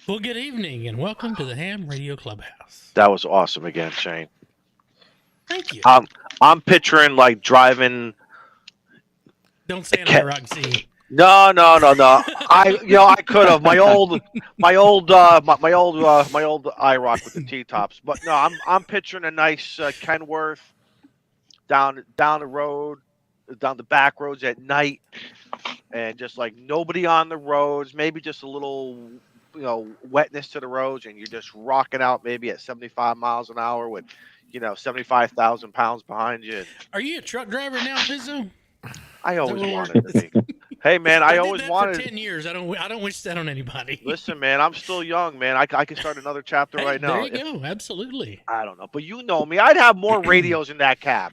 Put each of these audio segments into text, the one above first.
Well, good evening and welcome to the Ham Radio Clubhouse. That was awesome again, Shane. Thank you. I'm picturing like driving. Don't stand on the rock scene. No. I could have my old IROC with the T-tops, but no, I'm picturing a nice Kenworth down the road, down the back roads at night, and just like nobody on the roads, maybe just a little, wetness to the roads, and you're just rocking out maybe at 75 miles an hour with, 75,000 pounds behind you. Are you a truck driver now, Pizzo? I always wanted to be. Hey man, I always wanted. For 10 years. I don't wish that on anybody. Listen, man, I'm still young, man. I can start another chapter right now. There you go. Absolutely. I don't know, but you know me. I'd have more radios in that cab.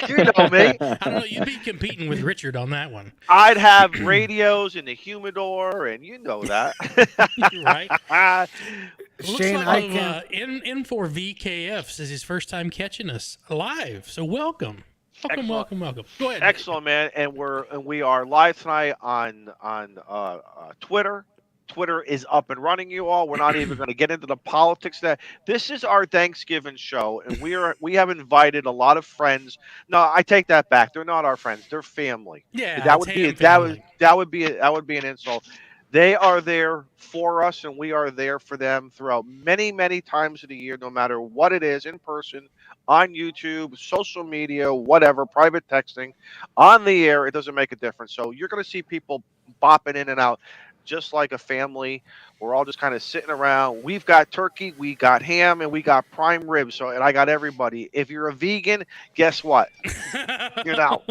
You know me. I don't know. You'd be competing with Richard on that one. I'd have radios in the humidor, and you know that. Right. Shane, I can. N4VKF says his first time catching us live. So welcome. Welcome. Go ahead. Excellent, man. And we are live tonight on Twitter. Twitter is up and running, you all. We're not even going to get into the politics. This is our Thanksgiving show, and we have invited a lot of friends. No, I take that back. They're not our friends. They're family. Yeah, that would be an insult. They are there for us, and we are there for them throughout many, many times of the year, no matter what it is, in person, on YouTube, social media, whatever, private texting, on the air. It doesn't make a difference. So you're going to see people bopping in and out just like a family. We're all just kind of sitting around. We've got turkey, we got ham, and we got prime ribs. And I got everybody. If you're a vegan, guess what? You're out.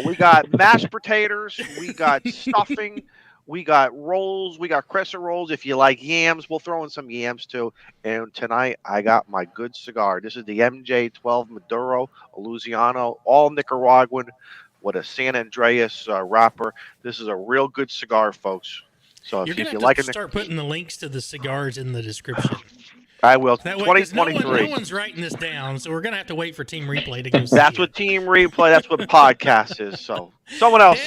We got mashed potatoes. We got stuffing. We got rolls. We got crescent rolls. If you like yams, we'll throw in some yams too. And tonight, I got my good cigar. This is the MJ12 Maduro, a Luciano, all Nicaraguan with a San Andreas wrapper. This is a real good cigar, folks. So if you like it, start putting the links to the cigars in the description. I will. That 2023. No one's writing this down, so we're gonna have to wait for Team Replay to go. That's what Team Replay. That's what podcast is. So someone else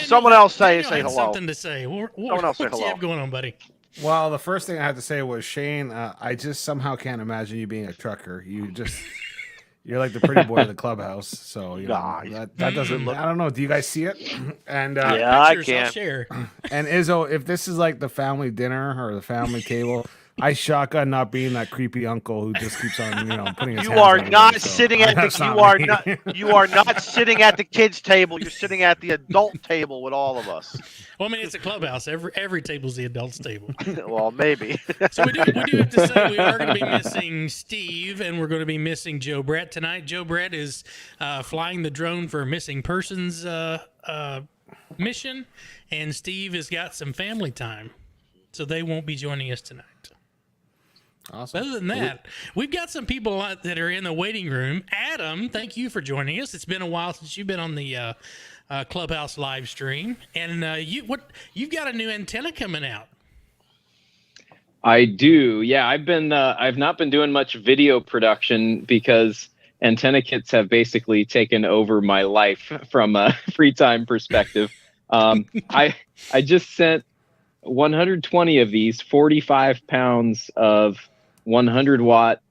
say hello. Something to say. Someone else say hello. What you have going on, buddy? Well, the first thing I had to say was, Shane, I just somehow can't imagine you being a trucker. You're like the pretty boy of the clubhouse. So that doesn't look. I don't know. Do you guys see it? And yeah, I can. I'll share. And Izzo, if this is like the family dinner or the family table, I shotgun not being that creepy uncle who just keeps on, putting his hands on You are not sitting at the kids' table. You're sitting at the adult table with all of us. Well, I mean, it's a clubhouse. Every table's the adults' table. Well, maybe. So we do have to say we are going to be missing Steve, and we're going to be missing Joe Brett tonight. Joe Brett is flying the drone for a missing persons mission, and Steve has got some family time, so they won't be joining us tonight. Awesome. Other than that, we've got some people that are in the waiting room. Adam, thank you for joining us. It's been a while since you've been on the Clubhouse live stream, and you've got a new antenna coming out. I do. Yeah, I've not been doing much video production because antenna kits have basically taken over my life from a free time perspective. I just sent 120 of these 45 pounds of 100 watt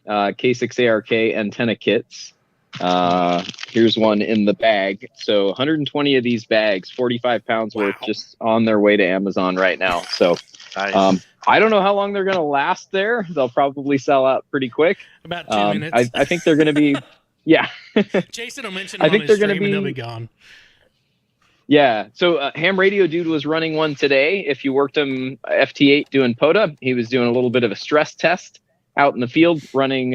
K6ARK antenna kits. Here's one in the bag. So 120 of these bags, 45 pounds worth, just on their way to Amazon right now. So nice. I don't know how long they're going to last there. They'll probably sell out pretty quick. About 2 minutes. I think they're going to be, yeah. Jason will mention them on his stream and they'll be gone. Yeah, so Ham Radio Dude was running one today. If you worked him FT8 doing POTA, he was doing a little bit of a stress test out in the field, running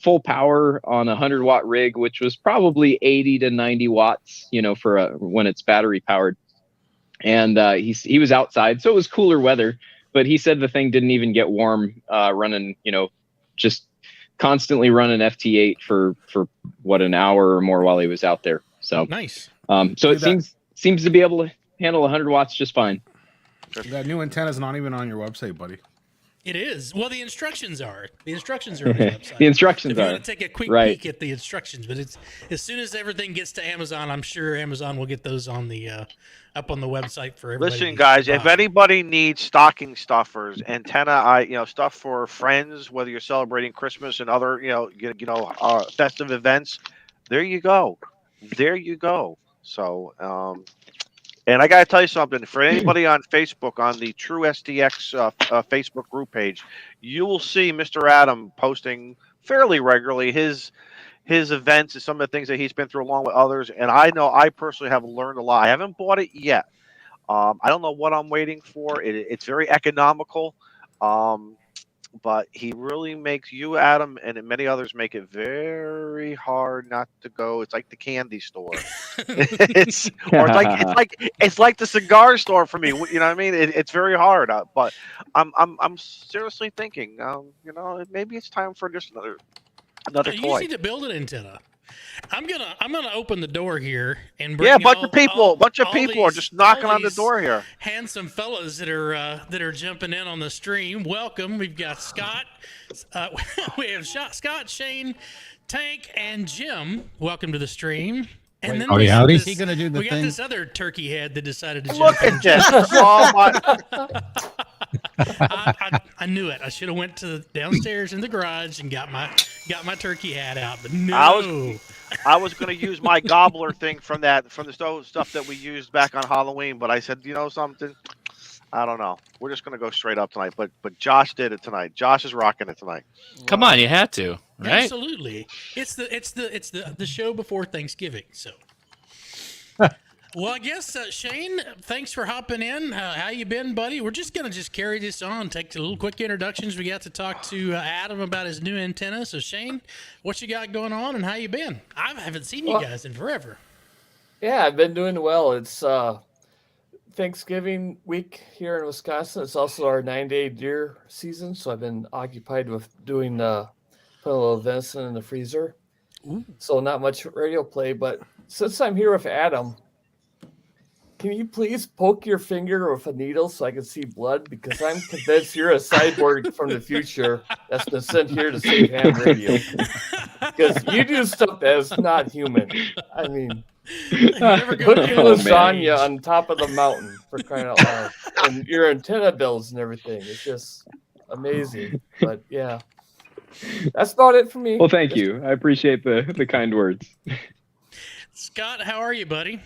full power on a 100-watt rig, which was probably 80 to 90 watts, for when it's battery powered. And he was outside, so it was cooler weather. But he said the thing didn't even get warm running, just constantly running FT8 for an hour or more while he was out there. So nice. So it seems to be able to handle 100 watts just fine. That new antenna is not even on your website, buddy. It is. Well, the instructions are. The instructions are on the website. The instructions if you are. want to take a quick Right. peek at the instructions, but it's as soon as everything gets to Amazon, I'm sure Amazon will get those on the up on the website for everybody. Listen, to guys, buy. if anybody needs stocking stuffers, antenna, stuff for friends, whether you're celebrating Christmas and other, festive events, there you go. There you go. So, and I got to tell you something. For anybody on Facebook, on the True STX Facebook group page, you will see Mr. Adam posting fairly regularly his events and some of the things that he's been through along with others. And I know I personally have learned a lot. I haven't bought it yet. I don't know what I'm waiting for. It's very economical. But he really makes you, Adam, and many others make it very hard not to go. It's like the candy store. it's like the cigar store for me. You know what I mean? It's very hard. But I'm seriously thinking, maybe it's time for just another You toy. need to build an antenna. I'm gonna open the door here and bring a bunch of people these, are just knocking on the door here. Handsome fellas that are jumping in on the stream. Welcome. We've got Scott. We have Scott, Shane, Tank, and Jim. Welcome to the stream. And then howdy. Is he gonna do the we got thing? this other turkey head that decided to Look jump in. at this! Oh my! I knew it. I should have went to downstairs in the garage and got my turkey hat out, but no. I was going to use my gobbler thing from the stuff that we used back on Halloween, but I said, you know something? I don't know. We're just going to go straight up tonight. But Josh did it tonight. Josh is rocking it tonight. Come on, you had to, right? Absolutely. It's the show before Thanksgiving. So, well, I guess Shane, thanks for hopping in. How you been, buddy? We're just gonna carry this on. Take a little quick introductions. We got to talk to Adam about his new antenna. So, Shane, what you got going on, and how you been? I haven't seen you guys in forever. Yeah, I've been doing well. It's Thanksgiving week here in Wisconsin. It's also our 9-day deer season, so I've been occupied with doing putting a little venison in the freezer. Ooh. So not much radio play, but since I'm here with Adam, can you please poke your finger with a needle so I can see blood? Because I'm convinced you're a cyborg from the future that's been sent here to save ham radio. Because you do stuff that is not human. I mean, cooking lasagna on top of the mountain, for crying out loud. And your antenna builds and everything. It's just amazing. But yeah, that's about it for me. Well, thank you. I appreciate the kind words. Scott, how are you, buddy?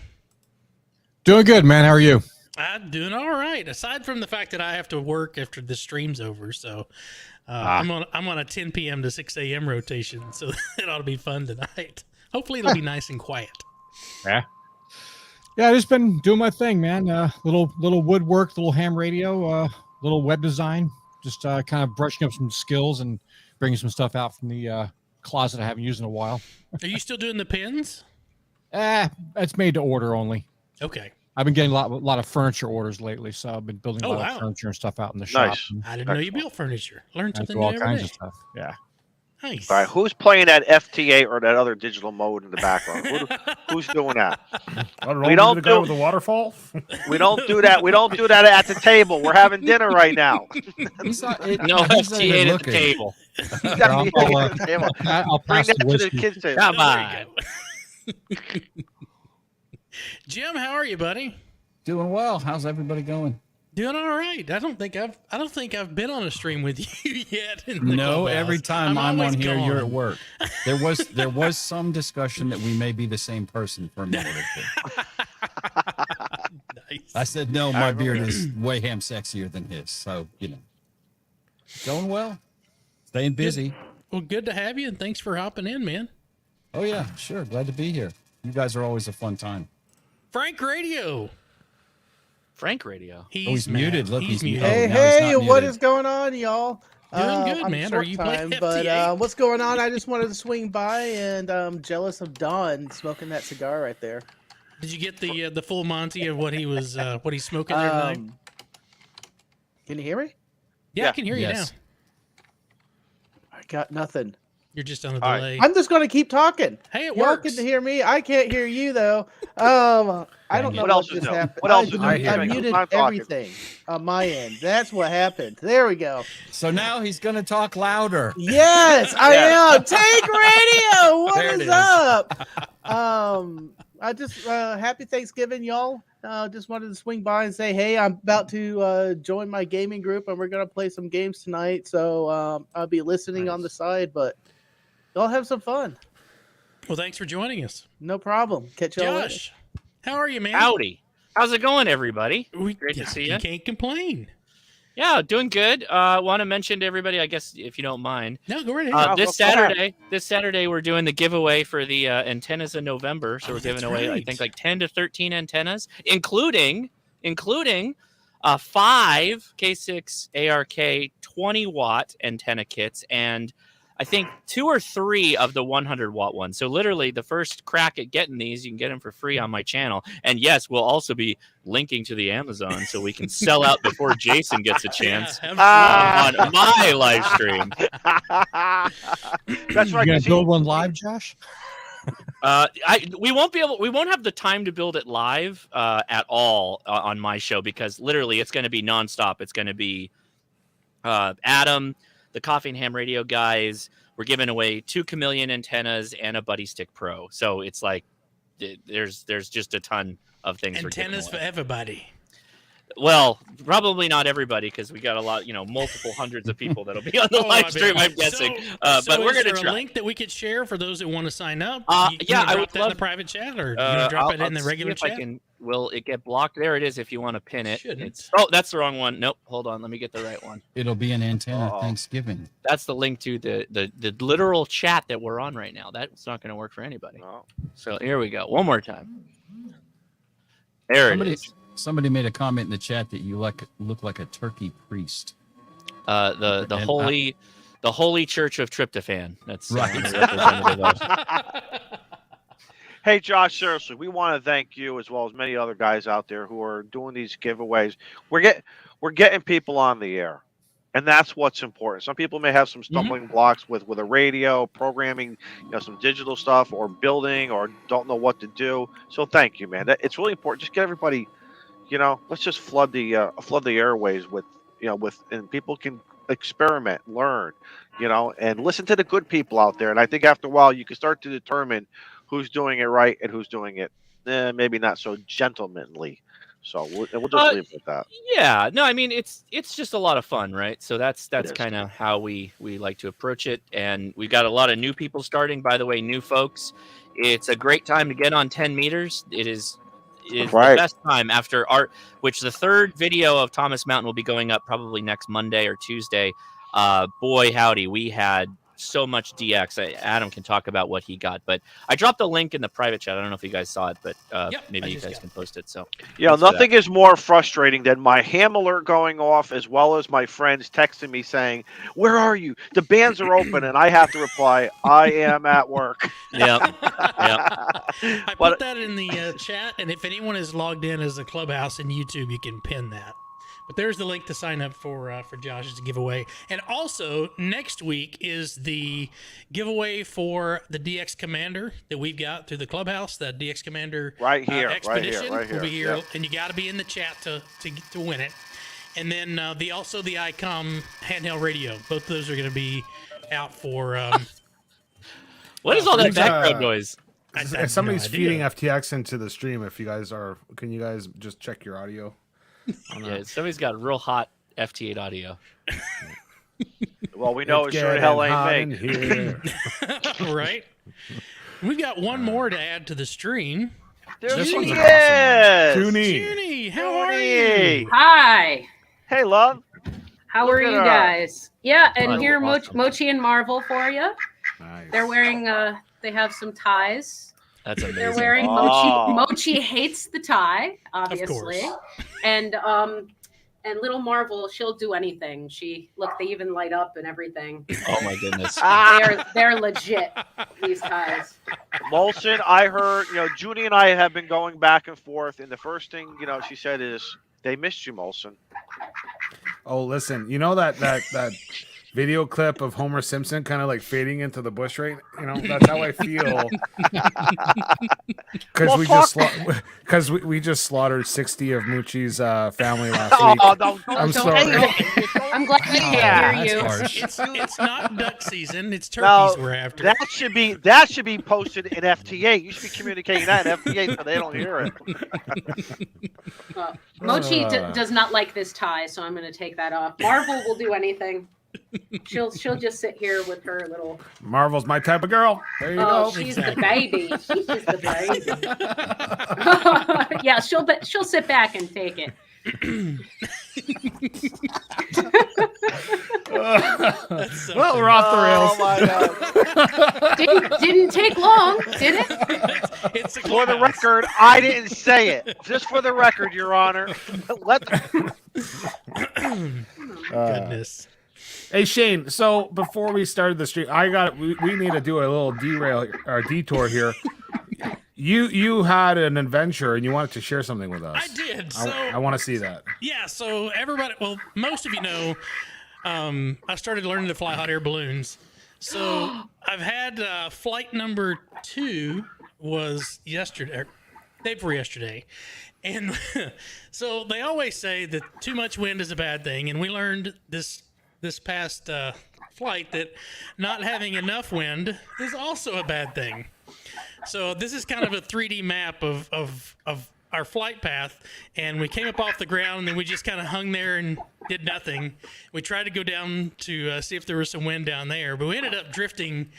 Doing good, man. How are you? I'm doing all right. Aside from the fact that I have to work after the stream's over, so I'm on a 10 p.m. to 6 a.m. rotation, so it ought to be fun tonight. Hopefully, it'll be nice and quiet. Yeah, I've just been doing my thing, man. Little woodwork, little ham radio, little web design. Just kind of brushing up some skills and bringing some stuff out from the closet I haven't used in a while. Are you still doing the pins? It's made to order only. Okay. I've been getting a lot of furniture orders lately, so I've been building a lot of furniture and stuff out in the shop. Nice. I didn't know you built furniture. Learn something new all every kinds day. of stuff. Yeah. Nice. All right, who's playing that FTA or that other digital mode in the background? Who's doing that? We don't do with the waterfall. We don't do that. We don't do that at the table. We're having dinner right now. No FTA at the table. I'll Bring pass that the to the whiskey. kids' table. Come There on. you go. Jim, how are you, buddy? Doing well. How's everybody going? Doing all right. I don't think I've been on a stream with you yet. In the No, Clubhouse. every time I'm always on here, gone. you're at work. There was some discussion that we may be the same person for a minute or two. Nice. I said, no, my beard is way ham sexier than his. So, going well, staying busy. Well, good to have you, and thanks for hopping in, man. Oh, yeah, sure. Glad to be here. You guys are always a fun time. Frank Radio. Frank Radio. He's muted. Look, he's muted. muted. Hey, what is going on, y'all? Doing good, I'm man. short Are you playing time, FTA? but what's going on? I just wanted to swing by, and I'm jealous of Don smoking that cigar right there. Did you get the full Monty of what he's smoking there tonight? Can you hear me? Yeah, I can hear you now. Yes. I got nothing. You're just on a All right. delay. I'm just going to keep talking. Hey, it Y'all works. can hear me. I can't hear you though. I don't know What what else is just new? happened. What else is new? I hear I you. muted I'm talking. everything on my end. That's what happened. There we go. So now he's going to talk louder. Yes, I am. Take radio. What There it is is. up? I just happy Thanksgiving, y'all. Just wanted to swing by and say, hey, I'm about to join my gaming group, and we're gonna play some games tonight. So I'll be listening on the side, but y'all have some fun. Well, thanks for joining us. No problem. Catch y'all later. Josh, how are you, man? Howdy. How's it going, everybody? Great to see you. ya. Can't complain. Yeah, doing good. Want to mention to everybody, I guess, if you don't mind. No, go right ahead. This Saturday, we're doing the giveaway for the antennas in November. So we're giving away, I think, like 10 to 13 antennas, including 5 K6 ARK 20-watt antenna kits, and I think 2 or 3 of the 100-watt ones. So literally, the first crack at getting these, you can get them for free on my channel. And yes, we'll also be linking to the Amazon so we can sell out before Jason gets a chance Yeah, on my live stream. That's right. You gonna 'cause he- build one live, Josh? We won't have the time to build it live at all on my show, because literally it's going to be nonstop. It's going to be Adam, the Coffee and Ham Radio guys. We're giving away 2 Chameleon antennas and a Buddy Stick Pro. So it's like there's just a ton of things. Antennas for everybody. Well, probably not everybody, because we got a lot, multiple hundreds of people that'll be on the live stream, I'm guessing. So but we're is going to there try. a link that we could share for those that want to sign up? Yeah, I drop would that in love the private chat, or you want to drop it in the regular chat? Will it get blocked? There it is. If you want to pin it. Shouldn't. Oh, that's the wrong one. Nope. Hold on. Let me get the right one. It'll be an antenna Thanksgiving. That's the link to the literal chat that we're on right now. That's not going to work for anybody. No. So here we go. One more time. There it is. Somebody made a comment in the chat that you look like a turkey priest. The Holy Church of Tryptophan. That's Right. representative of. Hey, Josh, seriously, we want to thank you as well as many other guys out there who are doing these giveaways. We're getting people on the air, and that's what's important. Some people may have some stumbling blocks with a radio, programming, some digital stuff, or building, or don't know what to do. So thank you, man. It's really important. Just get everybody, let's just flood the airways with and people can experiment, learn, and listen to the good people out there. And I think after a while, you can start to determine who's doing it right and who's doing it maybe not so gentlemanly. So we'll just leave it at that. Yeah, no, I mean it's just a lot of fun, right? So that's kind of how we like to approach it, and we've got a lot of new people starting. By the way, new folks, it's a great time to get on 10 meters. It is the best time after which the third video of Thomas Mountain will be going up probably next Monday or Tuesday. Boy, howdy, we had so much DX. Adam can talk about what he got, but I dropped a link in the private chat. I don't know if you guys saw it, but maybe you guys can post it. So nothing is more frustrating than my ham alert going off, as well as my friends texting me saying, "Where are you? The bands are open," and I have to reply, "I am at work." Yeah. I put that in the chat, and if anyone is logged in as a Clubhouse in YouTube, you can pin that. But there's the link to sign up for Josh's giveaway. And also, next week is the giveaway for the DX Commander that we've got through the Clubhouse, the DX Commander Expedition. Right here. Will be here, and you got to be in the chat to win it. And then the ICOM handheld radio. Both of those are going to be out for... what is all that background noise? If somebody's feeding FTX into the stream, can you guys just check your audio? Yeah, somebody's got real hot FT8 audio. Well, we know it sure the hell ain't me. Right? We've got one more to add to the stream. There's Junie, how are you? Hi. Hey, love. How are you guys? Yeah, and here Mochi and Marvel for you. Nice. They're wearing they have some ties. That's amazing. They're wearing Mochi hates the tie, obviously. And little Marvel, she'll do anything. They even light up and everything. Oh my goodness. They're legit, these ties. Molson, I heard, Junie and I have been going back and forth, and the first thing, she said is, they missed you, Molson. Oh, listen, that video clip of Homer Simpson kind of like fading into the bush, right? That's how I feel. Because we just slaughtered 60 of Moochie's family last week. I'm sorry. I'm glad we can't hear you. It's not duck season. It's turkeys we're after. That should be posted in FTA. You should be communicating that in FTA so they don't hear it. Mochi does not like this tie, so I'm going to take that off. Marvel will do anything. She'll just sit here with her little. Marvel's my type of girl. There you go. She's the baby. She's just the baby. Yeah, she'll sit back and take it. Well, we're off the rails. Oh my God. Didn't take long, did it? It's for the record, I didn't say it. Just for the record, Your Honor. Goodness. Hey Shane, so before we started the stream, we need to do a little detour here. You had an adventure and you wanted to share something with us. I did. So I want to see that. Yeah. So most of you know, I started learning to fly hot air balloons. So I've had flight number 2 was yesterday, day before yesterday. And so they always say that too much wind is a bad thing. And we learned this past flight that not having enough wind is also a bad thing. So this is kind of a 3D map of our flight path, and we came up off the ground, and then we just kind of hung there and did nothing. We tried to go down to see if there was some wind down there, but we ended up drifting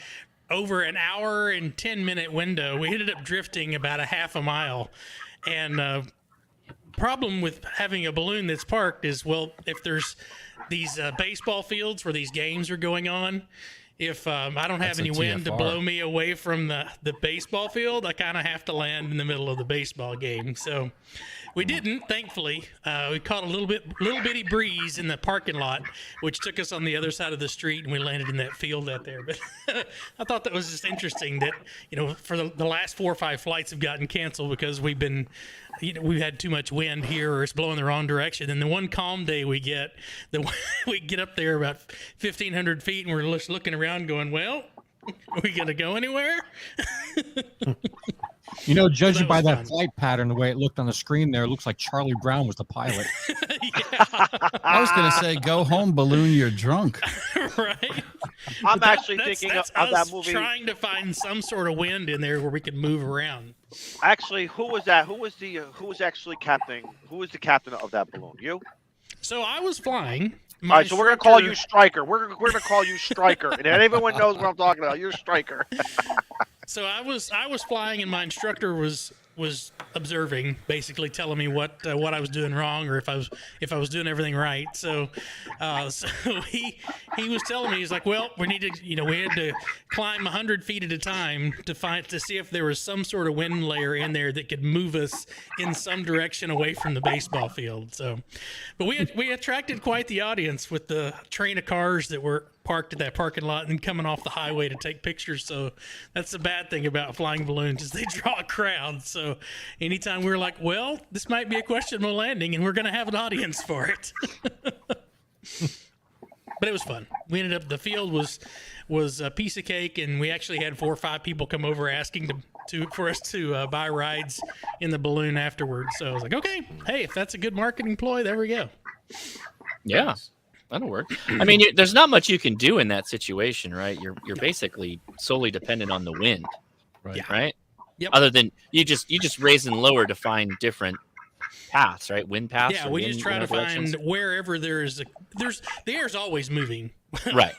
over an hour and 10-minute window. We ended up drifting about a half a mile, and problem with having a balloon that's parked is, well, if there's these baseball fields where these games are going on, if I don't have any wind to blow me away from the baseball field, I kind of have to land in the middle of the baseball game. So we didn't, thankfully. We caught a little bitty breeze in the parking lot, which took us on the other side of the street, and we landed in that field out there. But I thought that was just interesting that, for the last 4 or 5 flights have gotten canceled because we've had too much wind here, or it's blowing the wrong direction. And the one calm day we get up there about 1,500 feet, and we're just looking around going, well, are we going to go anywhere? Judging by that flight pattern, the way it looked on the screen there, it looks like Charlie Brown was the pilot. I was going to say, go home, balloon, you're drunk. Right? I'm actually thinking of that movie. Trying to find some sort of wind in there where we could move around. Actually, who was that? Who was the captain of that balloon? You? So I was flying. All right, so we're gonna call you Striker. We're gonna call you Striker, and everyone knows what I'm talking about. You're Striker. So I was flying, and my instructor was observing, basically telling me what I was doing wrong, or if I was doing everything right. So he was telling me, he's like, well, we had to climb 100 feet at a time to see if there was some sort of wind layer in there that could move us in some direction away from the baseball field. So, but we attracted quite the audience with the train of cars that were parked at that parking lot and coming off the highway to take pictures. So that's the bad thing about flying balloons, is they draw a crowd. So anytime we're like, well, this might be a questionable landing and we're going to have an audience for it. But it was fun. We ended up, the field was a piece of cake, and we actually had 4 or 5 people come over asking for us to buy rides in the balloon afterwards. So I was like, okay, hey, if that's a good marketing ploy, there we go. Yeah. That'll work. I mean, there's not much you can do in that situation, right? You're basically solely dependent on the wind, right? Yep. Other than you just raise and lower to find different paths, right? Wind paths. Yeah, we just try to find wherever the air's always moving. Right.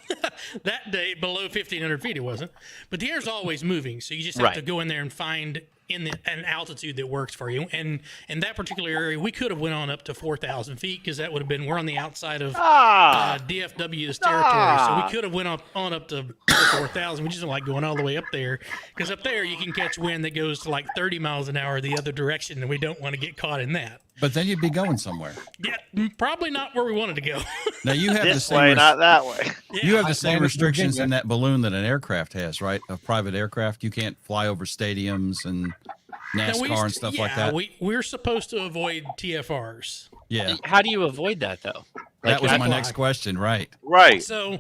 That day below 1,500 feet it wasn't, but the air's always moving, so you just have to go in there and find an altitude that works for you. And in that particular area, we could have went on up to 4,000 feet, because that would have been, we're on the outside of DFW's territory, so we could have went on up to 4,000. We just don't like going all the way up there, because up there you can catch wind that goes to like 30 miles an hour the other direction, and we don't want to get caught in that. But then you'd be going somewhere. Yeah, probably not where we wanted to go. Now you have this way, not that way. You have the same restrictions in that balloon that an aircraft has, right? A private aircraft, you can't fly over stadiums and NASCAR and stuff like that. We're supposed to avoid TFRs. Yeah. How do you avoid that, though? That was my next question. Right. Right. So,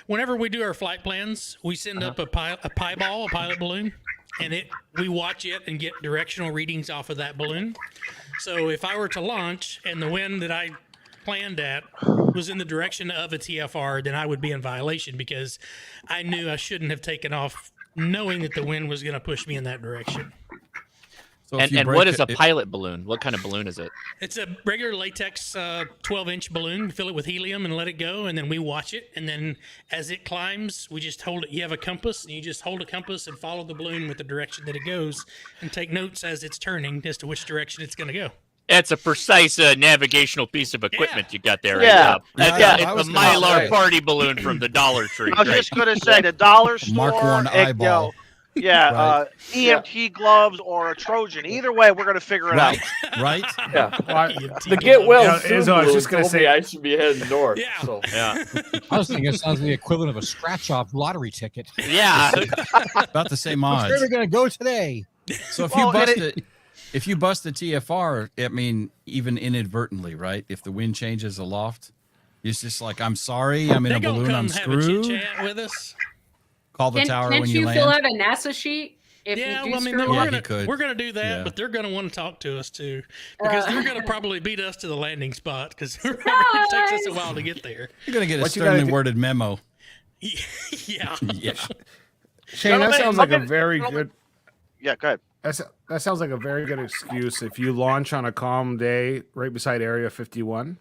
whenever we do our flight plans, we send up a pilot balloon, and we watch it and get directional readings off of that balloon. So, if I were to launch and the wind that I planned at was in the direction of a TFR, then I would be in violation because I knew I shouldn't have taken off knowing that the wind was going to push me in that direction. So and what is a pilot balloon? What kind of balloon is it? It's a regular latex 12-inch balloon. Fill it with helium and let it go, and then we watch it. And then as it climbs, we just hold it. You have a compass, and you just hold a compass and follow the balloon with the direction that it goes and take notes as it's turning as to which direction it's going to go. It's a precise navigational piece of equipment you got there. Yeah. It's a Mylar party balloon from the Dollar Tree. I was just going to say the dollar store. Mark 1 eyeball. Yeah, EMT gloves or a Trojan. Either way, we're going to figure it out. Right? Yeah. The get well soon Izzo, I was balloon just gonna told say- me I should be heading north. Yeah. So. Yeah. I was thinking it sounds like the equivalent of a scratch-off lottery ticket. Yeah. About the same Where odds. are we going to go today? So if Well, you bust the TFR, I mean, even inadvertently, right? If the wind changes aloft, it's just like, I'm sorry, I'm in They a gonna balloon, come I'm have a screwed. chit-chat with us. Call the tower Can't when you you fill land. out a NASA sheet if Yeah, you do well, I mean, screw we're up? he could. gonna do that, Yeah. but they're gonna want to talk to us too, because they're gonna probably beat us to the landing spot because it takes us a while to get there. You're going to get a What you gotta sternly do- worded memo. Yeah. Yeah. Shane, that Gentlemen, sounds like a gentlemen, very gentlemen. good. Yeah, go ahead. That sounds like a very good excuse if you launch on a calm day right beside Area 51.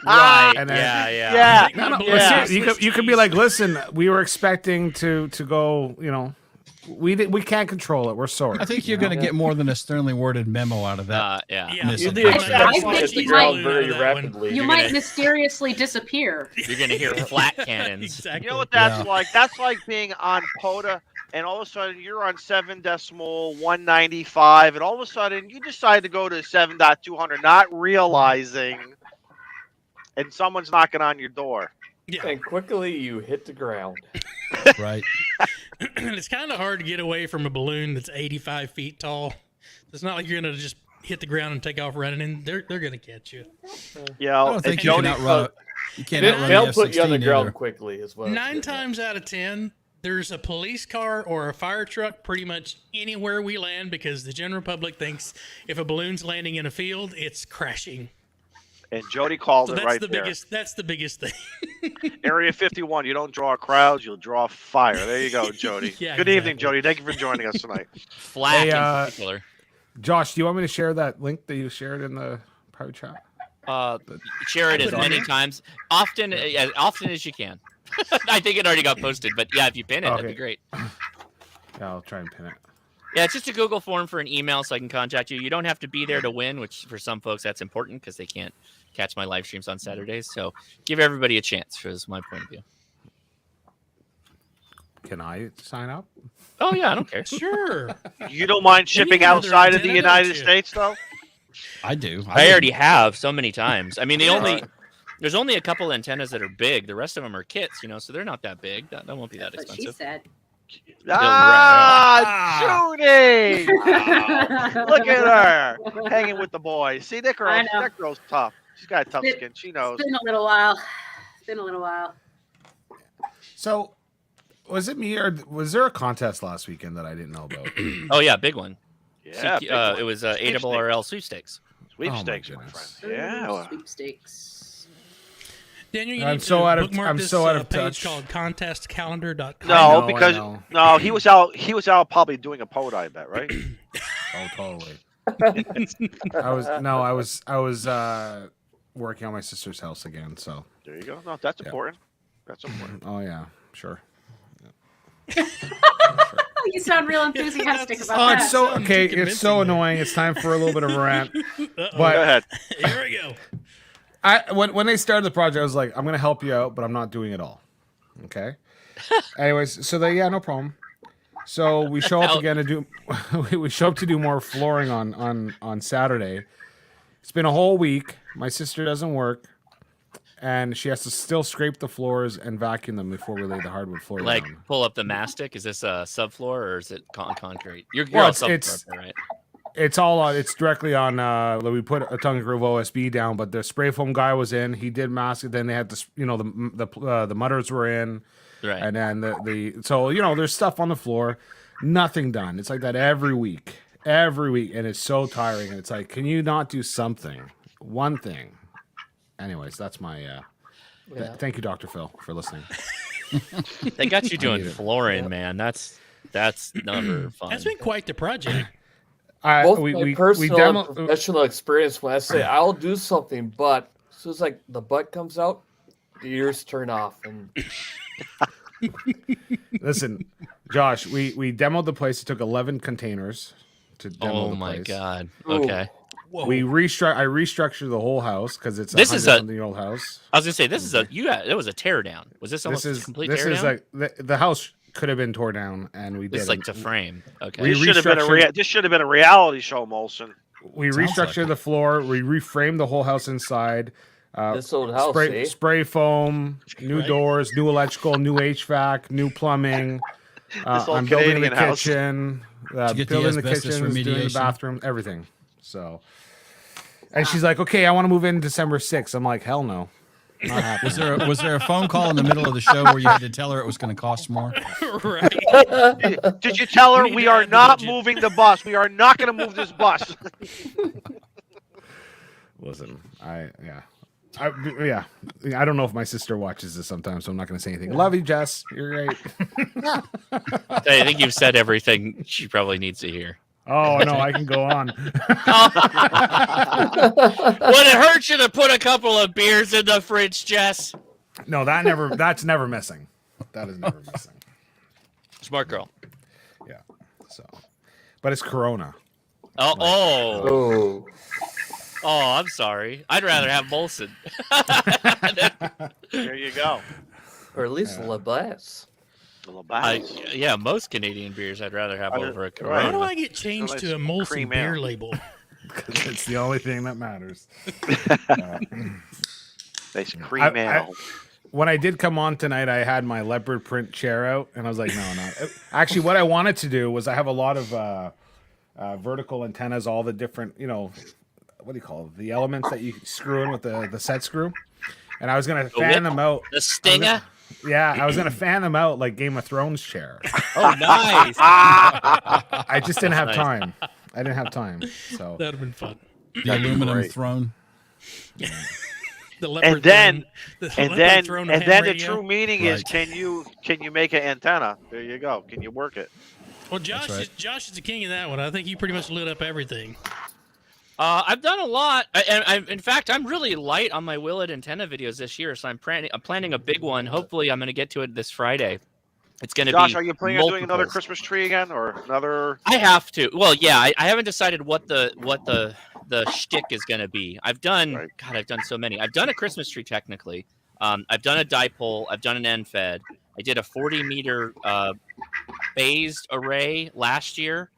Right. And then- Yeah. No, no, Yeah. seriously, you could be like, listen, we were expecting to go, we can't control it. We're sorry. I think you're going to get more than a sternly worded memo out of that. Yeah. Yeah. Missile. The I expense think hit the you ground might- very That one. rapidly. You You're might gonna- mysteriously disappear. You're going to hear flat cannons. Exactly. You know what that's Yeah. like? That's like being on POTA, and all of a sudden you're on 7.195, and all of a sudden you decide to go to 7.200, not realizing, and someone's knocking on your door. Yeah. And quickly you hit the ground. Right. It's kind of hard to get away from a balloon that's 85 feet tall. It's not like you're gonna just hit the ground and take off running, and they're gonna catch you. Yeah, I don't think you Jody, can outrun. You can't They'll outrun they'll the put you on the F-16 ground either. quickly as well. 9 times out of 10, there's a police car or a fire truck pretty much anywhere we land because the general public thinks if a balloon's landing in a field, it's crashing. and Jody called So it that's right the there. biggest. That's the biggest thing. Area 51. You don't draw crowds, you'll draw fire. There you go, Jody. Yeah, Good exactly. evening, Jody. Thank you for joining us tonight. Flat Hey, in particular. Josh, do you want me to share that link that you shared in the private chat? Share it as put it many on. times, often as you can. I think it already got posted, but yeah, if you pin it, that'd be Okay. great. Yeah, I'll try and pin it. Yeah, it's just a Google form for an email so I can contact you. You don't have to be there to win, which for some folks that's important because they can't catch my live streams on Saturdays. So give everybody a chance, is my point of view. Can I sign up? Oh yeah, I don't care. Sure. You don't mind shipping have their outside of the antenna, don't United you? States, though? I do. I already have so many times. I mean, Yeah. there's only a couple antennas that are big. The rest of them are kits, so they're not that big. That won't be that That's what she expensive. said. Ah, Judy! Wow. Look at her hanging with the boys. See, that I know. girl's tough. She's got a tough It- skin. She knows. It's been a little while. It's been a little while. So, was it me or was there a contest last weekend that I didn't know about? Oh yeah, big one. Yeah, big one. It was ARRL sweepstakes. Sweepstakes, Oh, my my goodness. friend. Yeah. well, Sweepstakes. Daniel, you I'm need so to out of- bookmark I'm this so out of page touch. called contestcalendar.com. No, I know. because no, he was out probably doing a pod, I bet, right? Oh, totally. I was working on my sister's house again. So, There you go. No, that's Yeah. important. That's important. oh yeah, sure. Oh, you sound real enthusiastic about Oh, that. it's so Sounds okay. too It's so convincing, though. annoying. It's time for a little bit of a rant. Uh-oh. Go But ahead. Here we go. when they started the project, I was like, I'm gonna help you out, but I'm not doing it all. Okay. Anyways, so no problem. So we show up again to do we show up to do more flooring on Saturday. It's been a whole week. My sister doesn't work, and she has to still scrape the floors and vacuum them before we lay the hardwood floor Like down. pull up the mastic. Is this a subfloor or is it concrete? You're Well, all it's- subfloor, right? It's all on. It's directly on. We put a Tongue Groove OSB down, but the spray foam guy was in. He did mask it. Then they had the mutters were in, Right. and then so there's stuff on the floor, nothing done. It's like that every week, and it's so tiring. And it's like, can you not do something, one thing? Anyways, that's my. Thank you, Dr. Phil, for listening. They got you doing flooring, man. That's never fun. That's been quite the project. Both my personal and professional experience, when I say I'll do something, but as soon as like the butt comes out, the ears turn off. And listen, Josh, we demoed the place. It took 11 containers to demo the place. Oh my god! Okay. Whoa. I restructured the whole house because it's a 100-something-year-old house. I was gonna say this is it was a tear down. Was this almost a complete tear down? This is like the house could have been torn down, and we did. It's like to frame. Okay. This should have been a reality show, Molson. We restructured the floor. We reframed the whole house inside. This old house, spray foam, new doors, new electrical, new HVAC, new plumbing. I'm building the kitchen, building the kitchen, doing the bathroom, everything. So, and she's like, "Okay, I want to move in December 6th." I'm like, "Hell no." Not happening. Was there a phone call in the middle of the show where you had to tell her it was going to cost more? Right. Did you tell her we are not moving the bus? We are not going to move this bus. Listen, I don't know if my sister watches this sometimes, so I'm not going to say anything. Love you, Jess. You're great. I think you've said everything she probably needs to hear. Oh no, I can go on. Would it hurt you to put a couple of beers in the fridge, Jess? No, that's never missing. That is never missing. Smart girl. Yeah. So, but it's Corona. Oh, I'm sorry. I'd rather have Molson. There you go. Or at least La Bass. Yeah, most Canadian beers I'd rather have over a Corona. How do I get changed to a Molson beer label? It's the only thing that matters. Nice cream ale. When I did come on tonight, I had my leopard print chair out, and I was like, no. Actually, what I wanted to do was I have a lot of vertical antennas, all the different, what do you call it? The elements that you screw in with the set screw. And I was going to fan them out. The stinger? I was going to fan them out like Game of Thrones chair. Oh, nice. I just didn't have time. I didn't have time. So that would have been fun. The aluminum throne. The leopard then throne the true meaning is, can you make an antenna? There you go. Can you work it? Well, Josh is the king of that one. I think he pretty much lit up everything. I've done a lot, and in fact, I'm really light on my Willet antenna videos this year. So I'm planning a big one. Hopefully, I'm going to get to it this Friday. It's going to be. Josh, are you planning on doing another Christmas tree again, or another? I have to. Well, yeah, I haven't decided what the shtick is going to be. I've done so many. I've done a Christmas tree technically. I've done a dipole. I've done an end fed. I did a 40-meter phased array last year.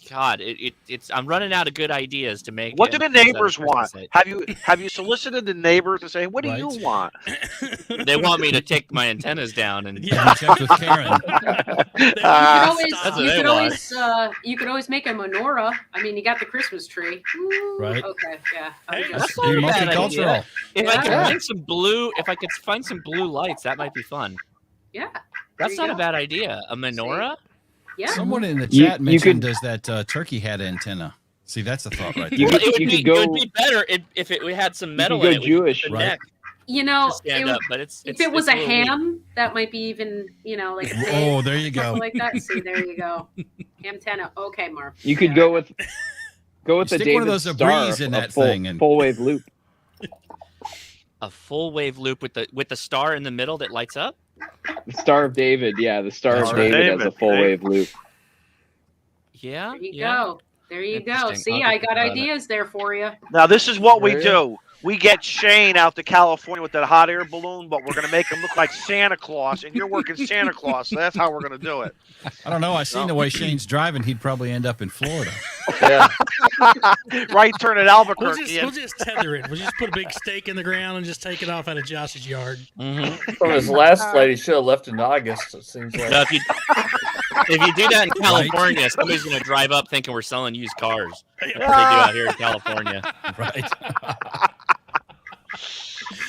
God, it's I'm running out of good ideas to make. What do the neighbors want? Have you solicited the neighbors to say, what do you want? They want me to take my antennas down and check with Karen. You could always make a menorah. I mean, you got the Christmas tree. Ooh, right. Okay. Yeah. That's not multicultural. If I could find some blue lights, that might be fun. Yeah. That's not a bad idea. A menorah. Yeah. Someone in the chat mentioned does that turkey head antenna. See, that's a thought right there. It would be better if it had some metal in it. Jewish, right? If it was a ham, that might be even, like. Oh, there you go. Like that. See, there you go. Antenna. Okay, Marv. You could go with the David one of those Star, in that thing and full wave loop. A full wave loop with the star in the middle that lights up. The Star of David, the Star of David has a full wave loop. Yeah. There you go. See, I got ideas there for you. Now this is what we do. We get Shane out to California with that hot air balloon, but we're going to make him look like Santa Claus, and you're working Santa Claus, so that's how we're going to do it. I don't know. I seen the way Shane's driving. He'd probably end up in Florida. Yeah. Right turn at Albuquerque. We'll just tether it. We'll just put a big stake in the ground and just take it off out of Josh's yard. From his last flight, he should have left in August, it seems like. If you do that in California, somebody's going to drive up thinking we're selling used cars. That's what they do out here in California. Right.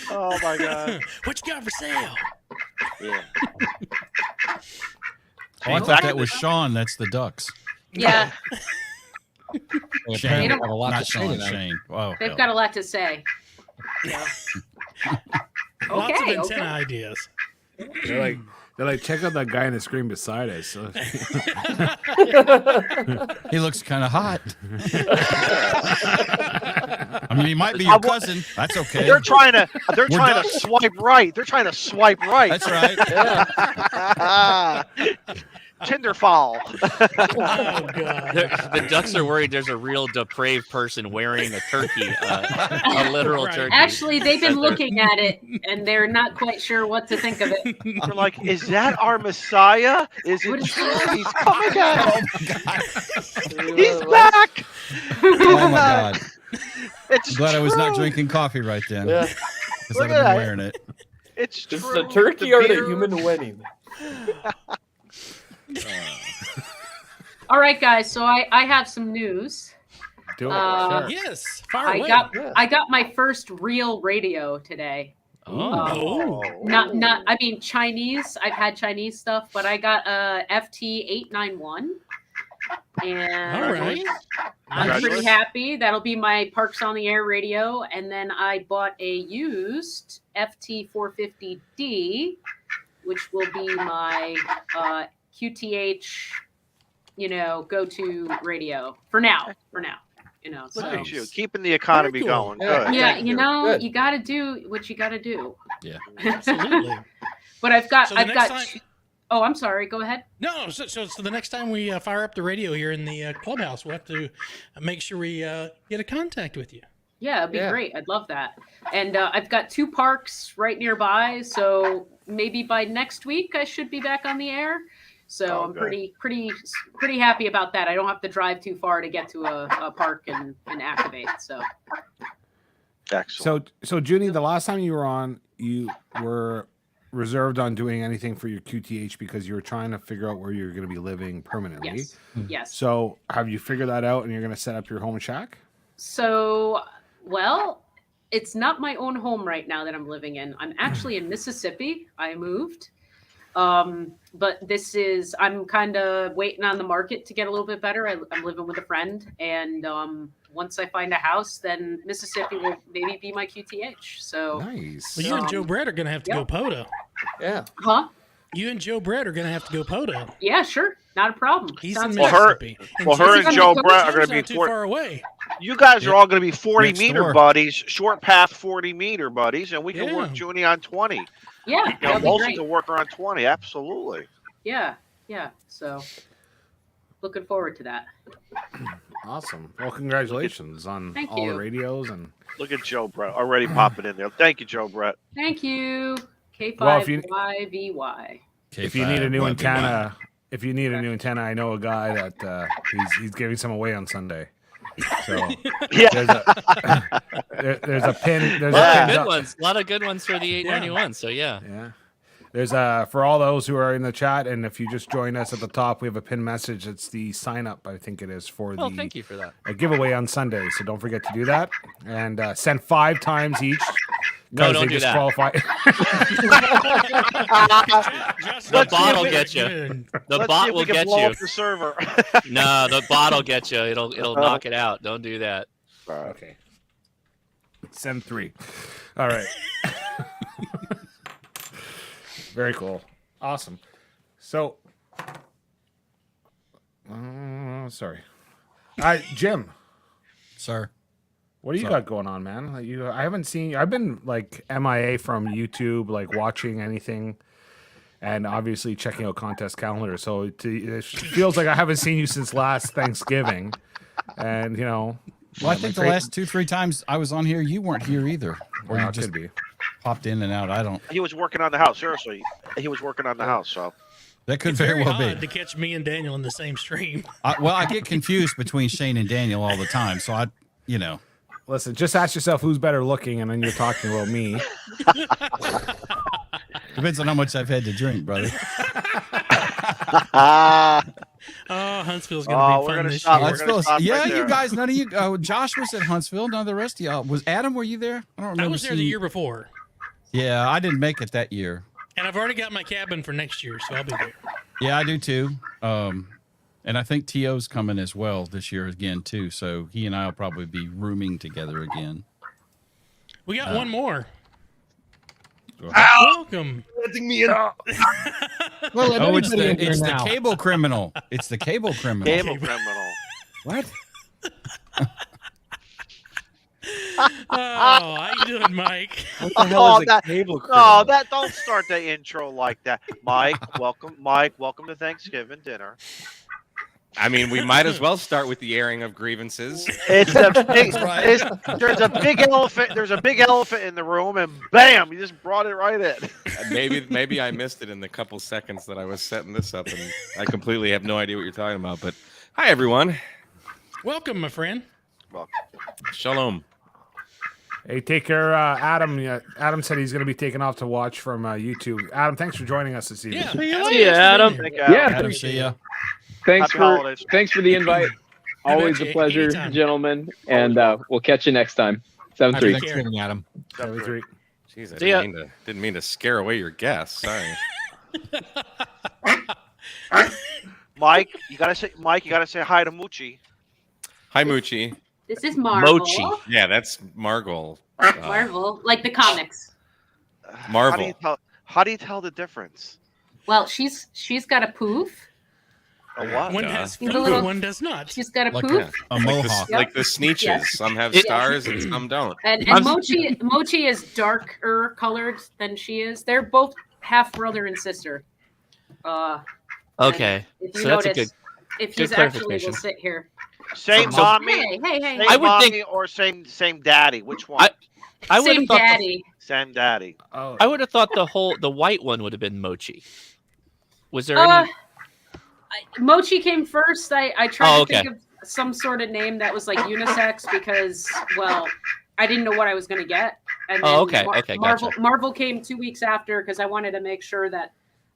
Oh my God. What you got for sale? Yeah. Oh, I thought that was Sean. That's the Ducks. Yeah, Shane. They don't- have a lot Not to say Sean. to that. Shane. Wow. they've got a lot to say. Lots of Okay, antenna okay. ideas. They're like, check out that guy in the screen beside us. So, He looks kind of hot. I mean, he might be your cousin. That's okay. They're trying to done. swipe right. They're trying to swipe right. That's right. Tinder foul. Oh God. The Ducks are worried there's a real depraved person wearing a turkey, a literal Right. turkey. Actually, they've been looking at it and they're not quite sure what to think of it. They're like, is that our Messiah? Is it What is true? that? He's coming out. Oh, He's back. Oh my God. It's Glad I was not true. drinking coffee right then. Yeah. Because Look I'd at have that. been wearing it. It's Is true. the turkey or the beer- human winning? All right, guys. So I have some news. do it. Uh, Sure. Yes. Fire I away. got my first real radio today. Oh. Not I mean Chinese. I've had Chinese stuff, but I got a FT891. And All right. I'm pretty Congratulations. happy. That'll be my Parks on the Air radio. And then I bought a used FT450D, which will be my QTH, go-to radio for now. Look So. at you, keeping the economy Very cool. going. Yeah. Good. Yeah, Thank you. Good. you got to do what you got to do. Absolutely. But I've got So the next time- Oh, I'm sorry. Go ahead. No, so the next time we fire up the radio here in the clubhouse, we'll have to make sure we get a contact with you. Yeah, it'd be Yeah. great. I'd love that. And I've got 2 parks right nearby, so maybe by next week I should be back on the air. So Oh, I'm good. pretty happy about that. I don't have to drive too far to get to a park and activate. So Excellent. So Junie, the last time you were on, you were reserved on doing anything for your QTH because you were trying to figure out where you're going to be living permanently. yes, yes. So have you figured that out and you're going to set up your home shack? So, well, it's not my own home right now that I'm living in. I'm actually in Mississippi. I moved. But I'm kind of waiting on the market to get a little bit better. I'm living with a friend. And once I find a house, then Mississippi will maybe be my QTH. So, Nice. Well, you and Joe Brett are going to have to go POTA. Yeah. huh? You and Joe Brett are going to have to go POTA. Yeah, sure. Not a problem. He's Sounds in good. Well, her- Mississippi. well, her and Jessica Joe McCoy's Brett are home's gonna be not too far away. You guys are Yep. all going to be 40 Next meter door. buddies, short path 40 meter buddies, and we can work Yeah. Junie on 20. Yeah, You know, that'd be Wilson great. can work her on 20. Absolutely. Yeah. So, looking forward to that. Awesome. Well, congratulations on Thank all you. the radios and Look at Joe Brett already popping in there. Thank you, Joe Brett. Thank you. Well, if you- K5YVY. if you need a new K5, antenna, I know a guy that he's giving some away on Sunday. So Yeah. there's a pin. There's A lot a of pin. good ones. A lot of good ones for the 891. So yeah. Yeah. There's for all those who are in the chat, and if you just join us at the top, we have a pin message. It's the sign up, I think it is, for Well, the thank you for that. a giveaway on Sunday. So don't forget to do that, and send 5 times each. No, 'cause don't they do that. disqualify. The bot will get you. The Let's see bot if will we can get blow you. up the server. No, the bot will get you. It'll knock it out. Don't do that. Okay. Send 3. All right. Very cool. Awesome. So, sorry. Jim, Sir. what do you got going on, man? I haven't seen you. I've been like MIA from YouTube, like watching anything, and obviously checking out contest calendar. So it feels like I haven't seen you since last Thanksgiving, and Well, I think the last 2-3 times I was on here, you weren't here either, or you it just could be. popped in and out. I don't. He was working on the house. Seriously, he was working on the house. So That could It's very well odd be. to catch me and Daniel in the same stream. I get confused between Shane and Daniel all the time, so Listen, just ask yourself who's better looking, and then you're talking about me. depends on how much I've had to drink, brother. Oh, Huntsville's going to be fun this year. Huntsville, yeah, right you guys, none of you. Josh was at Huntsville. None of the rest of y'all. Was Adam? Were you there? I don't remember. I was there the year before. Yeah, I didn't make it that year. And I've already got my cabin for next year, so I'll be there. Yeah, I do too. And I think T.O.'s coming as well this year again too. So he and I will probably be rooming together again. We got one more. Welcome. Letting me in. Oh, it's the cable criminal. It's the cable criminal. Cable criminal. What? Oh, how you doing, Mike? What the hell is a cable criminal? No, don't start the intro like that. Mike, welcome to Thanksgiving dinner. I mean, we might as well start with the airing of grievances. It's a big, there's a big elephant. There's a big elephant in the room, and bam, you just brought it right in. Maybe I missed it in the couple seconds that I was setting this up, and I completely have no idea what you're talking about. But hi, everyone. Welcome, my friend. Welcome. Shalom. Hey, take care, Adam. Yeah, Adam said he's going to be taken off to watch from YouTube. Adam, thanks for joining us this evening. Yeah, See ya, Adam. Adam, see ya. Thanks for the invite. Always a you. pleasure, Anytime. gentlemen. And we'll catch you next time. 7-3. Happy Thanksgiving, Adam. 7-3. Jeez, See ya. didn't mean to scare away your guests. Sorry. Mike, you gotta say hi to Moochie. Hi, Moochie. This is Marvel. Mochi. Yeah, that's Marvel. Marvel, like the comics. Marvel. How do you tell the difference? Well, she's got a poof. A what? One has He's a food, little- one does not. She's got a Like poof. a mohawk. Like the Sneetches. Yes. Some have It- stars and some don't. And Mochi is darker colored than she is. They're both half brother and sister. Okay. If you So that's a notice, good. if good he's actually clarification. will sit here. Same So- mommy, Hey. same I would mommy, think- or same daddy? Which one? I would Same have thought daddy. Same daddy. Oh, I would have thought the white one would have been Mochi. Was there any? Mochi came first. I tried Oh, to okay. think of some sort of name that was like unisex because, well, I didn't know what I was going to get. And then Oh, okay, okay, Marvel, gotcha. Marvel came 2 weeks after because I wanted to make sure that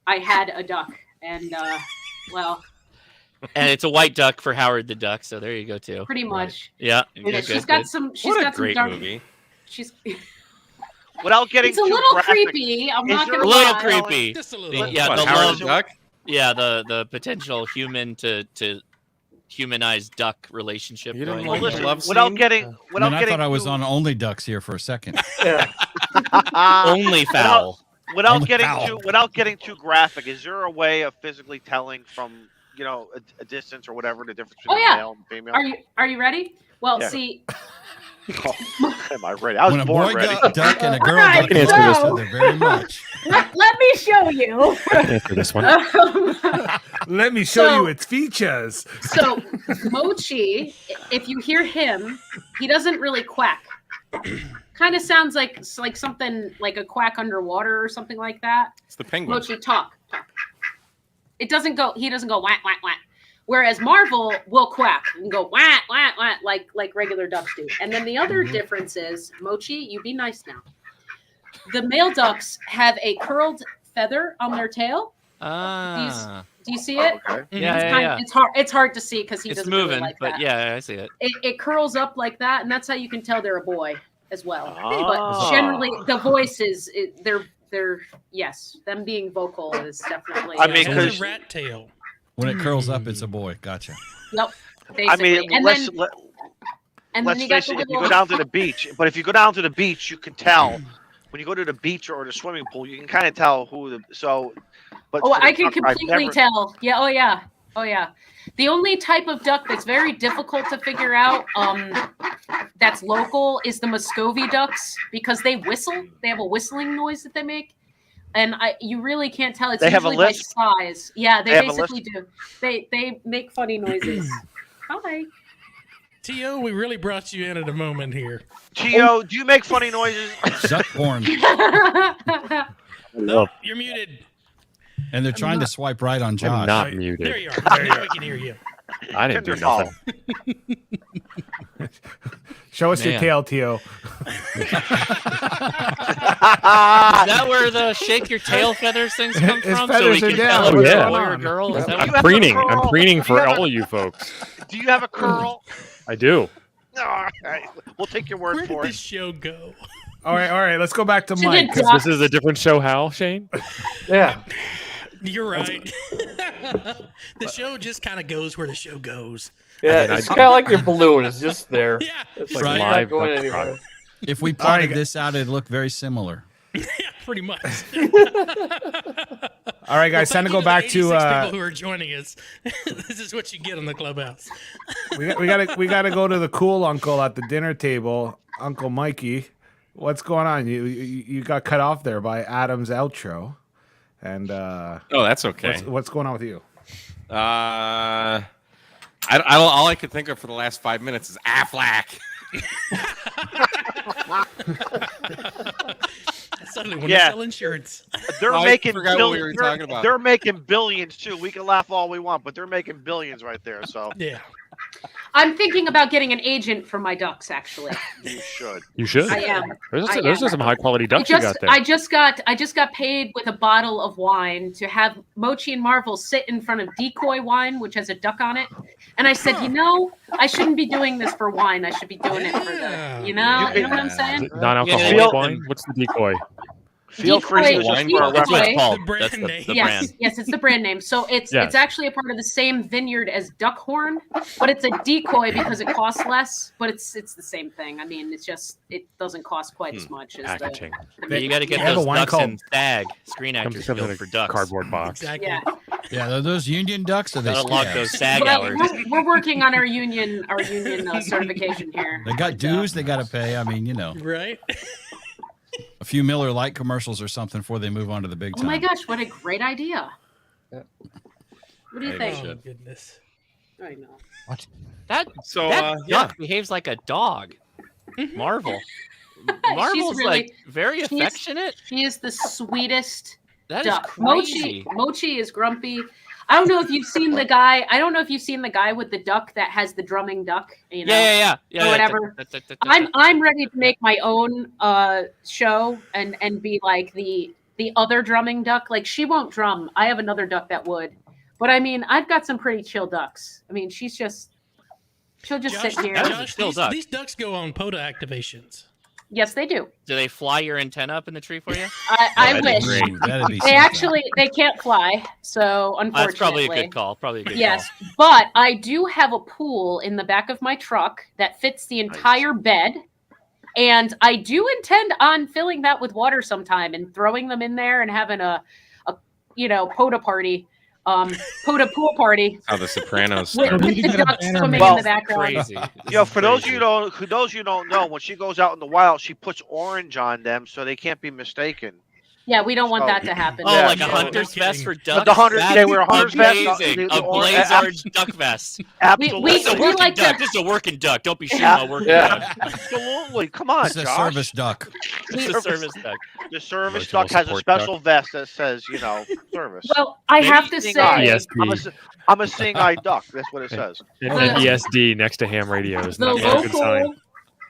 I had a duck. And, well, And it's a white duck for Howard the Duck. So there you go too. pretty much. Yeah. Yeah, good, she's good. got some. She's What a got some great dark. movie. She's. Without getting It's a too little graphic, creepy. I'm is not there gonna A little lie. creepy. Just a The- little. yeah, What, the Howard love. the Duck? Yeah, the potential human to humanized duck relationship. You didn't going like on the there. listen, love without scene? getting, Man, without I getting, thought I was too, on Only Ducks here for a second. Only foul. without Only getting foul. without getting too graphic. Is there a way of physically telling from a distance or whatever the difference between male and female? Are you ready? Well, Yeah. see. Am I ready? I was When a born boy ready. duck and a girl Alright, duck so- love each other very much. Let me show you. Answer this one. let me show So- you its features. So Mochi, if you hear him, he doesn't really quack. Kind of sounds like something like a quack underwater or something like that. It's the penguin. Mochi, talk. He doesn't go whack whack whack. Whereas Marvel will quack and go whack whack whack like regular ducks do. And then the other difference is, Mochi, you be nice now. The male ducks have a curled feather on their tail. Ah. Do you see it? Okay. Yeah. It's hard to see because he It's doesn't moving, really like but that. yeah, I see it. It curls up like that, and that's how you can tell they're a boy as well. Ah. But generally, the voice they're yes, them being vocal is definitely. I mean, So because- it's a rat tail. When it curls up, it's a boy. Gotcha. Yep. I Basically. mean, and let's then you got face the it. If you little. go down to the beach, but if you go down to the beach, you can tell. When you go to the beach or the swimming pool, you can kind of tell who the so. But Oh, for the I can duck, I've completely never- tell. Yeah. Oh yeah. The only type of duck that's very difficult to figure out, that's local, is the Muscovy ducks because they whistle. They have a whistling noise that they make, and you really can't tell. It's They have a usually by lisp? size. Yeah, They they have a basically do. They make funny noises. Hi. T.O., we really brought you in at a moment here. Gio, do you make funny noises? Duck porn. No, you're muted. And they're trying to swipe right on Josh. I'm not There muted. you are. Now we can hear you. I didn't do Kinderfall. nothing. Show us your Man. tail, Tio. that where the shake your tail feathers things come His from? feathers So we are can down. tell if What's it's a going boy or on? girl? Is that You what have a curl? I'm preening Do for you have all a- you folks. Do you have a curl? I do. All right. We'll take your word Where for did it. this show go? All right. Let's go back to To the Mike. duck. This is a different show, Hal, Shane. Yeah. You're right. The show just kind of goes where the show goes. Yeah, mean, it's kind of like your balloon. It's just there. Yeah. It's Like not live going duck anywhere. product. If we All plotted right. this out, it'd look very similar. Yeah, pretty much. All right, guys, time to go back to. people who are joining us. This is what you get on the Clubhouse. We gotta go to the cool uncle at the dinner table, Uncle Mikey. What's going on? You got cut off there by Adam's outro, and Oh, that's okay. what's going on with you? All I could think of for the last 5 minutes is Affleck. Suddenly, when Yeah. they sell insurance. They're I making forgot what we were talking about. They're making billions too. We can laugh all we want, but they're making billions right there. So Yeah. I'm thinking about getting an agent for my ducks. Actually, you should. You should. I am. Those I are am. some high quality ducks you got there. I just got paid with a bottle of wine to have Mochi and Marvel sit in front of Decoy Wine, which has a duck on it. And I said, I shouldn't be doing this for wine. I should be doing it for the, you know what I'm saying? Non-alcoholic Yeah. wine. What's the decoy? Feel free to Decoy- just Decoy- That's what it's called. The brand That's name. the Yes, brand. yes, it's the brand name. So it's Yes. actually a part of the same vineyard as Duckhorn, but it's a decoy because it costs less. But it's the same thing. I mean, it doesn't cost quite as much as Packaging. You got to get They have a those wine ducks called- in stag. Screen Comes actors in built a for ducks. cardboard box. Exactly. Yeah. Yeah, are those union ducks or they Gotta log scabs? those SAG Well, hours. we're working on our union certification here. They got dues they got to pay. I mean, Right? a few Miller Lite commercials or something before they move on to the big Oh time. my gosh, what a great idea! What do you Maybe think? Oh, goodness. I know. That So, that yeah. duck behaves like a dog. Marvel. She's Marvel's really, like very she's- affectionate. she is the sweetest That is duck. crazy. Mochi is grumpy. I don't know if you've seen the guy. I don't know if you've seen the guy with the duck that has the drumming duck. You know? Yeah. Or whatever. I'm ready to make my own show and be like the other drumming duck. Like she won't drum. I have another duck that would. But I mean, I've got some pretty chill ducks. I mean, she'll just Josh, sit here. That is a Josh, still these, duck. these ducks go on POTA activations. Yes, they do. Do they fly your antenna up in the tree for you? I wish. Ooh, that'd be They something. actually they can't fly, so unfortunately. That's probably a good call. Probably a good Yes, call. but I do have a pool in the back of my truck that fits the entire bed. And I do intend on filling that with water sometime and throwing them in there and having a POTA party, POTA pool party How the Sopranos with, started. with the ducks swimming Well, in the background. Crazy. For those you don't know, when she goes out in the wild, she puts orange on them so they can't be mistaken. Yeah, we don't want Oh. that to happen. Oh, Yeah, like a so- hunter's no vest for kidding. ducks. The hunter- That's they wear a hunter's vest, amazing. the A orange- blaze orange duck vest. Absolutely. This is a we working like duck. to- This is a working duck. Don't be shooting my working Yeah. duck. Absolutely. Come on, It's a Josh. service duck. It's a service duck. The service Emotional duck has a support special vest that says, service. Well, I Maybe have to you think say, ESD. I'm a seeing eye duck. That's what it says. And ESD next to ham radio is the not a good sign.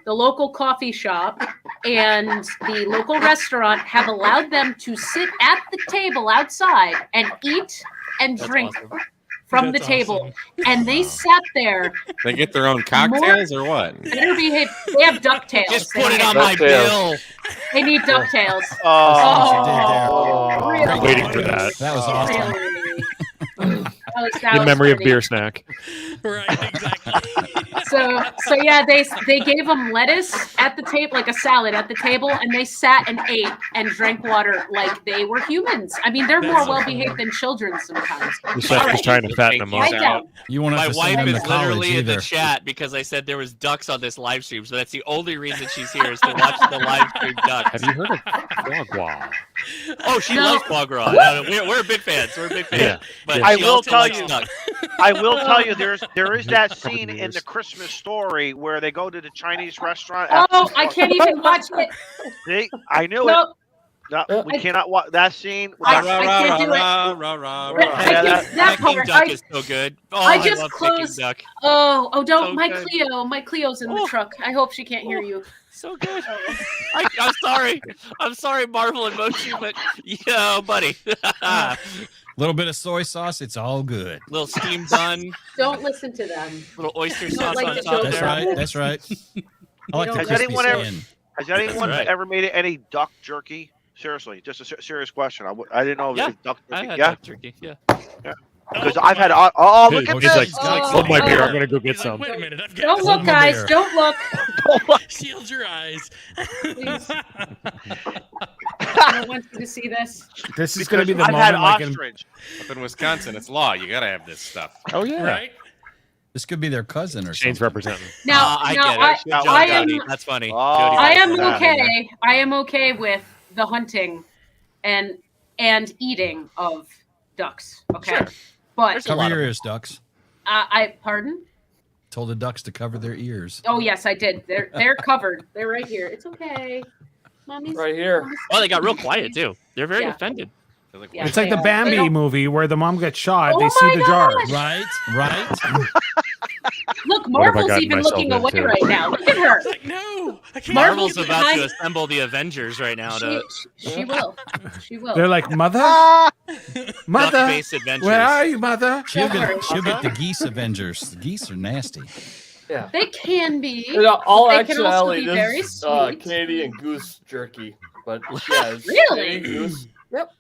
local coffee shop and the local restaurant have allowed them to sit at the table outside and eat and That's drink awesome. from That's the table. awesome. And they sat there, They get their own cocktails or what? better behaved. They have ducktails. Just They put it have- on my bill. They need ducktails. Oh, really? Waiting for that. That was awesome. Really? That In was memory of funny. beer snack. Right, exactly. So yeah, they gave them lettuce at the table, like a salad at the table, and they sat and ate and drank water like they were humans. I mean, they're more That's so well behaved than children sometimes. The chef was trying to fatten them Right up. down. You won't My have to wife send them is to college literally in the either. chat because I said there was ducks on this live stream, so that's the only reason she's here is to watch the live stream ducks. Have you heard of foie gras? Oh, she No. loves foie gras. No, we're big fans. We're big fans. Yeah. But I she will also tell likes you- ducks. I will tell you, there is that Covered scene in ears. the Christmas Story where they go to the Chinese restaurant. Oh, I can't even watch it. See, I knew it. No, No, we cannot watch that scene. I can't do it. That Peking part, duck is so good. Oh, I just love closed. Peking duck. Oh, don't So my good. Cleo. My Cleo's in the truck. I hope she can't hear you. So good. I'm sorry. I'm sorry, Marvel and Mochi, but yeah, buddy. A little bit of soy sauce, it's all good. Little steam bun. Don't listen to them. Little oyster Don't sauce like on the top That's there. right. That's right. I like the Has crispy anyone ever- skin. Has anyone right. ever made any duck jerky? Seriously, just a serious question. I didn't know if Yeah, it was duck I jerky. had Yeah, duck jerky. Yeah. because I've had. Oh, look at He's this! like, Oh, hold my oh. beer. I'm gonna go get He's like, some. wait a minute, I've got Don't this. look, Hold my guys. beer. Don't look. Shield your eyes. Please. I don't want you to see this. This is going to be the I've had moment, like in, ostrich. Up in Wisconsin, it's law. You gotta have this stuff. Oh yeah. Right? This could be their cousin or Shane's something. representing. Now, I now get it. I, Good job, I am. Jody. That's funny. Oh, Jody, I am Yeah. okay. I am okay with the hunting and eating of ducks. Okay, Sure. but There's a Cover lot your of ears, ducks. I pardon. Told the ducks to cover their ears. Oh yes, I did. They're covered. They're right here. It's okay. Mommy's Right here. Oh, they got real quiet too. They're very Yeah. offended. They're like, Yeah. it's like the They Bambi don't- movie where the mom gets shot. Oh They see my the jar. gosh! Right, right. Look, What have I Marvel's gotten even myself looking away into? right now. Look at her. It's like, no, I can't. Marvel's Marvel's about to behind- assemble the Avengers right now to She will. She will. They're like, mother, mother, duck-based adventures. where are you, mother? She'll Don't worry. get the geese Avengers. The geese are nasty. Yeah. They can be. In all They can also actuality, be very this is sweet. Canadian goose jerky. But yeah, it's Really? Canadian goose. Yep.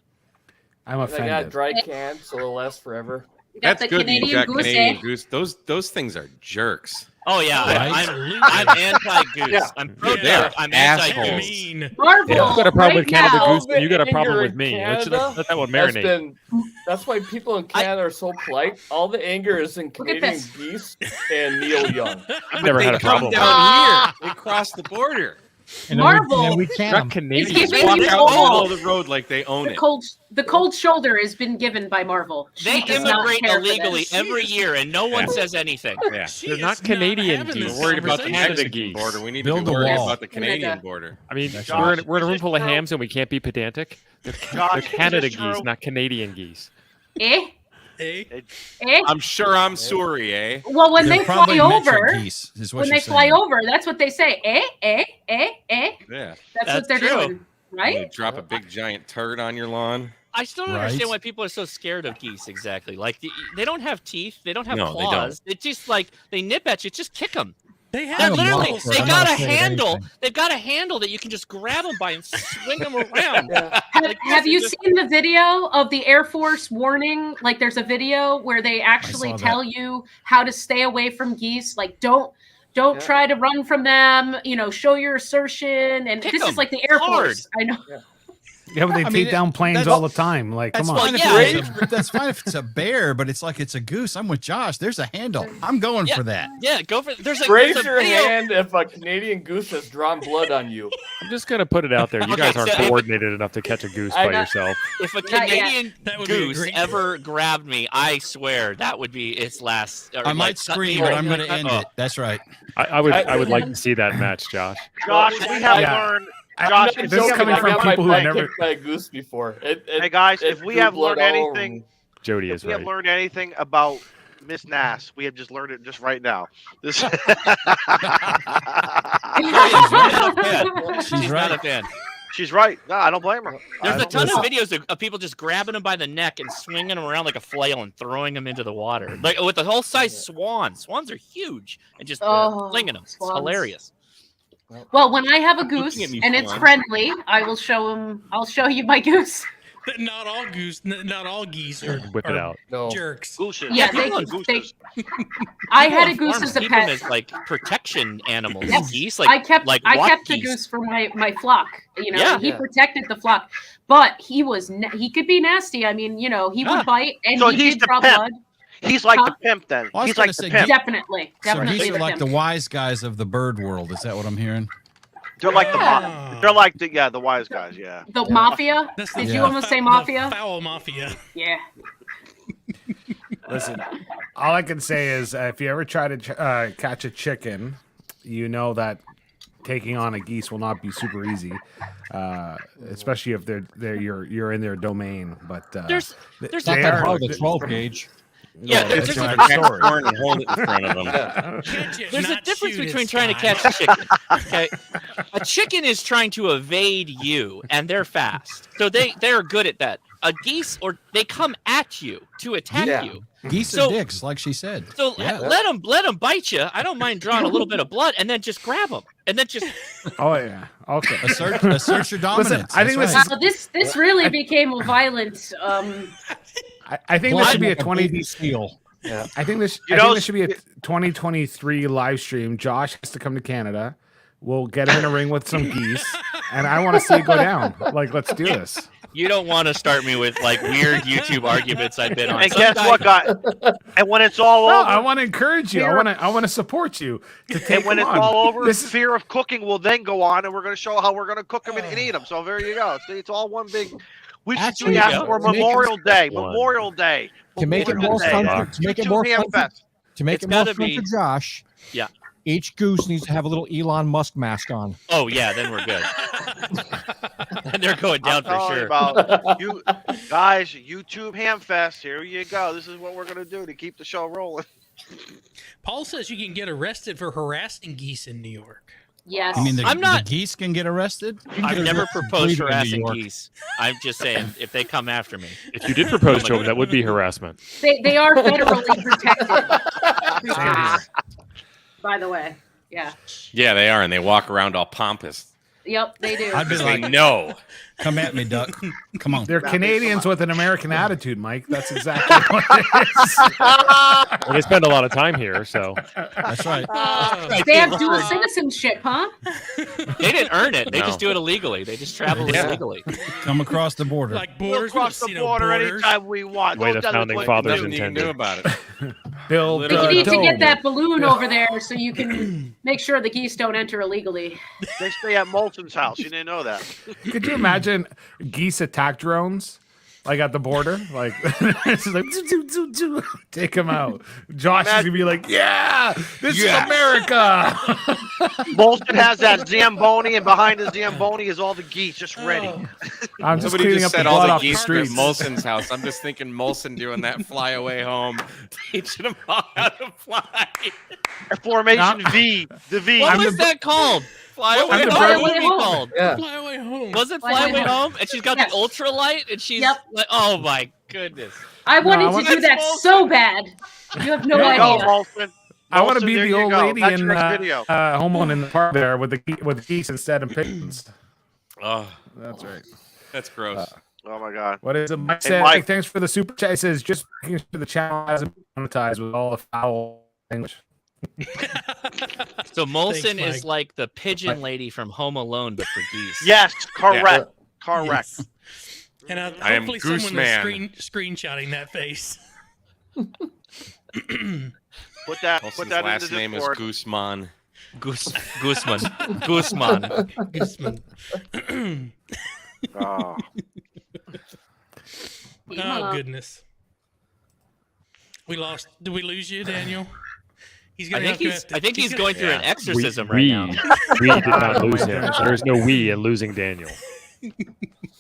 I'm I got offended. dry canned, so it'll last forever. You got That's the good. that You Canadian got goose, Canadian eh? goose. Those things are jerks. Oh yeah, Right. I'm anti-goose. Yeah. I'm pro They are duck. I'm assholes. anti-goose. Mean. Marvel. Yeah, I've got a problem right with Canada now, Goose, and you got a the problem anger with in me. Canada Let that one has marinate. That's why people in Canada are so polite. All the anger is in Look at Canadian this. geese and Neil Young. I've never had a Come problem. down here. They cross the border. And then we- Marvel. and we can Not them. Canadian. It's They giving walk you out in the middle all. of the road like they own it. The cold shoulder has been given by Marvel. They She does not immigrate care for illegally this. every year, and no one Yeah. says anything. Yeah. She They're is not Canadian having geese. this We're worried about the conversation. Canada Mexican geese. border. We need Build to a be worried wall. about the Canadian Canada. border. I mean, That's we're right. in a room full of Josh, hams, and we can't be pedantic. They're Josh, Canada is this true? geese, not Canadian geese. Eh? Eh? Eh? I'm sure I'm sorry, eh? Well, when They're they fly probably metric over, geese, is what when you're they fly saying. over, that's what they say. Eh? Eh? Eh? Eh? Yeah. That's what That's they're true. doing, You right? drop a big giant turd on your lawn. I still don't Right. understand why people are so scared of geese. Exactly, like they don't have teeth, they don't have No, they don't. claws. It's just like they nip at you. Just kick them. They They're have literally muscles. they I'm got not a afraid of handle. anything. They've got a handle that you can just grab them by and swing them around. Have you seen the video of the Air Force warning? Like, there's a video where they actually saw that. tell you how to stay away from geese. Like, don't try to run from them. You know, show your assertion. And Kick this 'em is like the Air hard. Force. I know. Yeah, but they I take mean, down planes that's- all the time. Like, That's come on. fine, Well, if yeah. that's fine if it's a bear, but it's like it's a goose. I'm with Josh. There's a handle. I'm going Yeah. for that. Yeah, go for. There's Raise a your video. hand if a Canadian goose has drawn blood on you. I'm just gonna put it out there. You Okay, guys aren't so if- coordinated enough to catch a goose I by got- yourself. If a Not yet. Canadian That would be a goose great- ever grabbed me, I swear that would be its last. or I might like, cut me scream, but or I'm going to anything end like it. That's right. I would like to see that match, Josh. Josh, we have Yeah. learned. I'm Josh, not if this is we joking, coming I from got my people who butt never- kicked by a goose before. Hey guys, if we drew have blood learned all over anything, me. Jody if is we have right. learned anything about Miss Nass, we have just learned it just right now. This. She's She's not a right. fan. She's right. No, I don't blame her. There's I a don't ton blame of her. videos of people just grabbing them by the neck and swinging them around like a flail and throwing them into the water, like with the whole size swan. Swans are huge and just Oh, flinging them. It's swans. hilarious. Well, when I have a goose Looking at me, and it's Swan. friendly, I will show him. I'll show you my goose. Not all not all geese are, Whip it are out. No. jerks. Gooses. Yeah, people they. on I People had a on goose farms as a keep them pet. as like protection animals. Yes. Geese, like I kept like I what kept the geese? goose for my flock. You know, Yeah. he Yeah. protected the flock, but he was he could be nasty. I mean, you know, he Ah. would bite and So he he's did the draw pimp. blood. He's like Huh? the pimp then. Well, I was He's gonna like the say, pimp. Definitely, So definitely. he's the like the pimp. wise guys of the bird world. Is that what I'm hearing? They're like the Ah. they're like the wise guys. Yeah. The mafia. That's Did the- you Yeah. almost say the mafia? Foul mafia. Yeah. Listen, all I can say is if you ever try to catch a chicken, you know that taking on a geese will not be super easy, especially if you're in their domain. But There's not that hard. The 12 gauge. Yeah, there's there's a a story. Corn and hold it in front of them. There's a difference between trying to catch a chicken. Okay, a chicken is trying to evade you, and they're fast, so they're good at that. A geese, or they come at you to attack you. Geese are dicks, like she said. So let them bite you. I don't mind drawing a little bit of blood, and then just grab them, and then just. Oh yeah. Okay. Assert your dominance. Listen, I think This really became a violent. I think this should be a 20 steal. Yeah. I think this should be a 2023 live stream. Josh has to come to Canada. We'll get him in a ring with some geese, and I want to see it go down. Like, let's do this. You don't want to start me with like weird YouTube arguments I've been on. And guess what, guy? And when it's all over, I want to encourage you. I want to support you. To take and when them it's on. all over, fear of cooking will then go on, and we're going to show how we're going to cook them and eat them. So there you go. See, it's all one big. We should do that for Memorial Day. Memorial Day. To make it more fun, to make it more fun for Josh. Yeah. Each goose needs to have a little Elon Musk mask on. Oh yeah, then we're good. And they're going down for sure. About you guys, YouTube Ham Fest. Here you go. This is what we're gonna do to keep the show rolling. Paul says you can get arrested for harassing geese in New York. Yes. I mean, the geese can get arrested? I've never proposed harassing geese. I'm just saying, if they come after me. If you did propose to them, that would be harassment. They are federally protected. By the way, yeah. Yeah, they are, and they walk around all pompous. Yep, they do. I'd be They like, no. Come at me, duck. Come on. They're Canadians with an American attitude, Mike. That's exactly what it is. Well, they spend a lot of time here, so. That's right. They have dual citizenship, huh? They didn't earn it. They just do it illegally. They just travel illegally. Come across the border. Like We'll borders, cross the border anytime we want. Way Those the founding fathers Nothing you can intended. do about it. Build But you need to dome. get that balloon over there so you can make sure the geese don't enter illegally. They stay at Molson's house. You didn't know that. Could you imagine geese attack drones? Like at the border? Like, it's like take them out. Josh is going to be like, yeah, this is America. Molson has that Zamboni, and behind the Zamboni is all the geese just ready. I'm just Somebody cleaning just up said the all blood the off the geese at streets. Molson's house. I'm just thinking Molson doing that fly away home, teaching them all how to fly. Formation V. The V. What was that called? Fly away I'm the home. brother- What would it be called? Yeah. Fly away home. Was it Fly Fly Away Away Home. Home? And she's got Yes. the ultralight, and she's Yep. like, oh my goodness. I wanted I to do that That's so bad. You have no There you go, idea. Molson. I want to Molson, be there the you old go. lady That's in your next video. Home Alone in the park there with the geese instead of pigeons. Oh, That's right. that's gross. Oh my God. What is it? Mike Hey, said, Mike. thanks for the super chat. It says, just making sure the channel hasn't been monetized with all the foul English. So Molson Thanks, is Mike. like the pigeon lady from Home Alone, but for geese. Yes, correct. Correct. Yes. And I am hopefully Goose someone Man. is screenshotting that face. Put that Molson's in last the name is Discord. Gooseman. Gooseman. Gooseman. Gooseman. Oh. Oh goodness. We lost. Did we lose you, Daniel? He's I gonna. think he's going through an Yeah. exorcism right We now. did not lose him. So there's no we in losing Daniel.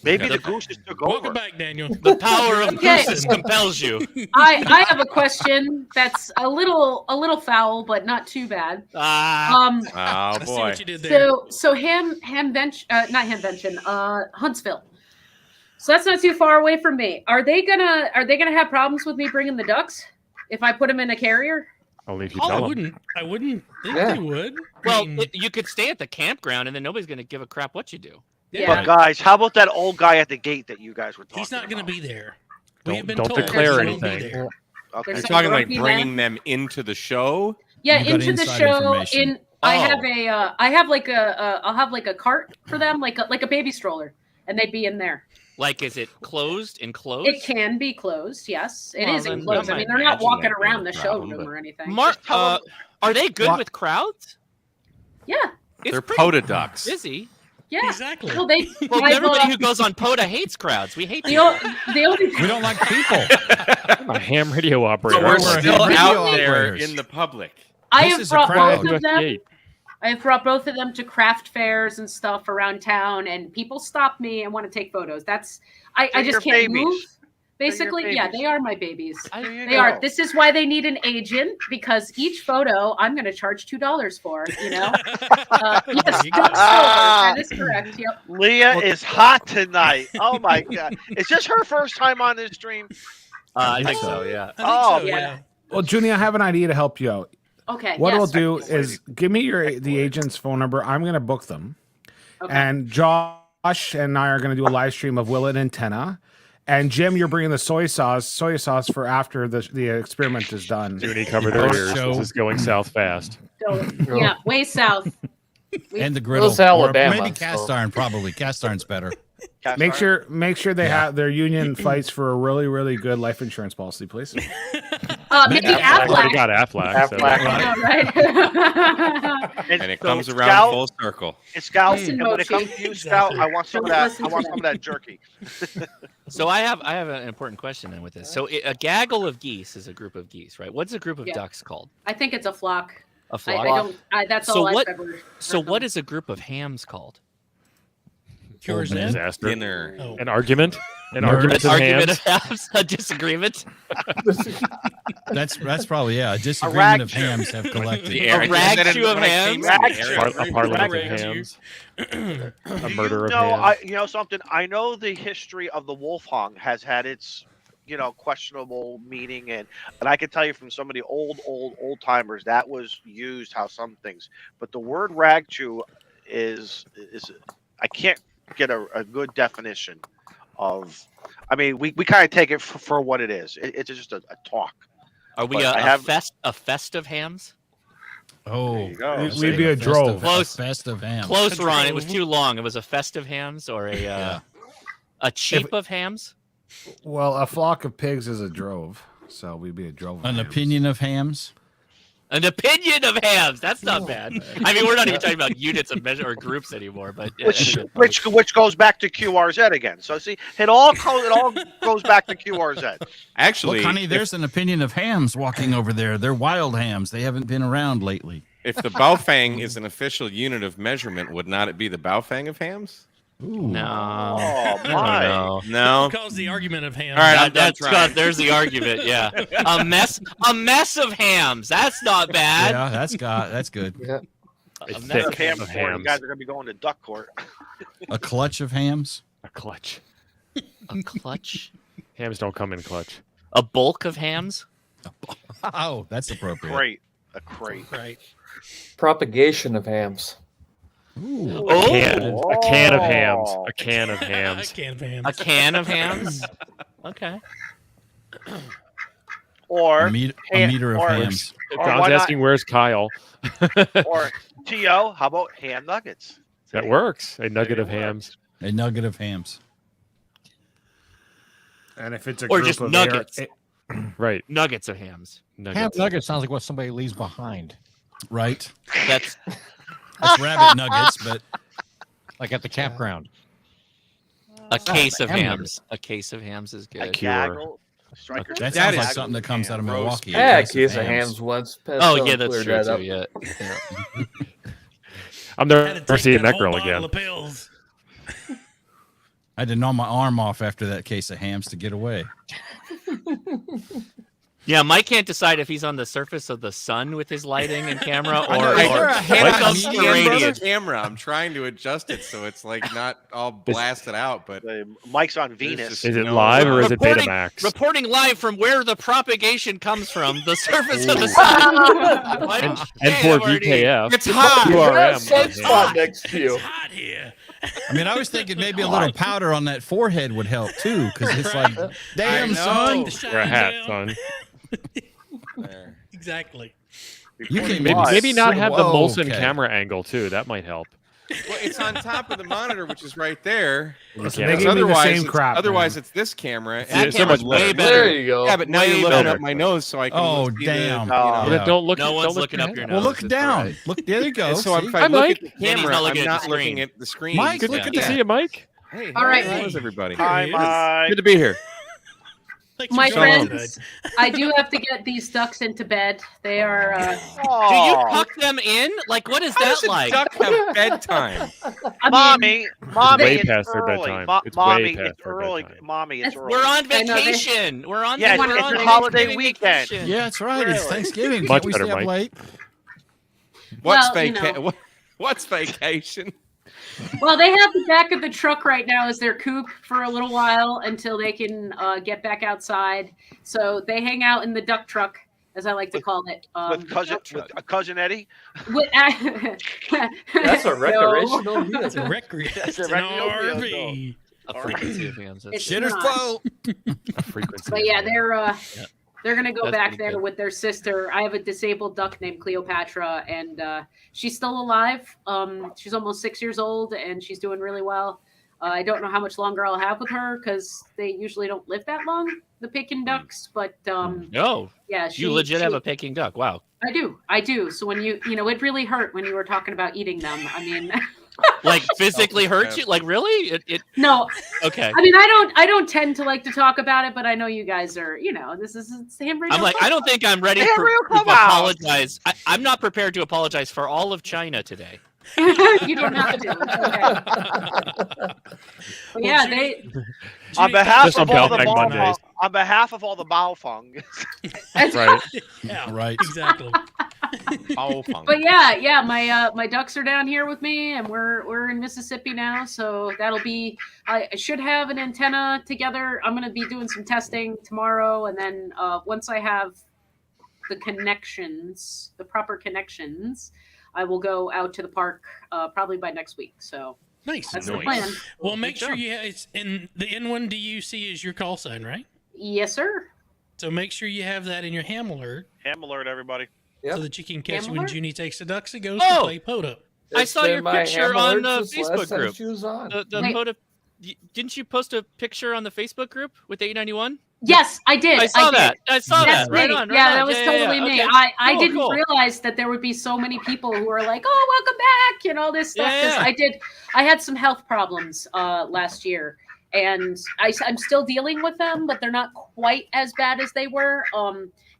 Maybe the goose just took Welcome over. back, Daniel. The power of Okay. gooses compels you. I have a question that's a little foul, but not too bad. Oh Oh, I see boy. what you did there. So Huntsville. So that's not too far away from me. Are they gonna have problems with me bringing the ducks if I put them in a carrier? Only if you I tell him. wouldn't think Yeah. they would. well, I mean, you could stay at the campground, and then nobody's going to give a crap what you do. Yeah. But guys, how about that old guy at the gate that you guys were talking he's not going to about? be there. Don't been declare he won't be anything. there. Okay. There's You're some talking like grumpy bringing man. them into the show? Yeah, You got into the inside show. information. I'll have like a cart for them, like a baby stroller, and they'd be in there. Like, is it closed, enclosed? It can be closed. Yes, it Well, is then enclosed. I I mean, might they're not imagine walking that being around the a problem, showroom but- or anything. Mark, tell 'em- are they good What? with crowds? Yeah, It's They're pretty POTA ducks. busy. yeah. Exactly. Well, they. Well, I've, everybody who goes on POTA hates crowds. We hate the, people. the only We don't like people. A ham radio operator. So we're We're still radio out there operators. in the public. I This have is a brought crowd. both of them. I've brought both of them to craft fairs and stuff around town, and people stop me and want to take photos. I just can't move. Basically, yeah, they are my babies. They are. This is why they need an agent, because each photo I'm going to charge $2 for. Yes, that is correct. Yep. Leah is hot tonight. Oh my God! Is this her first time on this stream? I think so. Yeah. Yeah. Well, Junie, I have an idea to help you out. Okay. What I'll do is give me the agent's phone number. I'm going to book them, and Josh and I are going to do a live stream of Will and Antenna. And Jim, you're bringing the soy sauce for after the experiment is done. Junie covered her ears. This is going south fast. Yeah, way south. And the griddle. Alabama, maybe cast iron, probably. Cast iron's better. Make sure they have their union fights for a really, really good life insurance policy, please. Maybe Aflac. Aflac. Got Aflac. So. Right. And it comes around full circle. Scout, and when it comes to you, Scout, I want some of that. I want some of that jerky. So I have an important question then with this. So a gaggle of geese is a group of geese, right? What's a group of ducks called? I think it's a flock. A flock. I don't. that's all I've ever. So what is a group of hams called? Disaster. Dinner. An argument. An argument of hams. A disagreement. That's probably a disagreement of hams have collected. A rag chew of hams. A parliament of hams. A murder of hams. You know something? I know the history of the wolf hung has had its, questionable meaning, and I can tell you from some of the old timers that was used how some things. But the word rag chew is I can't get a good definition of. I mean, we kind of take it for what it is. It's just a talk. Are we a fest of hams? Oh, we'd be a drove. Close. Fest of hams. Close, Ron. It was too long. It was a fest of hams or a cheap of hams. Well, a flock of pigs is a drove, so we'd be a drove. Of An hams. opinion of hams. An opinion of hams. That's not bad. I mean, we're not even talking about units of measure or groups anymore, but which goes back to QRZ again. So see, it all goes back to QRZ. Actually, look, honey, there's an opinion of hams walking over there. They're wild hams. They haven't been around lately. If the Baofeng is an official unit of measurement, would not it be the Baofeng of hams? Ooh. No. Oh my! No. Calls the argument of hams. All right, there's the argument. Yeah, a mess of hams. That's not bad. Yeah, that's good. A mess of hams. You guys are gonna be going to duck court. A clutch of hams. A clutch. A clutch. Hams don't come in clutch. A bulk of hams. Oh, that's appropriate. A crate. Right. Propagation of hams. Ooh. A can of hams. A can of hams. A can of hams. A can of hams. Okay. Or a meter of hams. John's asking where's Kyle. Or T.O., how about ham nuggets? That works. A nugget of hams. A nugget of hams. And if it's a or group just of nuggets. Right. Nuggets of hams. Ham nuggets sounds like what somebody leaves behind. Right. That's rabbit nuggets, but like at the campground. A case of hams. A case of hams is good. That sounds like something that comes out of Milwaukee. Yeah, a case of hams once. Oh yeah, that's true too. Yeah. I'm never seeing that girl again. I had to gnaw my arm off after that case of hams to get away. Yeah, Mike can't decide if he's on the surface of the sun with his lighting and camera or the camera. I'm trying to adjust it so it's like not all blasted out, but Mike's on Venus. Is it live or is it Betamax? Reporting live from where the propagation comes from, the surface of the sun. and for VKF, it's hot. Sunspot next to you. It's hot here. I mean, I was thinking maybe a little powder on that forehead would help too, because it's like, damn, son. Wear a hat, son. Exactly. You can maybe not have the Molson camera angle too. That might help. Well, it's on top of the monitor, which is right there. Otherwise, it's this camera. That camera's way better. There you go. Yeah, but now you're looking up my nose, so I can. Oh, damn! Don't look. No one's looking up your nose. Well, look down. Right. Look, there you go. So if I look at the camera, not looking I'm at not the looking screen. at the screen. Mike, Good to see you, Mike. Hey, all right. how is everybody? Hi, Mike. Good to be here. My for joining friends, I do have to get these ducks into bed. They are. Do you tuck them in? Like, what is that like? Duck have bedtime. Mommy, way it's past their early. bedtime. It's Mommy, way past it's their early. bedtime. Mommy, it's early. We're on I know they- vacation. We're on. Yeah, we're it's on a holiday Thanksgiving weekend. vacation. Yeah, that's right. It's Really? Thanksgiving. Much Can't we better, stay up Mike. late? What's Well, you know. What's vacation? Well, they have the back of the truck right now as their coop for a little while until they can get back outside. So they hang out in the duck truck, as I like to call it. With cousin Eddie. With, That's a recreational No. It's a recreation. It's an RV. A frequency of hams. It's Shitter's not. flow. A frequency. But yeah, they're gonna go That's back pretty there good. with their sister. I have a disabled duck named Cleopatra, and she's still alive. She's almost 6 years old, and she's doing really well. I don't know how much longer I'll have with her because they usually don't live that long, the Peking ducks. But No, yeah, you legit have a Peking duck. Wow. I do. So when it really hurt when you were talking about eating them. I mean, Like physically hurt you? Like really? It no. okay. I mean, I don't tend to like to talk about it, but I know you guys are. This is Ham Radio. I'm like, I don't think I'm ready Hey, to real Clubhouse. apologize. I'm not prepared to apologize for all of China today. You don't have to. It's okay. But yeah, they. On behalf Just of on all the Belfang Mondays. Baofeng, on behalf of all the Baofeng, Right. Yeah, Right. exactly. But yeah, my ducks are down here with me, and we're in Mississippi now, so that'll be. I should have an antenna together. I'm gonna be doing some testing tomorrow, and then once I have the proper connections, I will go out to the park probably by next week. So Nice. that's the plan. Well, make sure it's in the N1DUC is your call sign, right? Yes, sir. So make sure you have that in your ham alert ham alert, everybody. Yep. so that you can catch Ham when alert? Junie takes the ducks and goes Oh! to play Poto. I saw your picture on the Facebook group. She was on. The Wait. photo. Didn't you post a picture on the Facebook group with the 891? Yes, I did. I saw did. that. I saw That's that. Right me. on. Right yeah, on. that was totally me. Okay. I Cool, didn't cool. realize that there would be so many people who were like, "Oh, welcome back," and all this stuff. Yeah, 'Cause yeah. I had some health problems last year, and I'm still dealing with them, but they're not quite as bad as they were.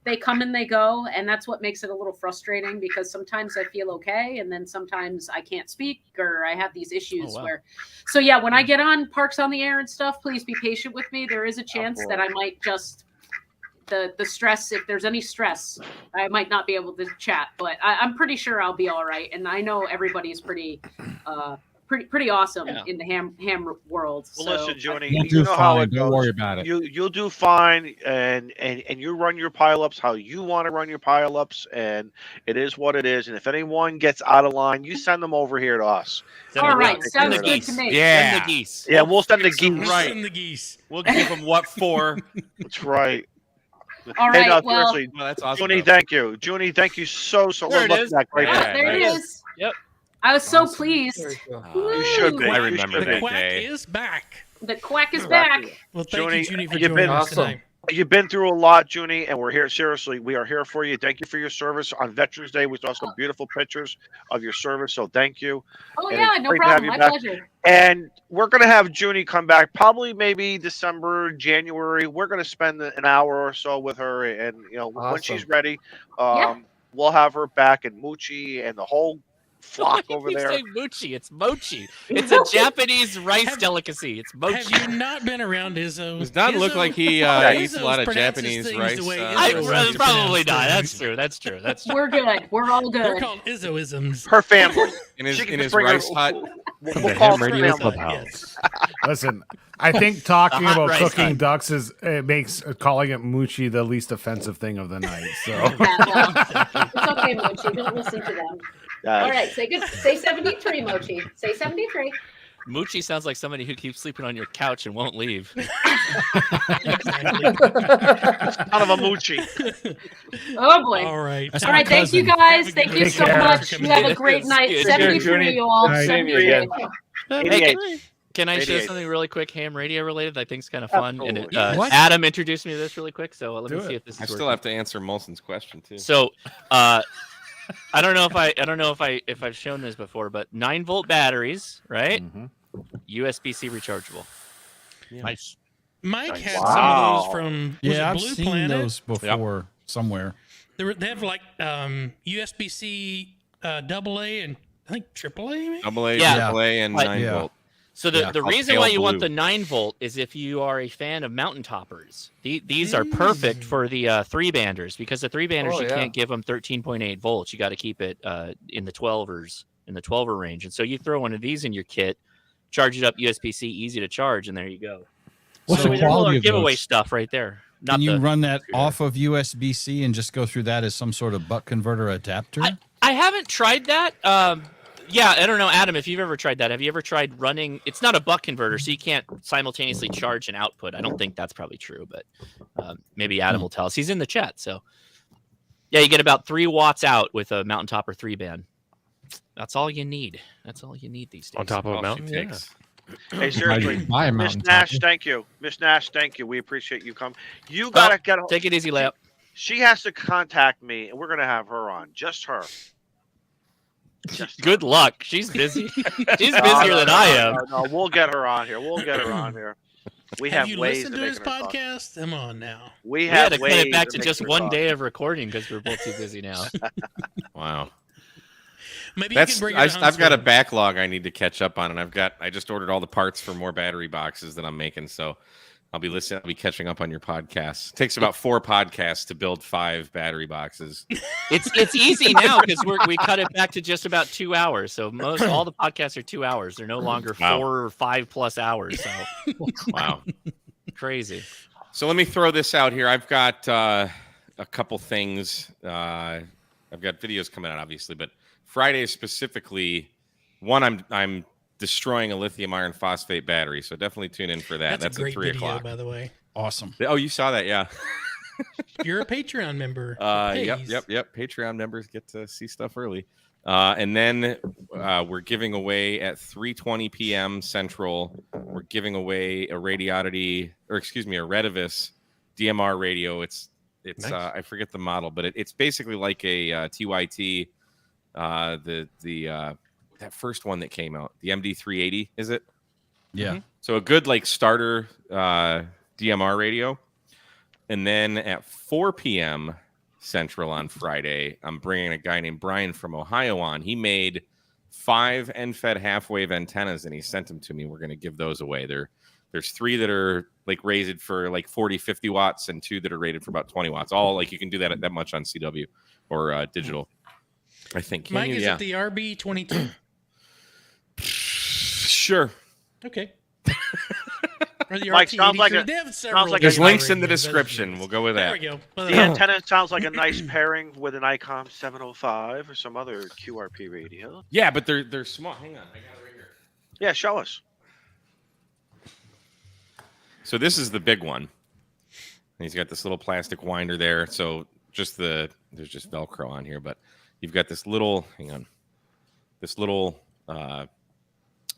They come and they go, and that's what makes it a little frustrating because sometimes I feel okay, and then sometimes I can't speak or I have these issues wow. where. So yeah, when I get on Parks on the Air and stuff, please be patient with me. There is a chance that I might just. The stress, if there's any stress, I might not be able to chat, but I'm pretty sure I'll be all right. And I know everybody's pretty awesome in the ham world. Well, so listen, Junie, You'll you do know how fine. it Don't goes. worry about it. You'll do fine, and you run your pileups how you want to run your pileups, and it is what it is. And if anyone gets out of line, you send them over here to us. All right, Take sounds care of good them. to me. Yeah. Send the geese. Yeah, we'll send the Fix 'em geese. right. Send the geese. We'll give them what for? That's right. All Hey, right, no, well, seriously, Well, that's awesome. Junie, though. thank you. Junie, thank you so There it much is. for that great Yeah, there it nice. is. Yep. I was so pleased. You should be. Woo! I You remember should The that be. quack day. is back. The quack is Exactly. back. Well, thank Junie, you, Junie, for you've joining been us awesome. tonight. You've been through a lot, Junie, and we're here. Seriously, we are here for you. Thank you for your service on Veterans Day. We saw some beautiful pictures of your service, so thank you. Oh And yeah, it's no great to have problem. you My back. pleasure. And we're going to have Junie come back probably maybe December, January. We're going to spend an hour or so with her. And, when she's Awesome. ready, Yeah. we'll have her back and Moochie and the whole flock Why over do you there. say mochi? It's mochi. It's a Japanese rice Have- delicacy. It's Have mochi. you not been around Izzo? Does not look Izzo- like he eats a Izzo's lot of pronounces Japanese things rice. the way I Izzo probably wants to pronounce not. That's things. true. That's true. That's true. We're good. We're all They're good. called Izzoisms. Her family. in his She can in his bring her- rice hut. We'll The call Ham her Radio family. Clubhouse. Listen, I think talking The hot about rice cooking hut. ducks it makes calling it Moochie the least offensive thing of the night. So Yeah, well, it's okay, Mochi. Don't listen to them. Yes. All right, say 73, Mochi. Say 73. Moochie sounds like somebody who keeps sleeping on your couch and won't leave. Exactly. Son of a Moochie. Oh boy. All right. That's All right, thank you cousin. guys. Have a Thank good you night. so Take care. much. You have a great It's night. good. 73 Junie. you all. Nice seeing you 73. again. Hey, 88. can I share 88. something really quick, ham radio related? That I think's kind of fun. And Absolutely. What? Adam introduced me to this really quick, so let Do me see it. if this is I still working. have to answer Molson's question too. So, I don't know if I've shown this before, but 9-volt batteries, right? Mhm. USB-C rechargeable. Nice. Mike had some Wow. of those from was Yeah, it I've Blue seen Planet? those before somewhere. They have like USB-C AA and I think AAA. Maybe? AA, Yeah. AAA, and But- 9 Yeah. volt. So the called reason pale why you want blue. the 9-volt is if you are a fan of mountain toppers. These are perfect for the 3-banders because the 3-banders Oh, you yeah. can't give them 13.8 volts. You got to keep it in the 12er range. And so you throw one of these in your kit, charge it up USB-C, easy to charge, and there you go. What's So the there's all quality our of giveaway those? stuff right there. Not Can you the, run that off of USB-C and just go through that as some sort of buck converter adapter? I haven't tried that. Yeah, I don't know, Adam, if you've ever tried that. Have you ever tried running? It's not a buck converter, so you can't simultaneously charge and output. I don't think that's probably true, but maybe Adam will tell us. He's in the chat, so yeah, you get about 3 watts out with a Mountain Topper 3-band. That's all you need. That's all you need these days. On top of a All she mountain. Yeah. takes. Hey, seriously, Buy a Miss mountain Nash, topper. thank you. Miss Nash, thank you. We appreciate you coming. You gotta get. Take it easy, layup. She has to contact me, and we're gonna have her on. Just her. Just Good luck. She's busy. She's busier No, than I am. No, we'll get her on here. We'll get her on here. We have you ways listened of to his making her talk. podcast? Come on now. We We had have to cut it ways back of to making just her one talk. day of recording because we're both too busy now. Wow. Maybe you That's can bring her to I've got a Huntsville. backlog I need to catch up on, and I just ordered all the parts for more battery boxes that I'm making, so I'll be catching up on your podcast. It takes about 4 podcasts to build 5 battery boxes. It's easy now because we cut it back to just about 2 hours. So all the podcasts are 2 hours. They're no longer 4 or 5+ hours. So Wow. crazy. So let me throw this out here. I've got a couple things. I've got videos coming out, obviously, but Friday specifically, one I'm destroying a lithium iron phosphate battery, so definitely tune in for that. That's a at great 3 video, o'clock. by the way. Awesome. Oh, you saw that, yeah. You're a Patreon member. Yep. Patreon members get to see stuff early. And then we're giving away at 3:20 p.m. Central. We're giving away a Radivis DMR radio. It's Nice. I forget the model, but it's basically like a TYT. That first one that came out, the MD380, is it? Yeah. So a good like starter DMR radio. And then at 4 p.m. Central on Friday, I'm bringing a guy named Brian from Ohio on. He made 5 NFED half-wave antennas, and he sent them to me. We're going to give those away. There's 3 that are like rated for like 40, 50 watts, and 2 that are rated for about 20 watts. All like you can do that much on CW or digital. I think. Can Mike, you? is Yeah. it the RB22? Sure. Okay. Or the Mike, RT83. sounds like They have several sounds like There's a links in the radios. description. We'll go with There that. we go. The antenna sounds like a nice pairing with an ICOM 705 or some other QRP radio. Yeah, but they're small. Hang on, I got it right here. Yeah, show us. So this is the big one. And he's got this little plastic winder there. So there's just Velcro on here, but you've got this little,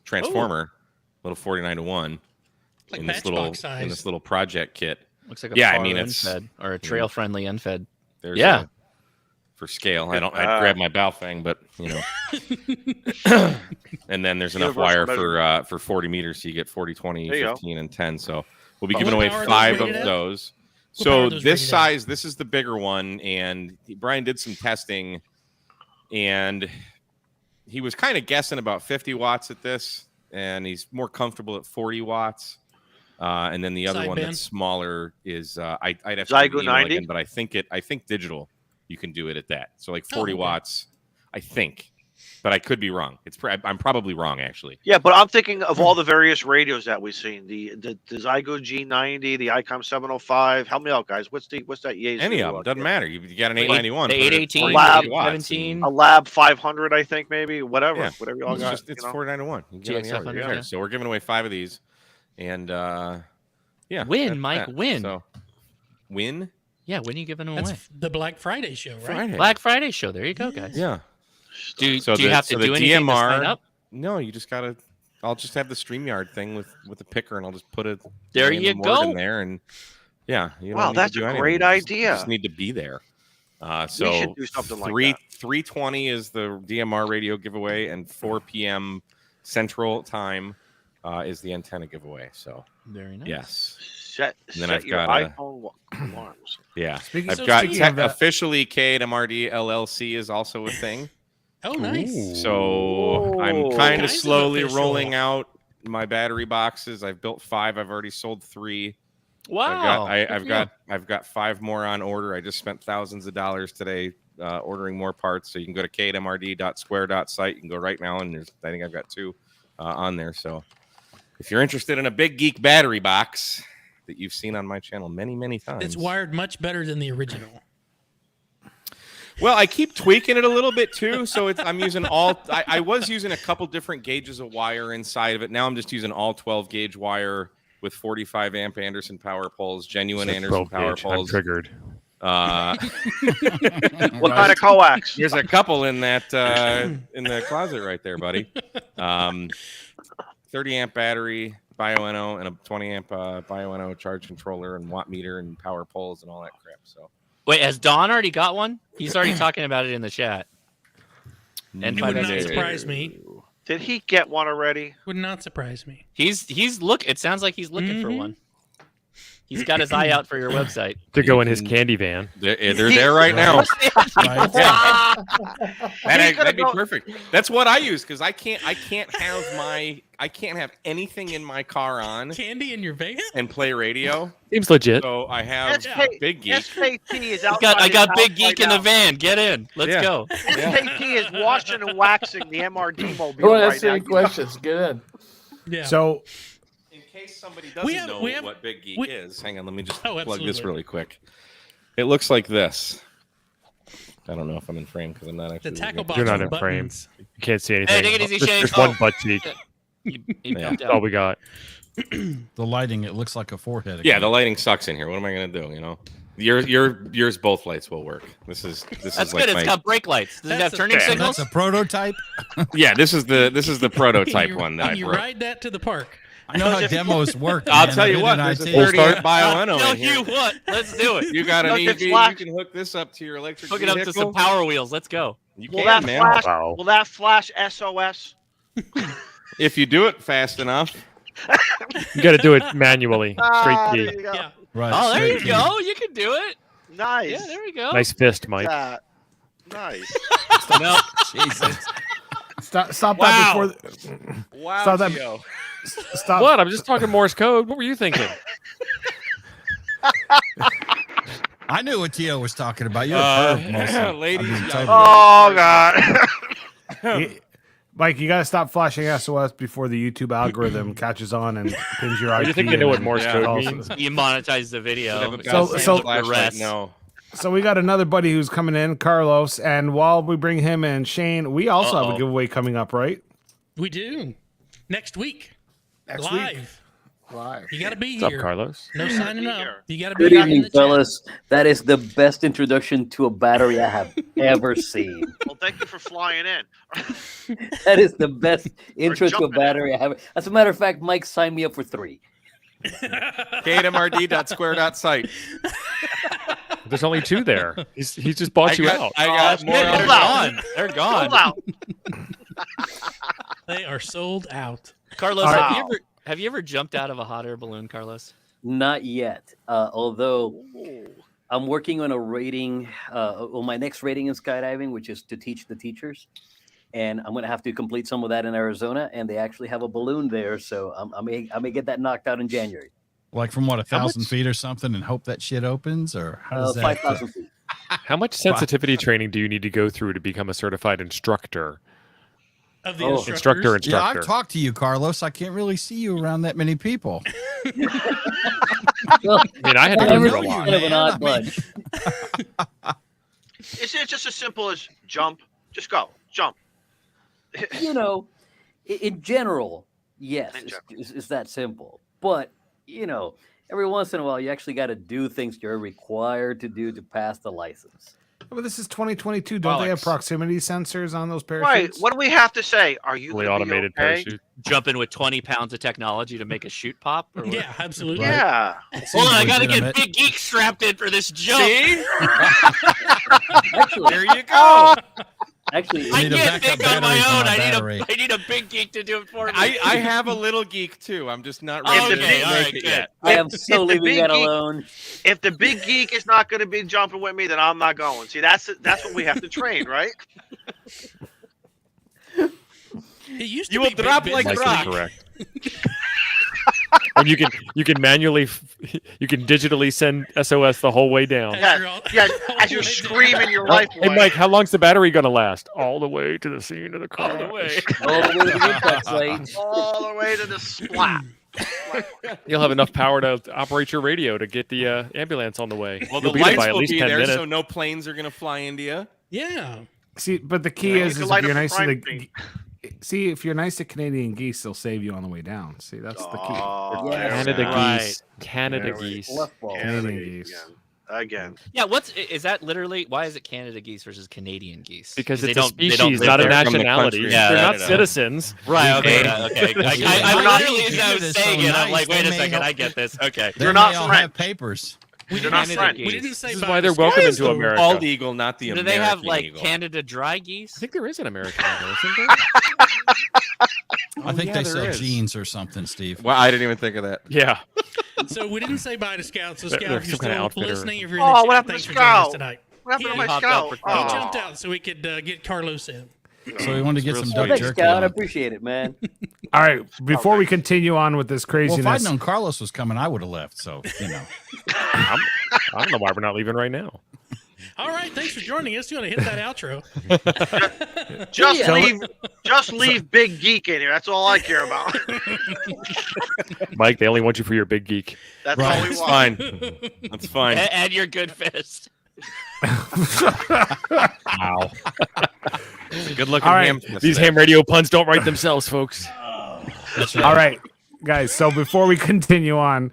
transformer, little 49-to-1 Like in this matchbox size. in this little project kit. Looks like a Yeah, I FAR mean, it's- NFED or a trail friendly NFED. There's Yeah. for scale. I'd grab my Baofeng, but and then there's enough Universal wire for 40 meters, so you get 40, 20, There you go. 15, and 10. So we'll be What giving away power are those 5 of rated at? those. What power So are those this rated at? size, this is the bigger one, and Brian did some testing, and he was kind of guessing about 50 watts at this, and he's more comfortable at 40 watts. And then the other one Sideband? that's smaller is I'd have to Zygo do the email 90? again, but I think digital you can do it at that. So like 40 okay. watts, I think, but I could be wrong. I'm probably wrong actually. Yeah, but I'm thinking of all the various radios that we've seen. The Zygo G90, the ICOM 705. Help me out, guys. What's that Yaesu? Any of them doesn't matter. You got an 891, The put it at 818, 40 Lab, watts, 17. A Lab 500, I think, maybe. Whatever. Yeah. Whatever y'all got. It's you know? 49-to-1. You can get on the GX500, average. yeah. So we're giving away 5 of these, and yeah, Win, that's Mike, that. win. So win Yeah, when are you giving them That's away? the Black Friday show, right? Friday. Black Friday show. There you go, guys. Yeah. Do you So have to the do anything to sign DMR up? No, you just gotta. I'll just have the StreamYard thing with the picker, and I'll just put it. There random you word go. in there, and yeah. You don't Wow, need to that's do a anything. great You just- idea. You just need to be there. So We should do something like that. 3:20 is the DMR radio giveaway, and 4 p.m. Central Time is the antenna giveaway. So Very nice. yes. Set then I've your got iPhone alarms. Yeah. Speaking I've of got that- officially KMRD LLC is also a thing. Oh, nice. So I'm kind of Kinds of slowly official. rolling out my battery boxes. I've built 5. I've already sold 3. Wow. I've got 5 more on order. I just spent thousands of dollars today ordering more parts. So you can go to kmrd.square.site. You can go right now, and I think I've got 2 on there. So if you're interested in a big geek battery box that you've seen on my channel many, many times, It's wired much better than the original. well, I keep tweaking it a little bit too. So I'm using I was using a couple different gauges of wire inside of it. Now I'm just using all 12 gauge wire with 45 amp Anderson power poles, genuine Anderson power poles. I'm triggered. What kind of coax? There's a couple in that in the closet right there, buddy. 30 amp battery, BioNO, and a 20 amp BioNO charge controller and watt meter and power poles and all that crap. So Wait, has Don already got one? He's already talking about it in the chat. It would not surprise me. Did he get one already? Would not surprise me. He's It sounds like he's looking for one. He's got his eye out for your website. To go in his candy van. They're there right now. Right. Yeah. That'd be perfect. That's what I use because I can't have anything in my car on Candy in your van and play radio. Seems legit. So I have Big Geek. SKT is I got Big Geek in the van. Get in. Let's go. SKT is washing and waxing the MRD mobile Don't right ask now. any questions. Get in. Yeah. So In case somebody doesn't know what Big Geek is, hang on, let me just plug this absolutely. really quick. It looks like this. I don't know if I'm in frame because I'm not actually. The tackle box. You're not with in frame. buttons. You can't see anything. Hey, take it easy, Shane. There's one butt cheek. That's That's all we got. The lighting, it looks like a forehead. Yeah, the lighting sucks in here. What am I gonna do? You know, yours both lights will work. This is That's like good. It's got brake lights. Does it have turning signals? That's a prototype. Yeah, this is the prototype You- one that I you broke. ride that to the park. I know how demos work. I'll man. tell I've you been what, in there's a IT. 30 amp BioNO Tell in here. you what. Let's do it. You got an Look, EV, it's you flash- can hook this up to your electric Hook it vehicle. up to some Power Wheels. Let's go. You Will can, that man. flash? Wow. Will that flash SOS? If you do it fast enough. You got to do it manually. Straight There key. you go. Yeah. Right. Oh, there you straight go. You can do it. Nice. Yeah, there we go. Nice fist, Mike. Nice. No. Jesus. stop Wow. that before. Wow, Stop that. Gio. Stop. What? I'm just talking Morse code. What were you thinking? I knew what Tio was talking about. You're a perv, mostly. ladies, I mean, totally. Oh God. Mike, you gotta stop flashing SOS before the YouTube algorithm catches on and pins your IP. You think they know what and Morse calls code it. means? You monetize the video. So- flashlight, no. So we got another buddy who's coming in, Carlos, and while we bring him in, Shane, we also have a giveaway coming up, right? We do. Next week. Next Live. week. Live. You got to be What's up, here. Carlos? No signing up. You got to be Good here in evening, the chat. fellas. That is the best introduction to a battery I have ever seen. Well, thank you for flying in. That is the best intro to a jumping in. battery I have. As a matter of fact, Mike signed me up for 3. KMRD.square.site. There's only 2 there. He just bought you out. I got more. They're on- gone. They're gone. Hold out. They are sold out. Carlos, Wow. have you ever jumped out of a hot air balloon, Carlos? Not yet. Although I'm working on a rating, on my next rating in skydiving, which is to teach the teachers. And I'm going to have to complete some of that in Arizona. And they actually have a balloon there. So I may get that knocked out in January. Like from what, How 1,000 much? feet or something, and hope that shit opens, or how does that? 5,000 feet. How much sensitivity training do you need to go through to become a certified instructor? Of the Instructor. Yeah, I've talked to you, Carlos. I can't really see you around that many people. Well, I mean, I had to go through a you, lot. kind of an man. odd I mean- bunch. It's just as simple as jump. Just go. Jump. You know, in general, yes, In general. it's that simple. But, you know, every once in a while, you actually got to do things you're required to do to pass the license. But this is 2022. Don't they have Bollocks. proximity sensors on those Right. parachutes? What do we have to say? Are you Fully gonna be automated okay? parachute. Jump in with 20 pounds of technology to make a chute pop? Or what? Yeah, absolutely. Yeah. Hold on, I got to get legitimate. Big Geek strapped in for this jump. See? Actually, There you go. Actually, I need a can't backup think on my battery for own. my I battery. need a big geek to do it for me. I have a little geek too. I'm just not ready Okay, to make all right, it good. yet. I am so the leaving big that geek- alone. If the big geek is not going to be jumping with me, then I'm not going. See, that's what we have to train, right? It used to You be will drop big like business. rock. Correct. And you can manually, you can digitally send SOS the whole way down. Yeah, yeah. As you're screaming your life Hey away. Mike, how long's the battery gonna last? All the way to the scene of the car. All the way. All the way to the impact site. All the way to the splat. You'll have enough power to operate your radio to get the ambulance on the way. Well, You'll the be there lights by at will least be 10 there, minutes. so no planes are gonna fly into you. Yeah. See, but the key Yeah, is you if can light you're up the nice to crime the scene. see if you're nice to Canadian geese, they'll save you on the way down. See, that's the key. Oh, Yeah. Canada Right. geese. Canada There we geese. Left ball. Canadian geese. Again. Yeah, is that literally? Why is it Canada geese versus Canadian geese? Because they it's a don't species, live not a there. From the nationality. country. Yeah, They're I not don't know. citizens. Right. Okay. Okay. I We're not- literally, as I was Canada's saying so it, I'm like, nice, wait they a may second, not- I get this. Okay. They They're may not all French. have papers. They're not French. We didn't say This is by why they're the welcome skies, into though. America. Bald eagle, not the Do American they have like eagle. Canada dry I geese? think there is an American eagle, isn't there? I think yeah, they there sell is. jeans or something, Steve. Well, I didn't even think of that. Yeah. So we didn't say bye to Scout. So They're Scout, if you're some kind of still outfitter. listening, if you're in the Oh, chat, what happened thanks to for joining us Scout? tonight. What happened to He my hopped up scout? for He Oh. jumped out so we could get Carlos in. So we wanted to get some Oh, duck thanks, jerky. Scout. I on. appreciate it, man. All right, before we continue on with this Well, if I'd craziness, known Carlos was coming, I would have left. So you know. I don't know why we're not leaving right now. All right, thanks for joining us. You want to hit that outro? Just leave Big Geek in here. That's all I care about. Mike, they only want you for your big geek. That's Right. all we That's want. fine. That's fine. And your good fist. Wow. Good looking All right. ham. These ham radio puns don't write themselves, folks. That's right. all right, guys. So before we continue on,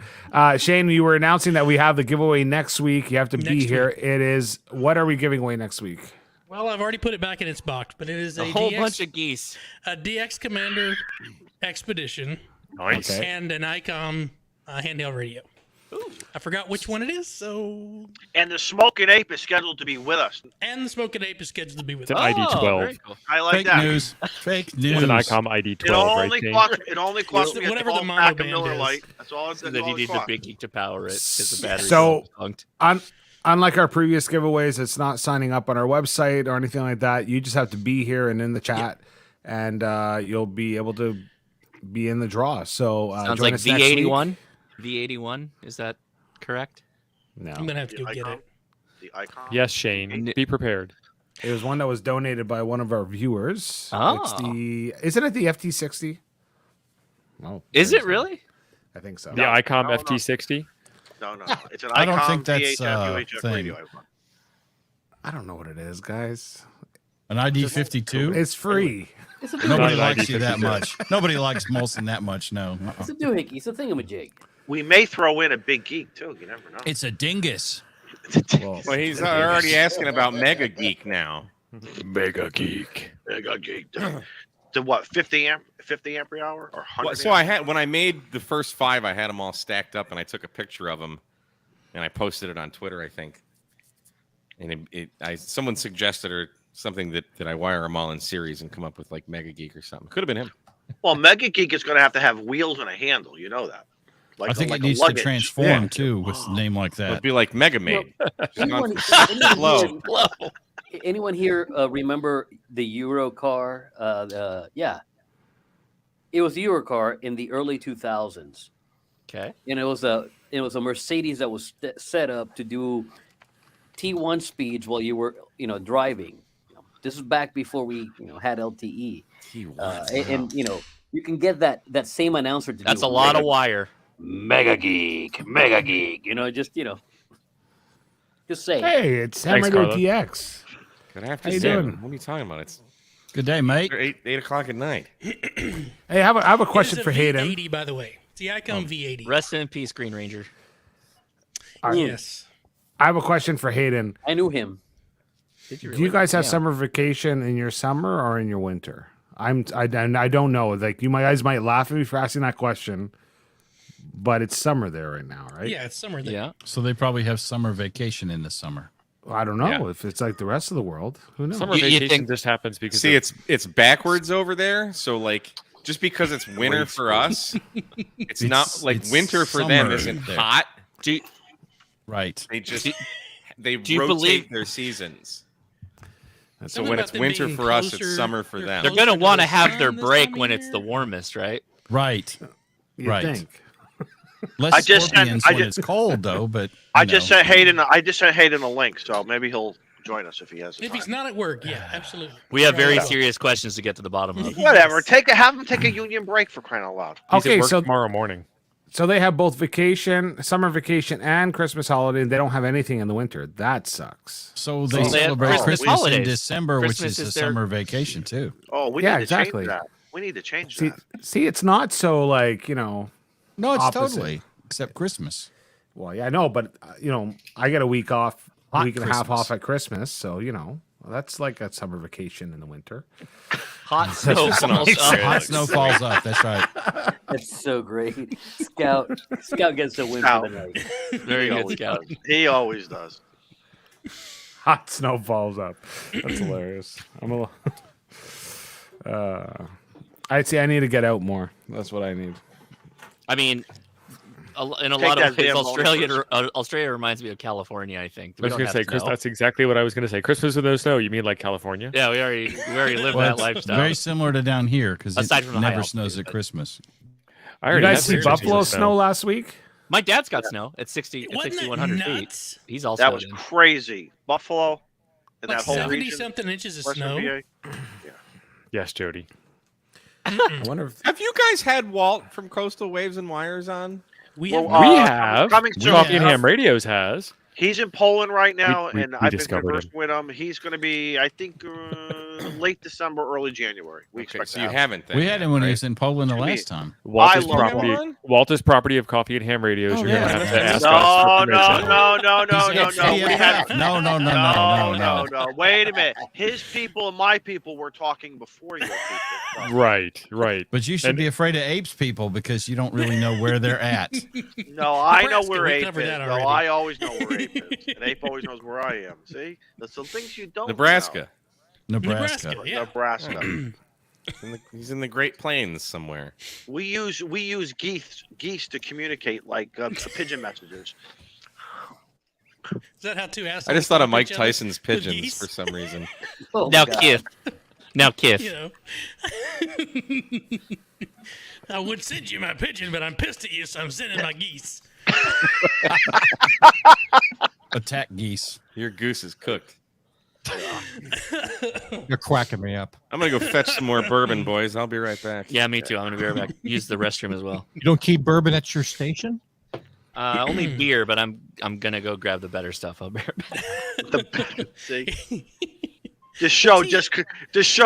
Shane, you were announcing that we have the giveaway next week. You have to be Next here. It is. What are we giving away next week? Well, I've already put it back in its box, but it is A a whole DX, bunch of geese. a DX Commander Expedition Nice. Okay. and an ICOM handheld radio. I forgot which one it is. So, And the Smoking Ape is scheduled to be with us. and the Smoking Ape is scheduled to be with It's an us. ID Oh, 12. very cool. I like Fake that. news. Fake It's news. an ICOM ID It 12, right, only Shane? costs. It only costs me whatever a the 12 mono pack of band Miller is. Lite. That's all. That's So all then you it need the costs. big geek to power it because the battery's So- defunct. Unlike our previous giveaways, it's not signing up on our website or anything like that. You just have to be here and in the chat, and you'll be able to be in the draw. So Sounds join like us next week. V81. V81, is that correct? No, I'm gonna have to go The get icon. it. The icon. Yes, Shane. Be prepared. it was one that was donated by one of our viewers. It's Oh. isn't it the FT60? No, Is it really? I think so. The ICOM no. FT60. No. It's an I don't ICOM think that's, VHF, UHF thing. radio. I don't know what it is, guys. An ID 52. It's free. It's a Nobody Not likes an you that ID much. Nobody likes Molson that much. No. It's a doohickey. It's a thingamajig. We may throw in a Big Geek too. You never know. It's a dingus. Well, Well, he's already asking about Mega Geek now. Mega geek. Mega Geek. To what? 50 ampere hour or 100? Well, so I had when I made the first 5, I had them all stacked up, and I took a picture of them, and I posted it on Twitter, I think. And someone suggested or something that I wire them all in series and come up with like Mega Geek or something. Could have been him. Well, Mega Geek is going to have wheels and a handle. You know that. I think like it a needs to luggage. transform too with a name like It'd that. be like Mega Maid. Anyone, Slow. anyone here remember the Euro car? Yeah, it was the Euro car in the early 2000s, Okay. and it was a Mercedes that was set up to do T1 speeds while you were driving. This is back before we had LTE, and you can get that same announcer to That's do a lot of wire. Mega Geek, just say. hey, it's Ham Thanks, Radio Carlo. DX. Could I have How to you say, doing? what are you talking about? It's Good day, mate. 8 o'clock at night. Hey, I have a question It's for a Hayden. V80, by the way. It's the ICOM V80. Rest in peace, Green Ranger. Yes. I have a question for Hayden. I knew him. Did Do you guys have Yeah. summer vacation in your summer or in your winter? I don't know. Like you guys might laugh at me for asking that question, but it's summer there right now, right? Yeah, it's summer there. Yeah. So they probably have summer vacation in the summer. I don't know if it's like the rest of the world. Who knows? Summer vacation just happens because it's backwards over there. So like just because it's winter for us, it's not like winter for them isn't hot. Right. They do you rotate believe their seasons. So Something when about it's them winter being for us, it's closer- summer for them. They're gonna want to have their break when it's the warmest, right? Right. You right. think? Less I just scorpions sent- I when just- it's cold, though. But I you just know. sent Hayden. I just sent Hayden a link, so maybe he'll join us if he has. the If he's time. not at work, yeah, absolutely. We have very Yeah. serious questions to get to the bottom of. Whatever. Have him take a union break for crying out loud. He's at Okay, work so tomorrow morning. So they have both vacation, summer vacation, and Christmas holiday, and they don't have anything in the winter. That sucks. So they So they have celebrate Christmas Christmas in holidays. December, Christmas which is a is their- summer vacation too. Oh, we Yeah, need to exactly. change that. We need to change See, that. it's not so like No, it's opposite. totally except Christmas. Well, yeah, I know, but I get a week off, Hot a week and a half Christmas. off at Christmas, so that's like a summer vacation in the winter. Hot snow. Just an falls Australia. up. Hot snow falls up. That's right. That's so great. Scout gets the win for the night. Very He good, always Scout. does. He always does. Hot snow falls up. That's hilarious. I'd say I need to get out more. That's what I need. I mean, in a Take lot that of ways, damn Australia reminds me of California. I think. I was going to say, Chris, that's exactly what I was going to say. Christmas with no snow. You mean like California? Yeah, we already live Well, that it's lifestyle. very similar to down here because it Aside from the high never altitude, snows at but- Christmas. I You already guys have see 60 Buffalo of snow last week? My dad's got snow at 60, at Wasn't that 6,100 feet. nuts? He's also That was crazy. Buffalo and Like that whole 70 region. something inches of Western snow. PA. Yes, Jody. I wonder if Have you guys had Walt from Coastal Waves and Wires on? We Well, have We Uh, have. coming soon. Coffee and Yeah. Ham Radios has. He's in Poland right now, We and I've been discovered conversing with him. He's going to be, I think, late December, early January. We Okay, expect so to you have. haven't. Then We had yet, him when he right? was in Poland the To me. last time. Walter's love property. Walt. Walter's property of Coffee and Ham Radios. Oh, You're yeah, gonna have to that's- ask No, us for no, permission. no. He's We had, no. Wait a minute. His people and my people were talking before your people. Right. But you should And- be afraid of apes people because you don't really know where they're at. No, I know Nebraska, where we Ape covered is. that No, already. I always know where Ape is. And Ape always knows where I am. See? That's the things you don't Nebraska. Nebraska. know. Yeah. Nebraska. He's in the Great Plains somewhere. We use geese to communicate like pigeon messages. Is that how two assholes I just thought of talk to Mike each other? Tyson's With pigeons geese? for some reason. Oh, Now God. Kith. Now Kith. You know. I would send you my pigeon, but I'm pissed at you, so I'm sending my geese. Attack geese. Your goose is cooked. You're quacking me up. I'm gonna go fetch some more bourbon, boys. I'll be right back. Yeah, me too. I'm gonna be right back. Use the restroom as well. You don't keep bourbon at your station? Only beer, but I'm gonna go grab the better stuff. I'll be right back. See? This show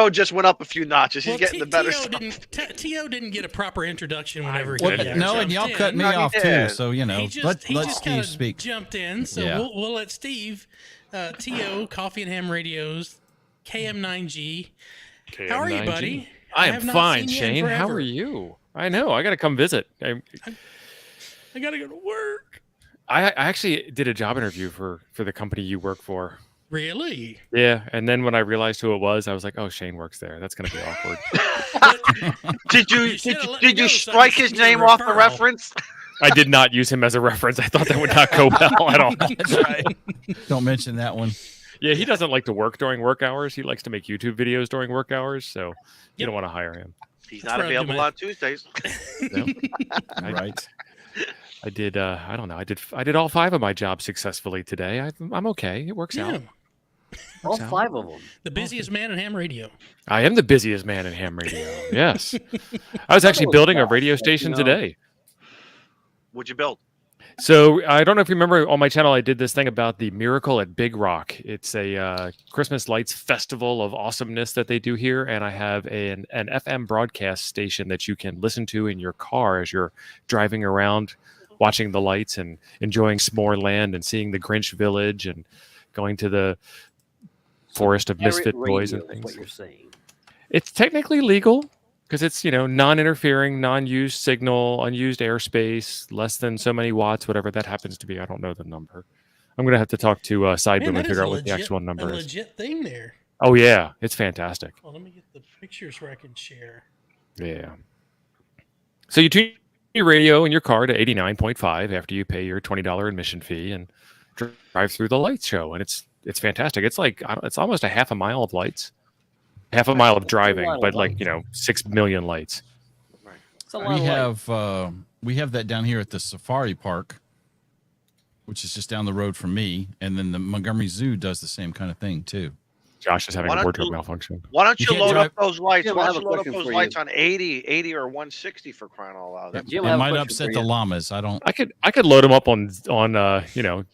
just went up a few notches. He's Well, getting the better T.O. stuff. T.O. didn't get a proper introduction whenever Well, he no, and jumped y'all in. cut me No, he off too, did. so you know. He just, Let he just Steve kinda speak. jumped in, so Yeah. we'll let Steve, T.O., Coffee and Ham Radios, KM9G. How are you, KM9G. buddy? I have am not fine, seen you in Shane. How forever. are you? I know. I got to come visit. I gotta go to work. I actually did a job interview for the company you work for. Really? Yeah, and then when I realized who it was, I was like, "Oh, Shane works there. That's gonna be awkward." Did You you should've let me did you know so I strike could his send you a name off the referral. reference? I did not use him as a reference. I thought that would not go well at all. That's right. Don't mention that one. Yeah, he doesn't like to work during work hours. He likes to make YouTube videos during work hours, so you Yep. don't want to hire him. He's That's not where I do available my- on Tuesdays. Right. I did. I don't know. I did all 5 of my jobs successfully today. I'm okay. It works Yeah. out. All 5 of them. The busiest man in ham radio. I am the busiest man in ham radio. Yes, I was actually building a radio station today. What'd you build? So I don't know if you remember on my channel, I did this thing about the Miracle at Big Rock. It's a Christmas lights festival of awesomeness that they do here, and I have an FM broadcast station that you can listen to in your car as you're driving around, watching the lights and enjoying S'more Land and seeing the Grinch Village and going to the Forest of Misfit Pirate Boys and radio is things. what you're saying. It's technically legal because it's, non-interfering, non-used signal, unused airspace, less than so many watts, whatever that happens to be. I don't know the number. I'm gonna have to talk to Sideboom Man, and that is figure a out what the actual a number is. legit thing there. Oh yeah, it's fantastic. Well, let me get the pictures where I can share. Yeah. So you tune your radio in your car to 89.5 after you pay your $20 admission fee and drive through the lights show, and it's fantastic. It's like it's almost a half a mile of lights, half a mile of driving, but like 6 million lights. It's a lot We have that down here at the Safari Park, which is just down the road from me, and then the Montgomery Zoo does the same kind of thing too. Josh is having a wardrobe malfunction. Why don't you can't load drive- up those lights? Jim, Why I don't have you a load up question those for you. lights on 80 or 160 for crying out loud? That's- Jim, I It have a might question upset for the you. llamas. I don't. I could load them up on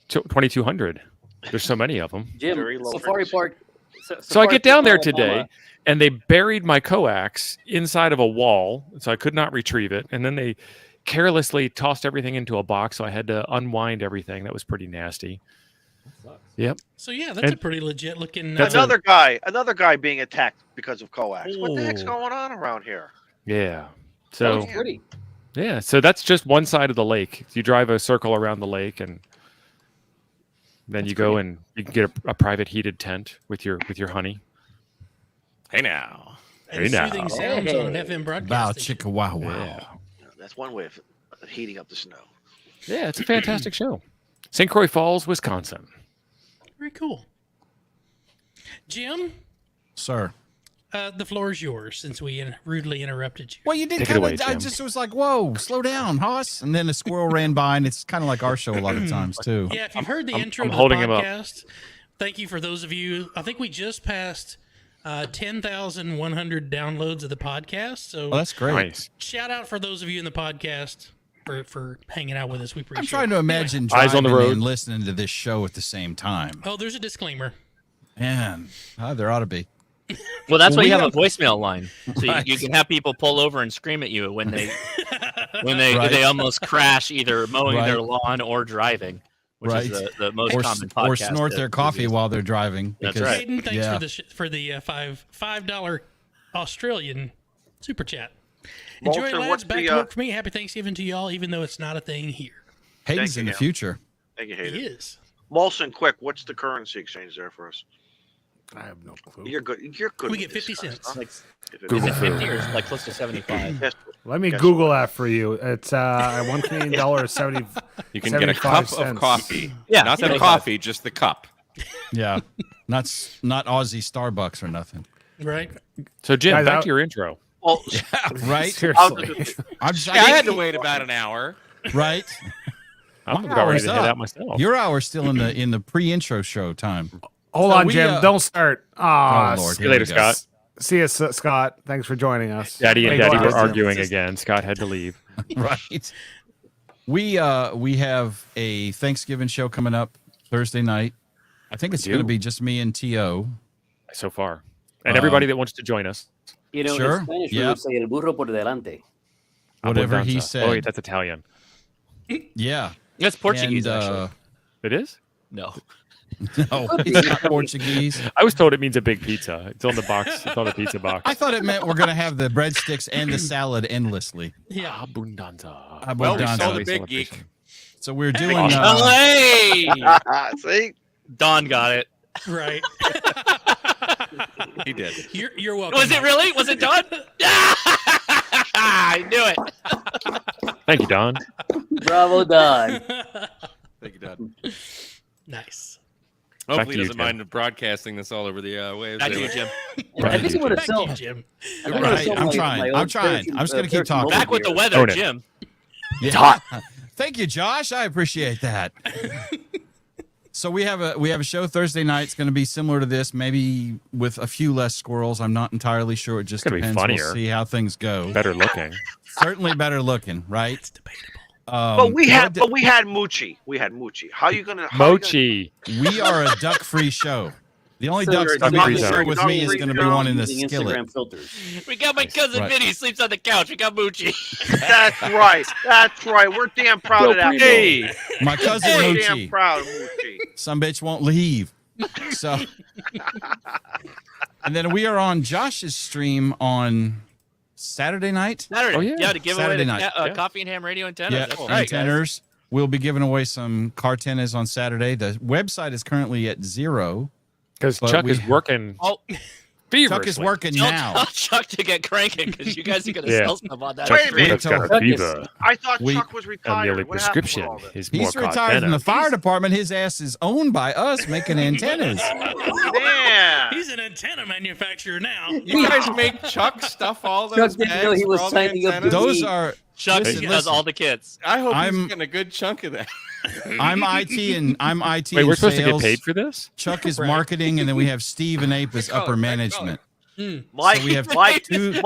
2200. There's so many of them. Jim, Very low Safari frequency. Park. So I Safari get down there Park, today, Alabama. and they buried my coax inside of a wall, so I could not retrieve it. And then they carelessly tossed everything into a box, so I had to unwind everything. That was pretty nasty. Yep. So yeah, that's a pretty legit looking. Another guy being attacked because of coax. What the heck's Ooh. going on around here? Yeah. That So looks pretty. yeah, so that's just one side of the lake. You drive a circle around the lake, and then you go and you can get a private heated tent with your honey. Hey now. Hey now. Soothing sounds on an FM broadcast. Wow, station. chicka wow wow. Yeah. That's one way of heating up the snow. Yeah, it's a fantastic show. St. Croix Falls, Wisconsin. Very cool. Jim, Sir. the floor is yours since we rudely interrupted you. Well, you did Take it kind away, of. I Jim. just was like, "Whoa, slow down, Hoss!" And then a squirrel ran by, and it's kind of like our show a lot of times too. Yeah, if you've heard the intro I'm to the holding him up. podcast, thank you for those of you. I think we just passed 10,100 downloads of the podcast. So Oh, that's great. Nice. shout out for those of you in the podcast for hanging out with us. We appreciate I'm trying it. to imagine Eyes on the driving road. and listening to this show at the same time. Oh, there's a disclaimer. Man, there ought to be. Well, that's why we you have have- a voicemail line, so Right. you can have people pull over and scream at you when they Right. they almost crash either mowing Right. their lawn or driving, which Right. is the most Or, common podcast. or snort their coffee while they're driving. That's because- right. Hayden, thanks yeah. for the $5 Australian super chat. Enjoy, Walter, lads. what's Back the, to work for me. Happy Thanksgiving to y'all, even though it's not a thing here. Hayden's Thank in you, the Ham. future. Thank you, He Hayden. is. Molson, quick, what's the currency exchange there for us? I have no clue. You're good. You're good. We with get this 50 stuff, cents. huh? Like, If is it- it 50 or is it like close to 75? Yes. Let me Guess Google that for you. It's $1 Canadian 70. You can get a 75 cup of cents. coffee. Yeah, Not the 75. coffee, just the cup. Yeah, not Aussie Starbucks or nothing. Right? So Jim, Guys, back to your intro. Well, Right? Seriously. I'm just, I had to wait about an hour. Right? I'm about ready hour's to head up. out myself. Your hour's still in the pre-intro show time. Hold So on, we, Jim. Don't start. Ah, Oh Lord, See you later, here we go. Scott. See you, Scott. Thanks for joining us. Daddy and Hey, Daddy go were ahead, Jim. arguing again. Scott had to leave. Right. We have a Thanksgiving show coming up Thursday night. I think it's We going to do. be just me and T.O. So far. And everybody that wants to join us. You know, Sure, in Spanish yeah. we would say el burro por delante. Whatever he Abundanza. said. Oh, wait, that's Italian. Yeah. That's Portuguese, And, actually. It is? No. No, it's not Portuguese. I was told it means a big pizza. It's on the box. It's on the pizza box. I thought it meant we're going to have the breadsticks and the salad endlessly. Yeah. Abundanza. Well, we Abundanza. saw the big geek. So we're doing. Hey! see, Don got it. Right. He did. You're welcome. Was it really? Was it Don? I knew it. Thank you, Don. Bravo, Don. Thank you, Dad. Nice. Back Hopefully, to he you, doesn't Jim. mind broadcasting this all over the waves. Back to you, Jim. I think I'm going to Back to sell. you, Jim. Right, I'm trying. I'm just going to keep talking. Back with the weather, Own it. Jim. Yeah. Thank you, Josh. I appreciate that. So we have a show Thursday night. It's going to be similar to this, maybe with a few less squirrels. I'm not entirely sure. It just It's gonna be depends. funnier. We'll see how things go. Better looking. Certainly better looking, right? It's debatable. but we had Moochie. We had Moochie. How are you gonna? Mochi. We are a duck-free show. The only So ducks you're going to duck-free be zone. there with me is going to be one in the Using skillet. Instagram filters. We got my cousin Right. Vinny sleeps on the couch. We got Moochie. That's right. That's right. We're damn proud of that. Hey, My cousin We're Moochie. damn proud of Moochie. Some bitch won't leave. So, and then we are on Josh's stream on Saturday night. Saturday. Oh, yeah. Yeah, to give Saturday away night. the Yeah. Coffee and Ham Radio antennas. Yeah, That's right, guys. antennas. We'll be giving away some cartenas on Saturday. The website is currently at 0. Because Chuck is working. Oh, Chuck is working tell now. Chuck to get cranking because you guys are going to Yeah. sell stuff on that. Wait a minute. Chuck's got a fever. I thought We- Chuck was And retired. the What happened with prescription all this? is more He's retired from the cartena. fire department. His ass is owned by us making antennas. Yeah. He's an antenna manufacturer now. You guys make Chuck stuff all Chuck those didn't bags know he for was all the signing up antennas? Those are Chuck listen, has listen. all the kids. I hope I'm- he's getting a good chunk of that. I'm IT and Wait, and we're supposed to get sales. paid for this? Chuck is marketing, and then we have Steve and Ape as upper management. Mike, So we have Mike, two-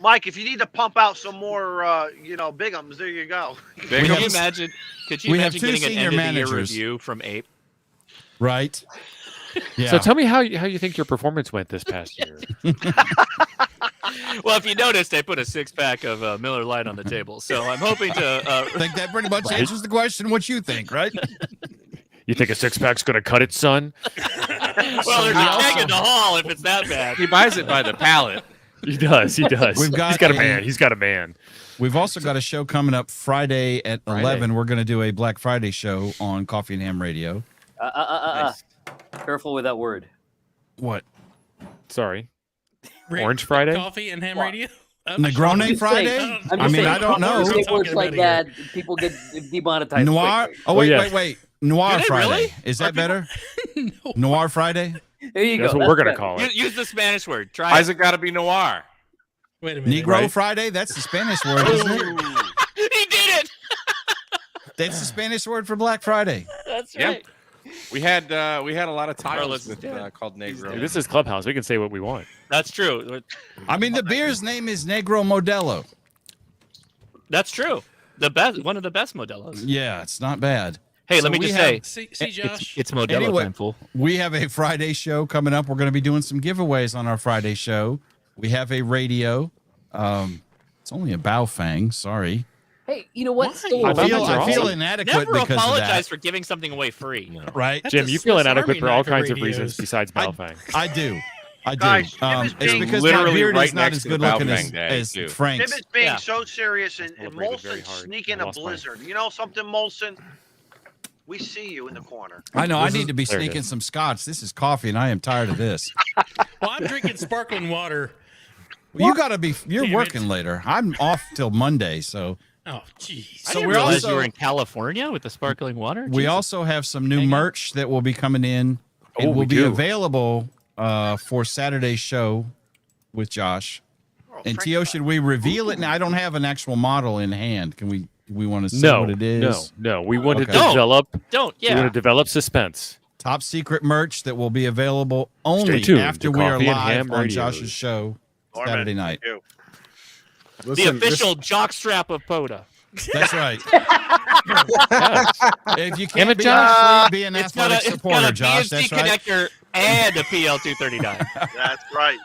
Mike, if you need to pump out some more, bigums, there you go. Could you imagine? Could you we have imagine two getting an senior end of the year managers. review from Ape? Right. Yeah. So tell me how you think your performance went this past year. Well, if you noticed, I put a 6-pack of Miller Lite on the table, so I'm hoping to. I think that pretty much Right. answers the question. What you think, right? You think a 6-pack's going to cut it, son? Well, there's a keg in the hall if it's that bad. He buys it by the pallet. He does. He does. We've got He's got a a- man. He's got a man. We've also got a show coming up Friday at 11. We're going to do a Black Friday show on Coffee and Ham Radio. Careful with that word. What? Sorry. Rick, Orange Friday? Coffee and ham radio. Negroni Friday? I'm I just mean, saying, I don't know. Say Talking words like about that, people get demonetized. Noir. quickly. Oh, wait, yeah. wait. Noir Do they Friday. really? Is that better? No. Noir Friday? There you That's go. what we're going to better. call it. Use the Spanish word. Try Why's it. it got to be noir? Wait a minute. Negro Right. Friday? That's the Spanish word, isn't it? He did it. That's the Spanish word for Black Friday. That's Yeah. right. We had a lot of Carlos titles is with, dead. called Negro. This is Clubhouse. We can say what we want. That's true. I mean, the beer's name is Negro Modelo. That's true. The best, one of the best Modelos. Yeah, it's not bad. Hey, So let me we just have- say, See, Josh. it's Modelo Anyway, time, fool. We have a Friday show coming up. We're going to be doing some giveaways on our Friday show. We have a radio. It's only a Baofeng. Sorry. Hey, you know what? Why? Still I a feel awesome. inadequate Never because of apologize that. for giving something away free. Right, That's Jim, a you feel Swiss inadequate Army for all knife of kinds of radios. reasons besides I- Baofeng. I do. Guys, Jim is It's being because my literally beard right is not next as to the good looking Baofeng day, as too. Jim Frank's. is being Yeah. so serious, and Celebrated very Molson's hard. sneaking I a lost mine. blizzard. You know something, Molson? We see you in the corner. I know. I This need is- to be there it sneaking is. some scotch. This is coffee, and I am tired of this. Well, I'm drinking sparkling water. You got to be. You're Damn it. working later. I'm off till Monday, so Oh, jeez. I So didn't we're realize also- you were in California with the sparkling water. we Jesus. also have some new merch that will be coming in. It Oh, will we be do. available for Saturday's show with Josh. And Frank- Tio, should we reveal it now? I don't have an actual model in hand. Can we? We want to say No, what it is? no. We want Okay. to develop. Don't. We want Yeah. to develop suspense. Top secret merch that will be available only tuned after to we are Coffee and live Ham on Radio. Josh's show Norman, Saturday night. you. The Listen, official jockstrap of POTA. That's right. If you Damn can't it, be Josh. athlete, be an It's got athletic a supporter, Josh. BNC That's right. connector and a PL239. That's right.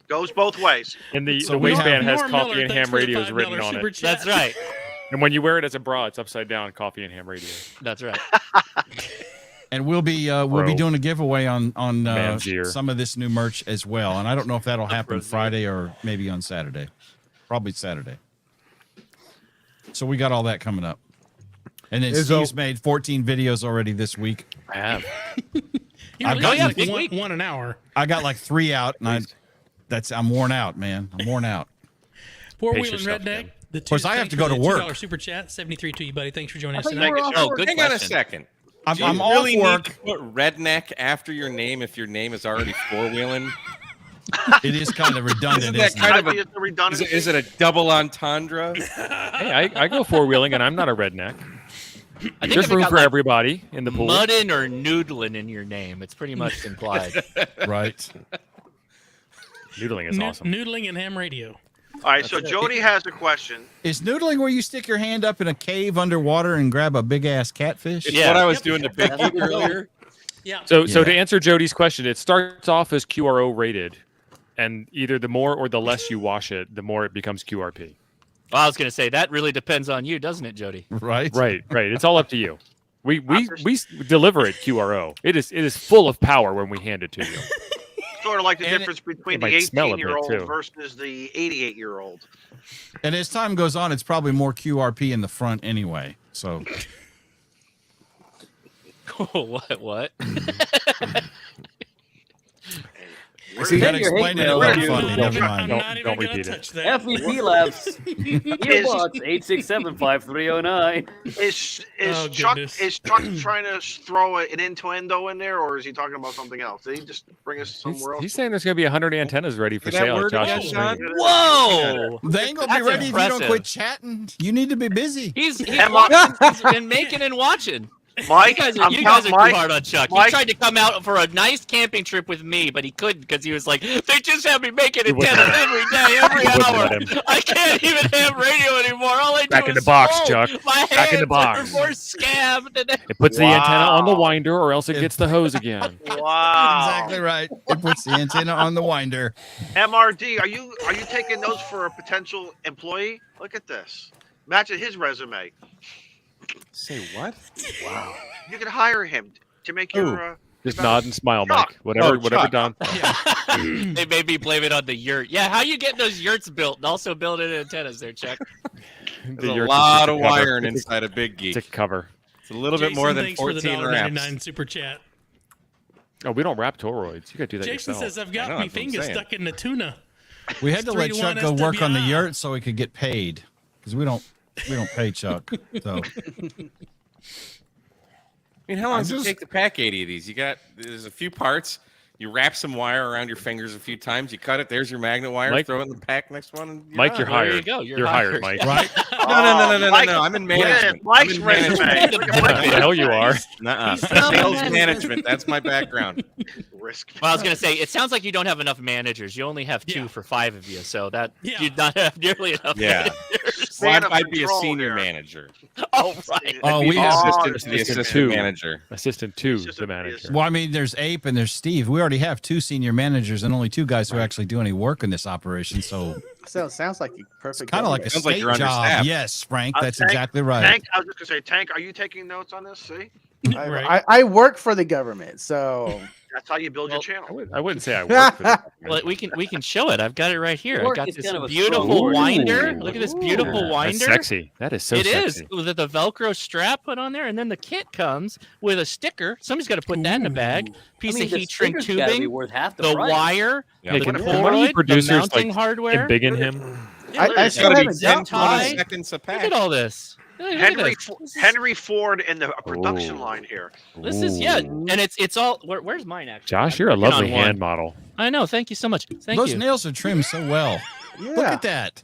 Goes both ways. And the, So the we have- waistband has Norm Coffee Miller, and thanks Ham for the Radio is $5 written on super it. chat. That's right. And when you wear it as a bra, it's upside down. Coffee and Ham Radio. That's right. And we'll be Bro. doing a giveaway on Man's ear. some of this new merch as well. And I don't know if that'll happen Friday or maybe on Saturday. Probably Saturday. So we got all that coming up. And then Izzo. Steve's made 14 videos already this week. I have. You I've release gotten- like big one, week. one an hour. I got like 3 out, and I'm worn out, man. I'm worn out. Four Pace wheeling yourself, redneck. Jim. The Of course, two- I have thanks to go for to the work. $2 super chat. 73 to you, buddy. Thanks for joining us thought you tonight. were off Oh, work. good Hang on a question. second. I'm Do you off really work. need to put redneck after your name if your name is already four-wheeling? It is kind of redundant, Isn't that isn't kind it? of a- It's a redundancy. Is it a double entendre? Hey, I go four-wheeling, and I'm not a redneck. I think There's if it room got, for like, everybody in the pool. muddin' or noodling in your name. It's pretty much implied. Right. Noodling is awesome. Noodling and ham radio. All right, so Jody has a question. Is noodling where you stick your hand up in a cave underwater and grab a big ass catfish? It's Yeah. what I was doing to Big That's what Geek we're doing. earlier. Yeah. So Yeah. to answer Jody's question, it starts off as QRO rated, and either the more or the less you wash it, the more it becomes QRP. Well, I was going to say that really depends on you, doesn't it, Jody? Right. Right. It's all up to you. We deliver it QRO. It is full of power when we hand it to you. Sort of like the And difference between it the might smell a bit, 18-year-old too. versus the 88-year-old. And as time goes on, it's probably more QRP in the front anyway. So. What? See, you gotta explain it a little funny. Never mind. Don't repeat it. FVP Labs. Earbuds 867-5309. Is Chuck trying to throw an innuendo in there, or is he talking about something else? Did he just bring us somewhere else? He's saying there's going to be 100 antennas ready for Say that sale. word Josh again, is Sean? bringing. Whoa! They ain't gonna That's be ready if you impressive. don't quit chatting. You need to be busy. He's been making and watching. Mike, you guys I'm are too Mike, hard on Chuck. Mike, He tried to come out for a nice camping trip with me, but he couldn't because he was like, they just have me making antennas every day, every hour. I can't even have radio anymore. All I do Back in is the box, smoke. Chuck. My Back in the box. hands are more scabbed. It puts the antenna on the winder, or else it gets the hose again. Wow. Exactly right. It puts the antenna on the winder. MRD, are you taking notes for a potential employee? Look at this. Matching his resume. Say what? Wow. You can hire him to make your. Just nod and smile, Mike. Whatever Chuck. Don. They made me blame it on the yurt. Yeah, how you get those yurts built and also building antennas there, Chuck? There's a lot of wiring inside a Big Geek. It's a cover. It's a little bit more than 14 wraps. $1.99 super chat. Oh, we don't wrap toroids. You got to do that Jason yourself. says I've got know, my that's what I'm finger saying. stuck in the tuna. We had to let Chuck 3-1 go work on the SWI. yurt so he could get paid because we don't pay Chuck. So I mean, how long does it take to pack 80 of these? There's a few parts. You wrap some wire around your fingers a few times. You cut it. There's your magnet wire. Mike- Throw it in the pack next one. And Mike, you're There you hired. go. You're hired, Mike. right? No. Mike- I'm in management. Mike's I'm in resume. management. Look at What Mike's the hell you resume. are? Nuh-uh. Sales management. That's my background. Risk. Well, I was gonna say, it sounds like you don't have enough managers. You only have 2 for 5 of you, so that Yeah. you not have nearly enough. Yeah. managers. Well, Man of I'd be a control senior here. manager. Oh, right. Oh, I'd be we the have assistant to the assistant assistant two. manager. Assistant 2, Assistant the manager. well, I mean, there's Ape and there's Steve. We already have 2 senior managers and only 2 guys who actually do any work in this operation. So Sounds like a perfect. kind of like a Sounds like state you're job. understaffed. Yes, Frank, Uh, that's Tank- exactly right. Tank, I was just gonna say, Tank, are you taking notes on this? See, I work for the government, so that's how you build your channel. I wouldn't say I work for the Well, we can show it. I've got it right here. I've Work got is this kind of a beautiful strong word. winder. Ooh. Look at this beautiful That's winder. sexy. That is so It is sexy. with the Velcro strap put on there, and then the kit comes with a sticker. Somebody's got to put that in a bag. Piece of the heat shrink sticker's gotta be tubing, worth half the the price. wire, Yeah. Hey, the can one of you Polaroid, the producers mounting like hardware. embiggen him? Yeah, look I at still this. haven't Zip got tie. mine. Seconds a Look pack. at all this. Look at Henry this. This is- Henry Ford in the production Ooh. line here. This is and it's all. Where's mine actually? Josh, you're a I'm working lovely on one. hand model. I know. Thank you so much. Thank Those you. nails are trimmed so well. Look yeah. at that.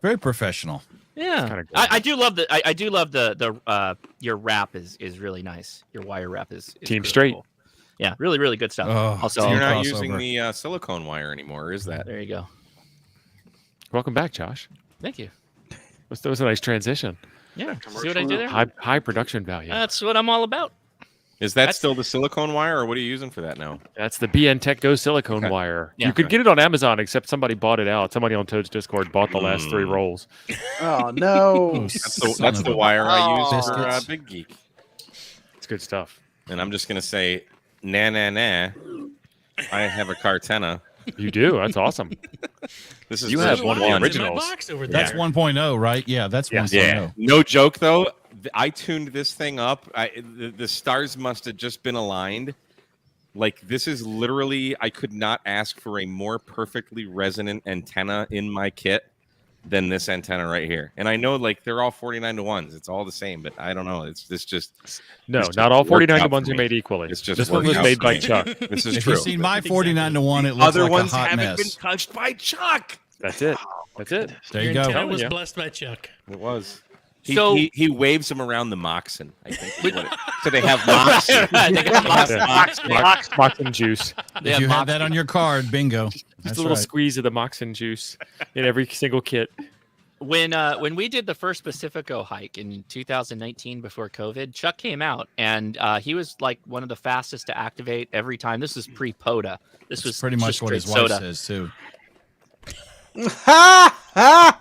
Very professional. Yeah, kinda good. I do love the. I do love the your wrap is really nice. Your wire wrap is Team really straight. cool. Yeah, really good stuff. Oh, also, So you're I'll not crossover. using the silicone wire anymore, is that? there you go. Welcome back, Josh. Thank you. That was a nice transition. Yeah, see what I did there? High production value. That's what I'm all about. Is that still the silicone wire, or what are you using for that now? That's the BN Tech Go silicone Okay. wire. Yeah. You could get it on Amazon, except somebody bought it out. Somebody on Toad's Discord bought the last 3 rolls. Oh no! That's the wire I use for Biscuits. Big Geek. It's good stuff. And I'm just gonna say, nah. I have a Cartena. You do. That's awesome. This is You have version one of the It's in my originals. box over there. That's 1.0, right? Yeah, that's Yeah. 1.0. Yeah, no joke though. I tuned this thing up. The stars must have just been aligned. Like this is literally, I could not ask for a more perfectly resonant antenna in my kit than this antenna right here. And I know like they're all 49 to 1s. It's all the same, but I don't know. It's this just No, This just not all worked 49 to out for 1s are me. made equally. It's just This one was worked out made for by me. Chuck. This is If true. you've seen my 49 to 1, it looks Other like ones a hot haven't mess. been touched by Chuck. That's it. That's it. There Your you go. antenna Telling was you. blessed by Chuck. It was. So- He waves them around the Moxon. I think. is what it- so they have Moxon. They got Moxon juice. If you have that on your card, bingo. Just That's a little right. squeeze of the Moxon juice in every single kit. When we did the first Pacifico hike in 2019 before COVID, Chuck came out and he was like one of the fastest to activate every time. This was pre-POTA. This was Pretty much just what his straight wife soda. says, too. Ha ha!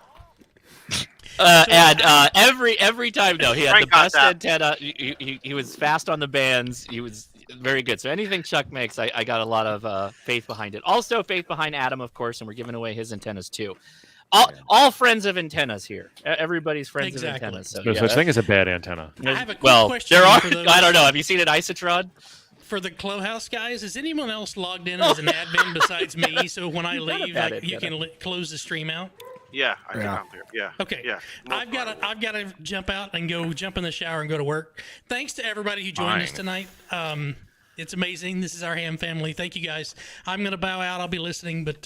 And every time though, he had Frank the got best that. antenna. He was fast on the bands. He was very good. So anything Chuck makes, I got a lot of faith behind it. Also faith behind Adam, of course, and we're giving away his antennas too. all friends of antennas here. Everybody's friends of antennas. So, no such thing as a bad antenna. I have a quick question. There are. For the, I don't know. Have you seen an Isotron? For the Clubhouse guys, is anyone else logged in as an admin besides me? So when I leave, you can close the stream out. Yeah, I think I'm there. Yeah. Okay. Yeah. I've got to jump out and go jump in the shower and go to work. Thanks to everybody who joined us tonight. It's amazing. This is our ham family. Thank you guys. I'm going to bow out. I'll be listening, but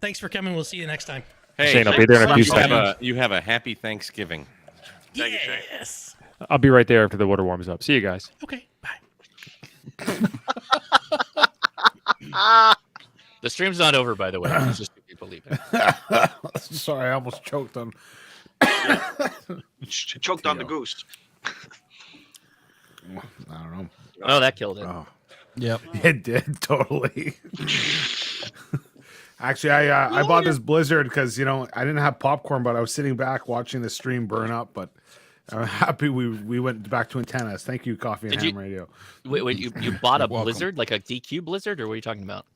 thanks for coming. We'll see you next time. Hey, Shane, I'll be there in a few seconds. You have a happy Thanksgiving. Thank you, Shane. Yes. I'll be right there after the water warms up. See you guys. Okay. Bye. The stream's not over, by the way. It's just people leaving. Sorry, I almost choked on. Choked on the goose. I don't know. Oh, that killed it. Oh. Yep. It did, totally. Actually, I bought this Blizzard because, I didn't have popcorn, but I was sitting back watching the stream burn up, but I'm happy we went back to antennas. Thank you, Coffee and Ham Radio. Wait, you bought a Blizzard, like a DQ Blizzard, or what are you talking about?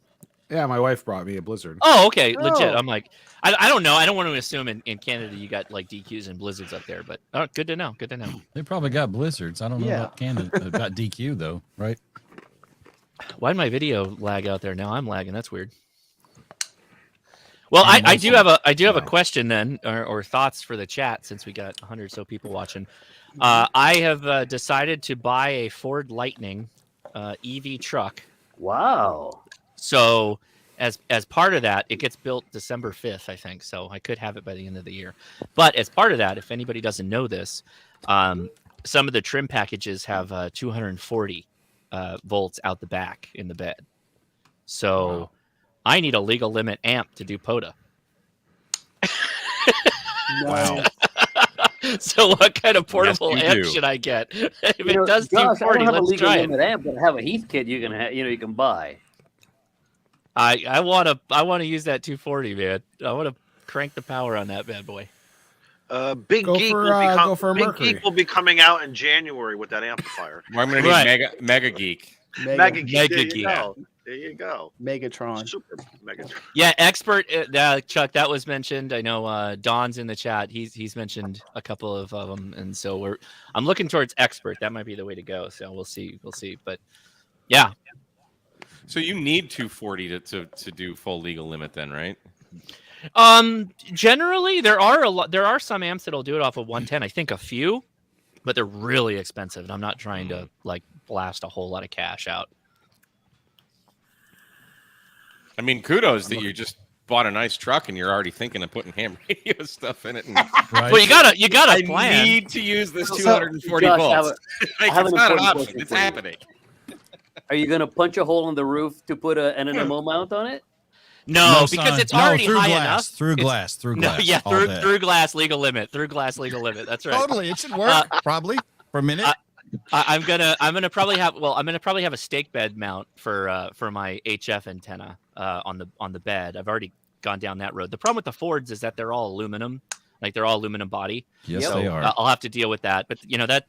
Yeah, my wife brought me a Blizzard. Oh, okay, legit. I'm like, I don't know. I don't want to assume in Canada you got like DQs and Blizzards up there, but good to know. Good to know. They probably got Blizzards. I don't know about Canada. About DQ though, right? Why did my video lag out there? Now I'm lagging. That's weird. Well, I do have a question then, or thoughts for the chat, since we got 100 or so people watching. I have decided to buy a Ford Lightning EV truck. Wow. So as part of that, it gets built December 5th, I think. So I could have it by the end of the year. But as part of that, if anybody doesn't know this, some of the trim packages have 240 volts out the back in the bed. So I need a legal limit amp to do POTA. Wow. So what kind of portable amp should I get? If it does Josh, 240, I don't have a let's legal try limit it. amp, but I have a Heath kit you can buy. I want to use that 240, man. I want to crank the power on that bad boy. Big Geek will be coming out in January with that amplifier. Well, I'm going to need Mega Geek. Mega Geek. There you go. Megatron. Super Megatron. Yeah, expert. Chuck, that was mentioned. I know Don's in the chat. He's mentioned a couple of them, and so I'm looking towards expert. That might be the way to go. So we'll see. But yeah. So you need 240 to do full legal limit, then, right? Generally, there are some amps that'll do it off of 110. I think a few, but they're really expensive, and I'm not trying to like blast a whole lot of cash out. I mean, kudos that you just bought a nice truck and you're already thinking of putting ham radio stuff in it. And, right. Well, you gotta plan. I need to use this 240 volts. I have it's an not an important option. question It's for you. happening. Are you going to punch a hole in the roof to put an NMO mount on it? No, because it's already high enough. Through glass. No, yeah, through glass legal limit. Through glass legal limit. That's right. Totally, it should work probably for a minute. I'm gonna probably have a stake bed mount for my HF antenna on the bed. I've already gone down that road. The problem with the Fords is that they're all aluminum, like they're all aluminum body. Yes, so they are. I'll have to deal with that. But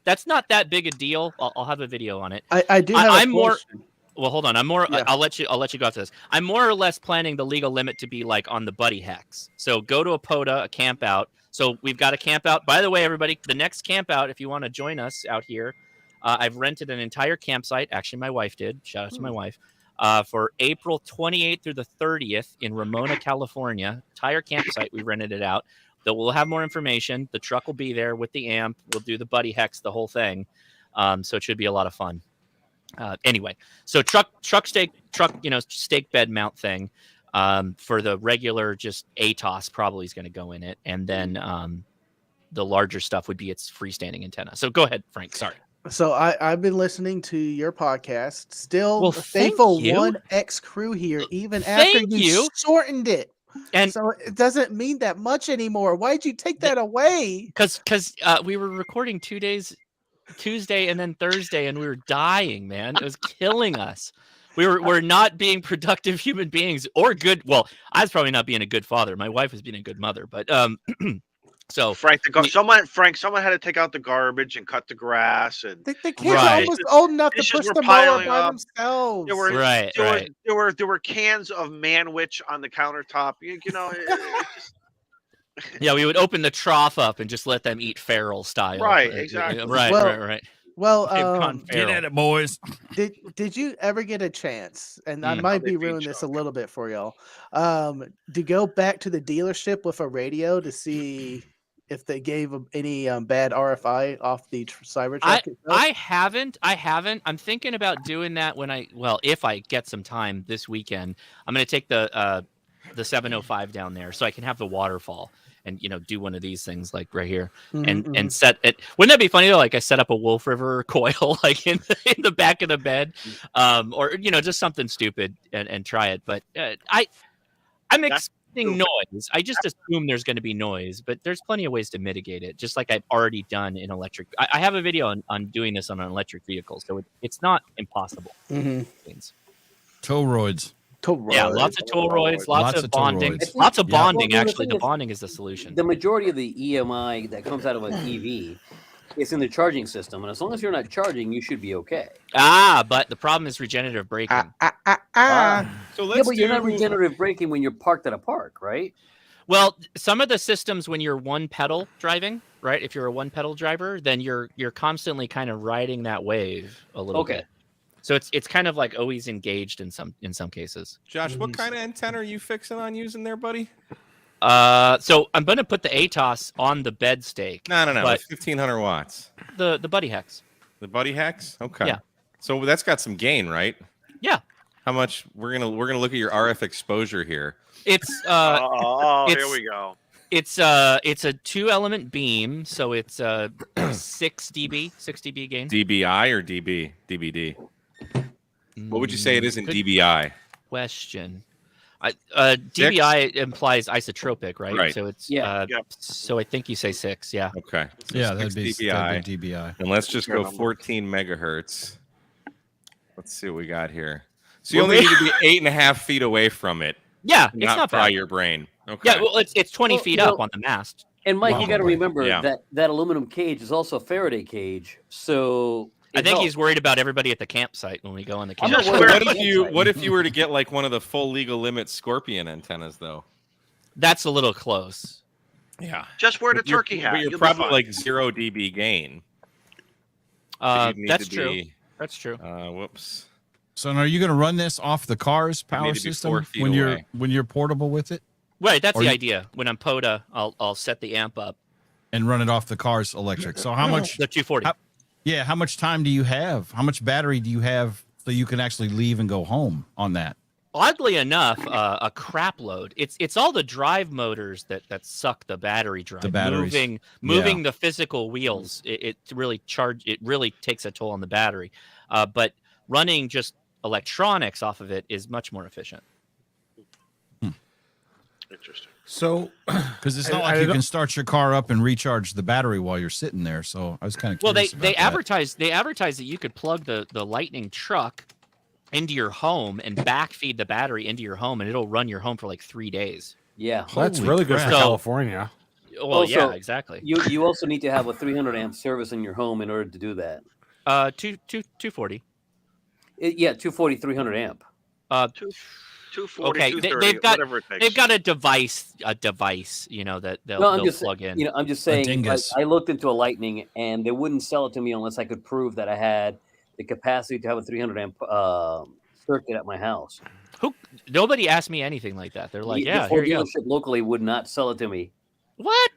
that's not that big a deal. I'll have a video on it. I do have I'm a more. question. Well, hold on. Yeah. I'll let you go after this. I'm more or less planning the legal limit to be like on the buddy hex. So go to a POTA, a camp out. So we've got a camp out. By the way, everybody, the next camp out, if you want to join us out here, I've rented an entire campsite. Actually, my wife did. Shout out to my wife. For April 28th through the 30th in Ramona, California. Entire campsite. We rented it out. We'll have more information. The truck will be there with the amp. We'll do the buddy hex, the whole thing. So it should be a lot of fun. Anyway, so stake bed mount thing for the regular just ATOS probably is going to go in it, and then the larger stuff would be its freestanding antenna. So go ahead, Frank. Sorry. So I've been listening to your podcast. Still Well, faithful thank you. 1X crew here, even after Thank you you. shortened it. And so it doesn't mean that much anymore. Why'd you take that away? Because we were recording 2 days, Tuesday and then Thursday, and we were dying, man. It was killing us. We're not being productive human beings or good. Well, I was probably not being a good father. My wife was being a good mother, but so Frank, someone had to take out the garbage and cut the grass, and The kids are almost old enough to dishes push were the mower piling by up. themselves. There were cans of Manwich on the countertop. You know, Yeah, we would open the trough up and just let them eat feral style. Right, exactly. Right. Well, get at it, boys. Did you ever get a chance, and I Mm. might be ruining this a little bit for y'all, to go back to the dealership with a radio to see if they gave any bad RFI off the Cybertruck? I haven't. I'm thinking about doing that if I get some time this weekend. I'm going to take the 705 down there so I can have the waterfall and do one of these things like right here and set it. Wouldn't that be funny though? Like I set up a Wolf River coil like in the back of the bed, or just something stupid and try it. But I'm expecting noise. I just assume there's going to be noise, but there's plenty of ways to mitigate it. Just like I've already done in electric. I have a video on doing this on an electric vehicle, so it's not impossible. Tow roids. Yeah, lots of toll roids, lots of bonding. Lots of bonding, actually. The bonding is the solution. The majority of the EMI that comes out of an EV is in the charging system. And as long as you're not charging, you should be okay. But the problem is regenerative braking. So but you're not regenerative braking when you're parked at a park, right? Well, some of the systems when you're one pedal driving, right? If you're a one pedal driver, then you're constantly kind of riding that wave a little bit. So it's kind of like always engaged in some cases. Josh, what kind of antenna are you fixing on using there, buddy? So I'm going to put the ATOS on the bed stake. No. It's 1500 watts. The Buddy Hex. The Buddy Hex? Okay. Yeah. So that's got some gain, right? Yeah. How much? We're gonna look at your RF exposure here. It's here we go. It's a 2-element beam, so it's 6 dB gain. DBI or DB? DBD? What would you say it is in DBI? Question. DBI implies isotropic, right? Right. So it's Yep. So I think you say 6. Yeah. Okay. So Yeah, 6 that'd be DBI. And let's just go 14 megahertz. Let's see what we got here. So you only need to be 8.5 feet away from it. Yeah, it's not fry bad. your brain. Okay. Yeah, well, it's 20 feet up on the mast. And Mike, you got to remember Yeah. that aluminum cage is also a Faraday cage. So I think he's worried about everybody at the campsite when we go on the I'm not campsite. worried What if you were to get like one of the full legal limit Scorpion antennas though? That's a little close. Yeah. Just wear the But you're- turkey hat. But you're You'll be probably fine. like 0 dB gain. So you'd need That's to true. be, That's true. Whoops. So now are you going to run this off the car's need power to be 4 system feet when away. you're portable with it, Right, that's Or the you- idea. When I'm POTA, I'll set the amp up. and run it off the car's electric? So how much? The 240. How much time do you have? How much battery do you have so you can actually leave and go home on that? Oddly enough, a crap load. It's all the drive motors that suck the battery drive. The batteries. Moving the physical wheels. It really takes a toll on the battery. But running just electronics off of it is much more efficient. Interesting. So, Because it's not like you can start your car up and recharge the battery while you're sitting there. So I was kind of Well, curious they about that. advertise that you could plug the Lightning truck into your home and backfeed the battery into your home, and it'll run your home for like 3 days. Yeah. that's Holy really good crap. for So- California. Well, Also, yeah, exactly. You also need to have a 300 amp service in your home in order to do that. 240. 240, 300 amp. 240, Okay, 230, whatever it takes. they've got a device, that they'll plug in. I'm just saying. dingus. I looked into a Lightning, and they wouldn't sell it to me unless I could prove that I had the capacity to have a 300 amp circuit at my house. Nobody asked me anything like that. They're like, The yeah, Ford here you go. dealership locally would not sell it to me. What?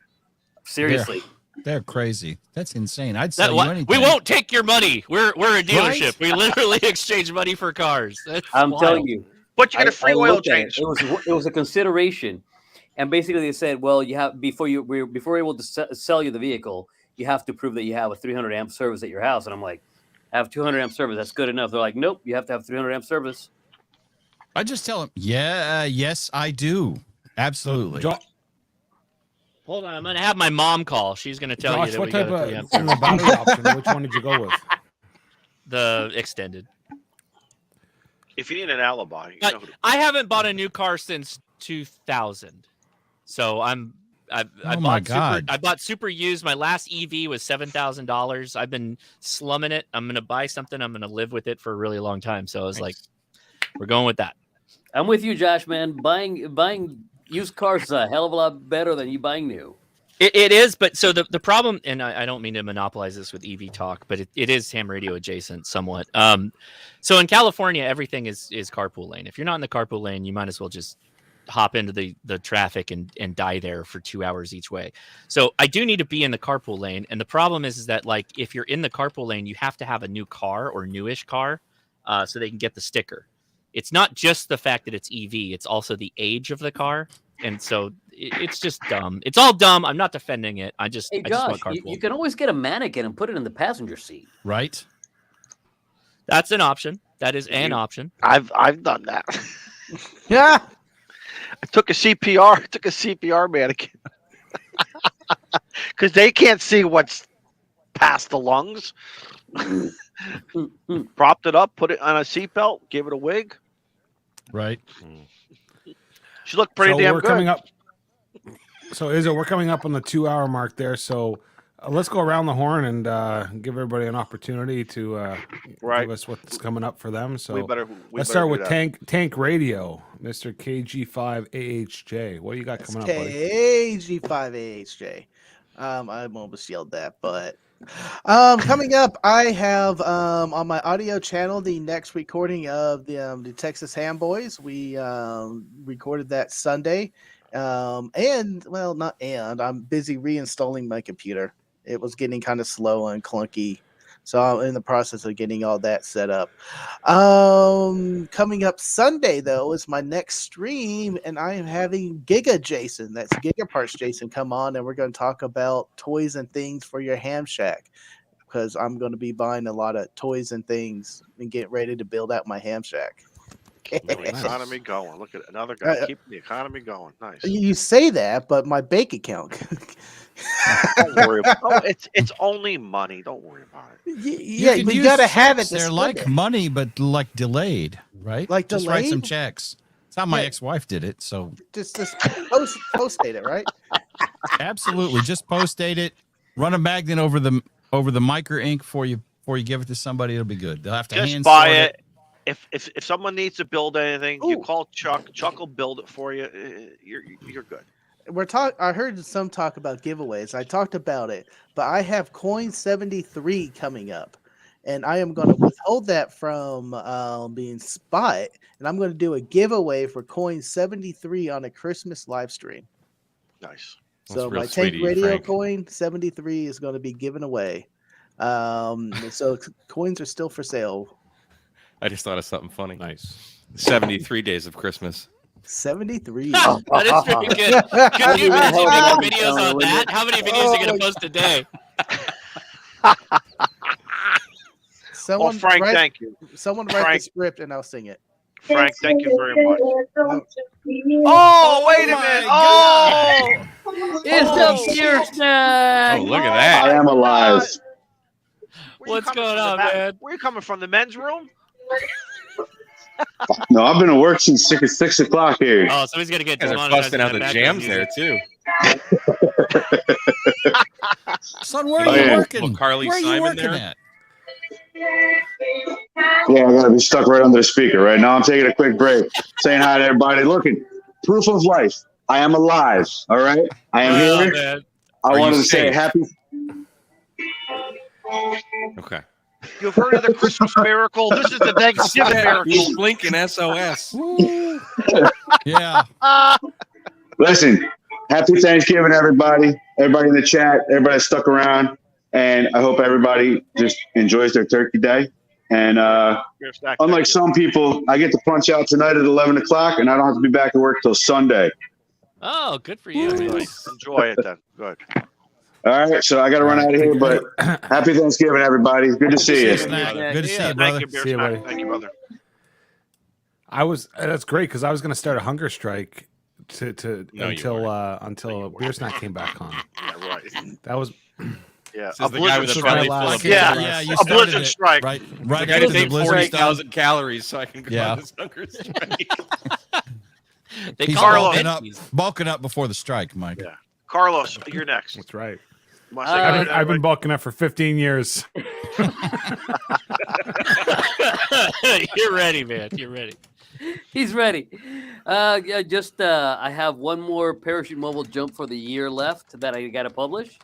Seriously. They're crazy. That's insane. I'd sell you anything. We won't take your money. We're a dealership. Right? We literally exchange money for cars. That's I'm wild. telling you. But you get a free oil looked at change. It was a consideration, and basically they said, well, you have before we're able to sell you the vehicle, you have to prove that you have a 300 amp service at your house. And I'm like, I have 200 amp service. That's good enough. They're like, nope, you have to have 300 amp service. I just tell them, yes, I do. Absolutely. Hold on, I'm gonna have my mom call. She's gonna tell Josh, you that what we type got a of 3 amp in the battery option? Which one did you go with? the extended. If you need an alibi, you know who to- I haven't bought a new car since 2000, so I Oh my God. I bought super used. My last EV was $7,000. I've been slumming it. I'm gonna buy something. I'm gonna live with it for a really long time. So I was like, we're going with that. I'm with you, Josh, man. Buying used cars is a hell of a lot better than you buying new. It is, but so the problem, and I don't mean to monopolize this with EV talk, but it is ham radio adjacent somewhat. So in California, everything is carpool lane. If you're not in the carpool lane, you might as well just hop into the traffic and die there for 2 hours each way. So I do need to be in the carpool lane. And the problem is that, like, if you're in the carpool lane, you have to have a new car or newish car so they can get the sticker. It's not just the fact that it's EV, it's also the age of the car. And so it's just dumb. It's all dumb. I'm not defending it. Hey, I just Josh, want carpool. you can always get a mannequin and put it in the passenger seat. Right. That's an option. That is an option. I've done that. Yeah. I took a CPR mannequin because they can't see what's past the lungs. Propped it up, put it on a seatbelt, gave it a wig. Right. She looked pretty damn we're good. Coming up. So Izzo, we're coming up on the 2 hour mark there. So let's go around the horn and give everybody an opportunity to give us what's coming up for them. So let's start with Tank Radio, Mr. KG5AHJ. What do you got coming up, buddy? KG5AHJ. I almost yelled that, but coming up, I have on my audio channel the next recording of the Texas Ham Boys. We recorded that Sunday, I'm busy reinstalling my computer. It was getting kind of slow and clunky, so I'm in the process of getting all that set up. Coming up Sunday though is my next stream, and I am having Giga Jason, that's Giga Parts Jason, come on, and we're going to talk about toys and things for your ham shack, because I'm going to be buying a lot of toys and things and get ready to build out my ham shack. The economy going. Look at another guy keeping the economy going. Nice. You say that, but my bank account. Don't worry about it. It's only money. Don't worry about it. Yeah, you got to have it. They're like money, but like delayed, right? Like just write some delayed? checks. That's how my ex-wife did it. So Just post date it, right? absolutely, just post date it. Run a magnet over the micro ink before you give it to somebody. It'll be good. They'll have to Just hand buy sort it. If someone needs to build anything, you call Chuck. Chuck will build it for you. You're good. I heard some talk about giveaways. I talked about it, but I have Coin 73 coming up, and I am going to withhold that from being spot, and I'm going to do a giveaway for Coin 73 on a Christmas live stream. Nice. So my Tank Radio Coin 73 is going to be given away. So coins are still for sale. I just thought of something funny. Nice. 73 days of Christmas. 73. That is pretty good. Could you imagine making videos on that? How many videos are you going to post a day? Someone Frank, thank you. Someone write the script and I'll sing it. Frank, thank you very much. Oh, wait a minute. Oh! It's the beer snack. Oh, look at that. I am alive. What's going on, man? Where are you coming from? The men's room? No, I've been at work since 6 o'clock here. Oh, so he's going to get They're demonetized. busting out the jams there, too. Son, where are you working? Well, Carly where are you Simon working there? at? Yeah, I gotta be stuck right under the speaker right now. I'm taking a quick break, saying hi to everybody. Looking, proof of life. I am alive. All right, I am here. Man. I wanted to say safe? happy. Okay. You've heard of the Christmas miracle? This is the Thanksgiving miracle. He's blinking SOS. Yeah. Listen, happy Thanksgiving, everybody. Everybody in the chat. Everybody that stuck around. And I hope everybody just enjoys their turkey day. And unlike some people, I get to punch out tonight at 11 o'clock, and I don't have to be back to work till Sunday. Oh, good for you. Nice. Enjoy it then. Good. All right, so I got to run out of here, but happy Thanksgiving, everybody. Good to see you. Good to see you, brother. Thank you, Beer See you, Snack. buddy. Thank you, brother. That's great because I was going to start a hunger strike until Beer Snack came back on. Yeah, right. That was. Yeah, This is the guy with the belly full of Yeah, you a started blizzard it. strike. Right I got after to the take blizzard stuff. 40,000 calories so I can go Yeah. on this hunger strike. They He's call it bulking up before the strike, Mike. Yeah. Carlos, you're next. That's right. Want to say hi to I've been bulking up for 15 years. You're ready, man. You're ready. He's ready. Yeah, just I have one more parachute mobile jump for the year left that I got to publish.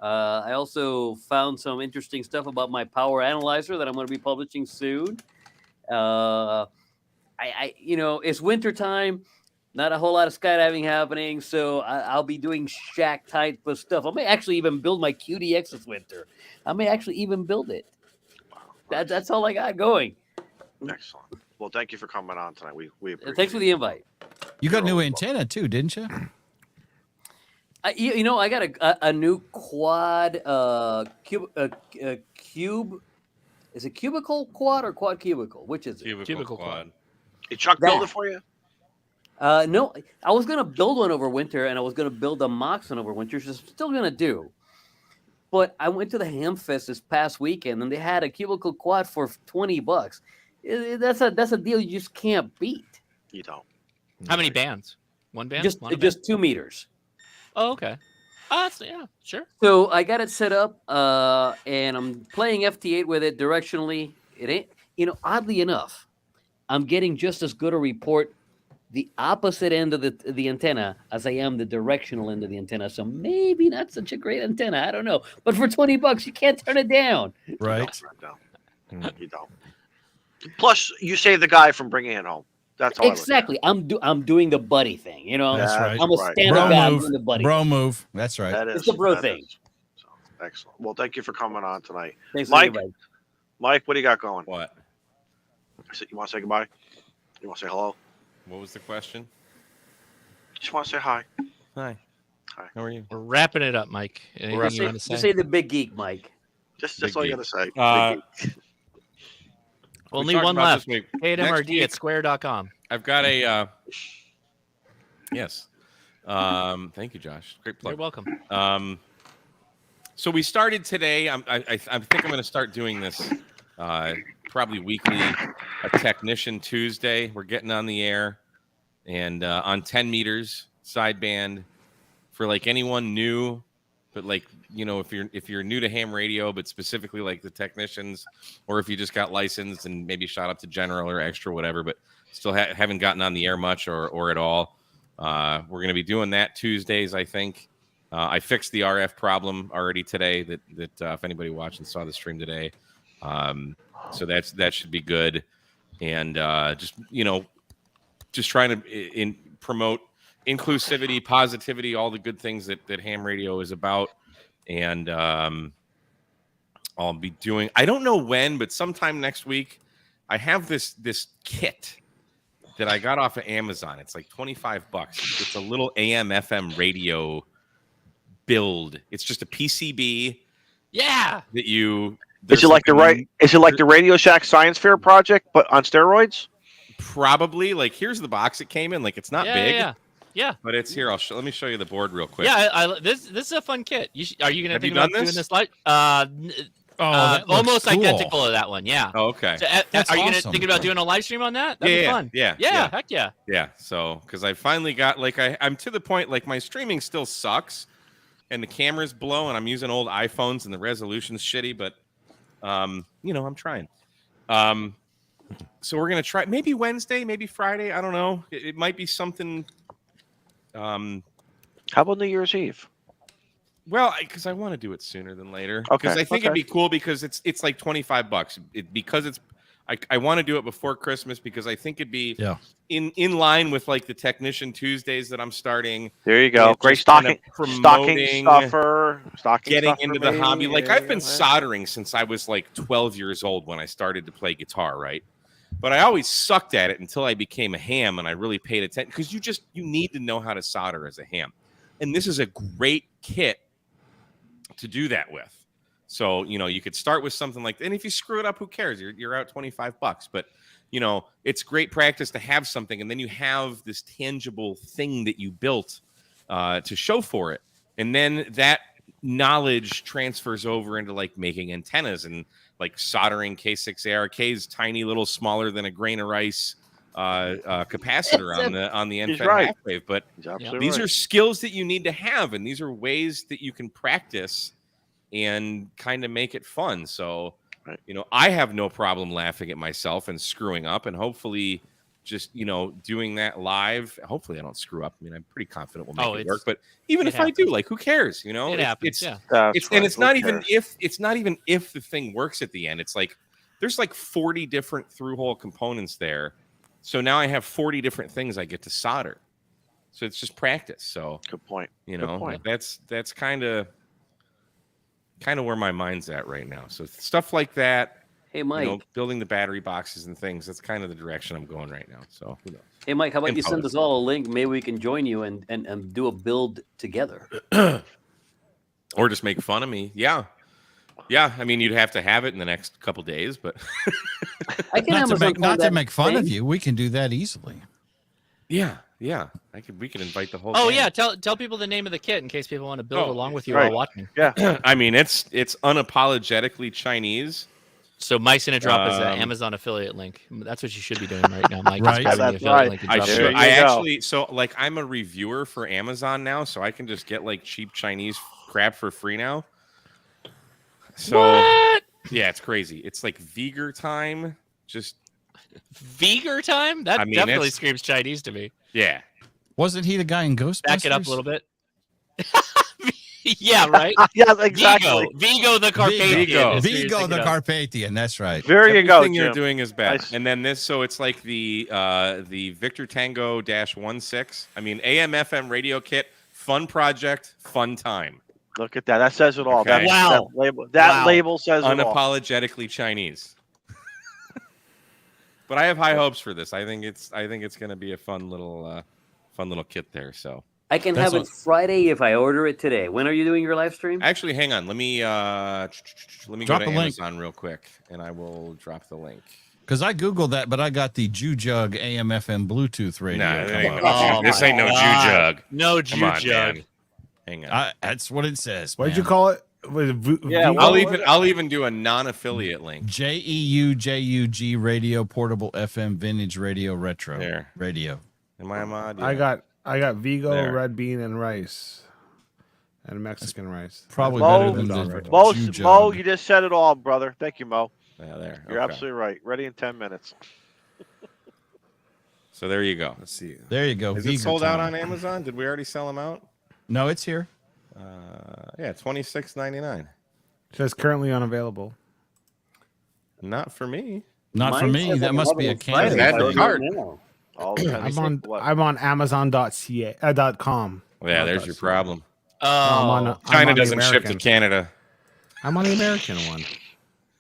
I also found some interesting stuff about my power analyzer that I'm going to be publishing soon. It's winter time, not a whole lot of skydiving happening, so I'll be doing shack type of stuff. I may actually even build my QDX this winter. I may actually even build it. That's all I got going. Excellent. Well, thank you for coming on tonight. We appreciate Thanks for the invite. You got a new antenna too, didn't you? I got a new quad cube. Is it cubicle quad or quad cubicle? Which is it? Cubicle quad. Did Chuck build it for you? No, I was gonna build one over winter, and I was gonna build a Moxon over winter, which I'm still gonna do. But I went to the Ham Fest this past weekend, and they had a cubicle quad for $20. That's a deal you just can't beat. You don't. How many bands? One band? Just 2 meters. Oh, okay. Yeah, sure. So I got it set up, and I'm playing FT8 with it directionally. It ain't, oddly enough, I'm getting just as good a report the opposite end of the antenna as I am the directional end of the antenna. So maybe not such a great antenna. I don't know. But for $20, you can't turn it down. Right. You don't. Plus, you save the guy from bringing it home. That's all. Exactly. I'm doing the buddy thing. That's right. I'm a stand-up guy doing the buddy. Bro move. That's right. It's the bro thing. So, excellent. Well, thank you for coming on tonight. Thanks, Mike. Mike, what do you got going? What? You want to say goodbye? You want to say hello? What was the question? Just want to say hi. Hi. Hi. How are you? We're wrapping it up, Mike. Anything you want to say? Just say the big geek, Mike. Just all you got to say. Only one left. Pay at MRD at square.com. I've got a yes. Thank you, Josh. Great plug. You're welcome. So we started today. I think I'm going to start doing this probably weekly. A Technician Tuesday. We're getting on the air and on 10 meters sideband for like anyone new, but like if you're new to ham radio, but specifically like the technicians, or if you just got licensed and maybe shot up to general or extra, whatever, but still haven't gotten on the air much or at all. We're going to be doing that Tuesdays, I think. I fixed the RF problem already today. That if anybody watching saw the stream today, so that should be good. And just trying to promote inclusivity, positivity, all the good things that ham radio is about. And I'll be doing, I don't know when, but sometime next week, I have this kit that I got off of Amazon. It's like $25. It's a little AM FM radio build. It's just a PCB. Yeah. That you. Is it like the Radio Shack Science Fair project, but on steroids? Probably. Like, here's the box it came in. Like, it's not big. Yeah. But it's here. Let me show you the board real quick. Yeah, this is a fun kit. Are you going to think about doing this live? cool. Almost identical to that one. Yeah. Oh, okay. So, are you going to think about doing a live stream on that? That'd be fun. Yeah. Heck yeah. Yeah. So, because I finally got I'm to the point my streaming still sucks, and the camera's blow, and I'm using old iPhones, and the resolution's shitty. But, I'm trying. So we're gonna try maybe Wednesday, maybe Friday. I don't know. It might be something. How about New Year's Eve? Well, because I want to do it sooner than later. Okay. Because I think it'd be cool because it's like $25. I want to do it before Christmas because I think it'd be in line with like the Technician Tuesdays that I'm starting. There you go. Great stocking stuffer. Getting into the hobby. Like I've been soldering since I was like 12 years old when I started to play guitar, right? But I always sucked at it until I became a ham and I really paid attention because you need to know how to solder as a ham. And this is a great kit to do that with. So, you could start with something like that. And if you screw it up, who cares? You're out $25. But, it's great practice to have something. And then you have this tangible thing that you built to show for it. And then that knowledge transfers over into like making antennas and like soldering K6ARKs, tiny little smaller than a grain of rice capacitor on the end half wave. But these are skills that you need to have, and these are ways that you can practice and kind of make it fun. So, I have no problem laughing at myself and screwing up, and hopefully, just doing that live. Hopefully I don't screw up. I mean, I'm pretty confident we'll make it work, it's- but even it if I do, happens. like, who cares? It happens, yeah. And it's not even if the thing works at the end. It's like there's like 40 different through-hole components there. So now I have 40 different things I get to solder. So it's just practice. So good point. That's kind of where my mind's at right now. So stuff like that. Hey, Mike. Building the battery boxes and things. That's kind of the direction I'm going right now. So who knows? Hey, Mike, how about And you send post. us all a link? Maybe we can join you and do a build together. Or just make fun of me. Yeah. I mean, you'd have to have it in the next couple days, but I can not to make fun of you. We can do that easily. Yeah. We could invite the whole. Oh gang. yeah, tell people the name of the kit in case people want to build along with you right. while watching. Yeah. I mean, it's unapologetically Chinese. So Mike's gonna drop his Amazon affiliate link. That's what you should be doing right now, Mike. Right. Just grabbing the affiliate link and I dropping should. it. I actually. So like, I'm a reviewer for Amazon now, so I can just get like cheap Chinese crap for free now. So What? yeah, it's crazy. It's like Viger time. Just Viger time? That definitely it's- screams Chinese to me. Yeah. Wasn't he the guy in Ghostbusters? Back it up a little bit. Yeah, right. Yeah, exactly. Vigo the Carpathian. Vigo the Carpathian. That's right. There you go, Everything you're Jim. doing is bad. Nice. And then this, so it's like the Victor Tango -16. I mean, AM/FM radio kit, fun project, fun time. Look at that. That says it all. Okay. Wow. That label says it all. Unapologetically Chinese. But I have high hopes for this. I think it's going to be a fun little kit there. So I can have it Friday if I order it today. When are you doing your live stream? actually, hang on. Let me Drop go to the link. Amazon real quick, and I will drop the link. Because I googled that, but I got the Jug AM/FM Bluetooth radio. Nah, come ain't up. no this ain't no Jug. No Come on, Jug. man. Hang on. That's what it says. What did man. you call it? Yeah, I'll even do a non-affiliate link. JEUJUG radio portable FM vintage radio retro There. radio. Am I a mod? I Yeah. got Vigo, There. red bean, and rice, and Mexican rice. Probably Mo, better than the Mo, Jug. you just said it all, brother. Thank you, Mo. Yeah, there. You're Okay. absolutely right. Ready in 10 minutes. So there you go. Let's see. There you go. Is it Vigo sold out time. on Amazon? Did we already sell them out? No, it's here. Yeah, $26.99. It says currently unavailable. Not for me. Not for me. That must be a Canada. That's thing. hard. All depends. I'm on Amazon.ca .com. Yeah, there's your problem. Oh, China on the doesn't ship to American. Canada. I'm on the American one.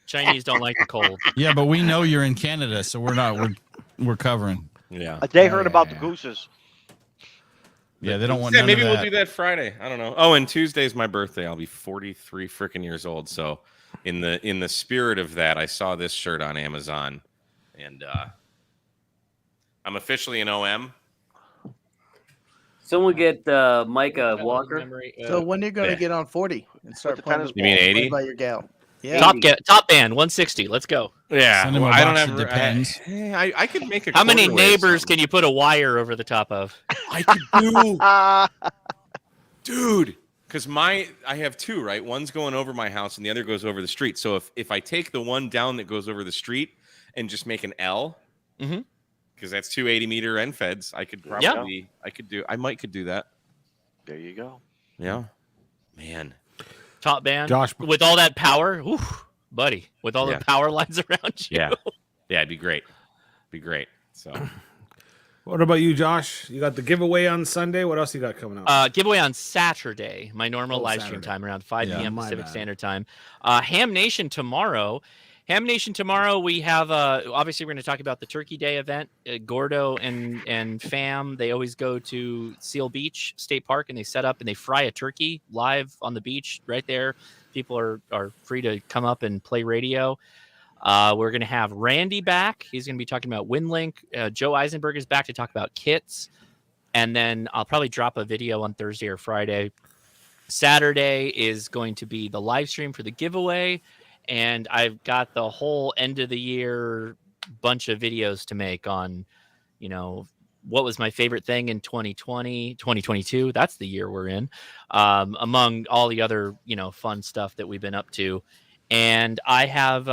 Chinese don't like the cold. Yeah, but we know you're in Canada, so we're not. We're covering. Yeah. They heard about the gooses. Yeah, they don't want. Yeah, none maybe of we'll that. do that Friday. I don't know. Oh, and Tuesday's my birthday. I'll be 43 freaking years old. So, in the spirit of that, I saw this shirt on Amazon, and I'm officially an OM. Someone get Micah Walker. So when you're gonna yeah. get on 40 and start the playing tennis the You mean ball, 80? played by your gal? Yeah. Top band 160. Let's go. Yeah, Send him a I don't box have. of Depends. I could make a. How many quarter-wave neighbors song. can you put a wire over the top of? I could do, dude? Because I have two, right? One's going over my house and the other goes over the street. So if I take the one down that goes over the street and just make an L, because that's 280-meter end feds, I could probably, I might could do that. There you go. Yeah, man. Top band, Josh- with all that power, buddy, with all Yeah. the power lines around you. Yeah, it'd be great. Be great. So. What about you, Josh? You got the giveaway on Sunday. What else you got coming up? Giveaway on Saturday, my normal live stream Saturday. time around 5 Yeah, p.m. my Pacific bad. Standard Time. Ham Nation tomorrow. We have obviously we're going to talk about the Turkey Day event. Gordo and fam, they always go to Seal Beach State Park and they set up and they fry a turkey live on the beach right there. People are free to come up and play radio. We're going to have Randy back. He's going to be talking about WinLink. Joe Eisenberg is back to talk about kits. And then I'll probably drop a video on Thursday or Friday. Saturday is going to be the live stream for the giveaway. And I've got the whole end of the year bunch of videos to make on, what was my favorite thing in 2020, 2022. That's the year we're in, among all the other, fun stuff that we've been up to. And I have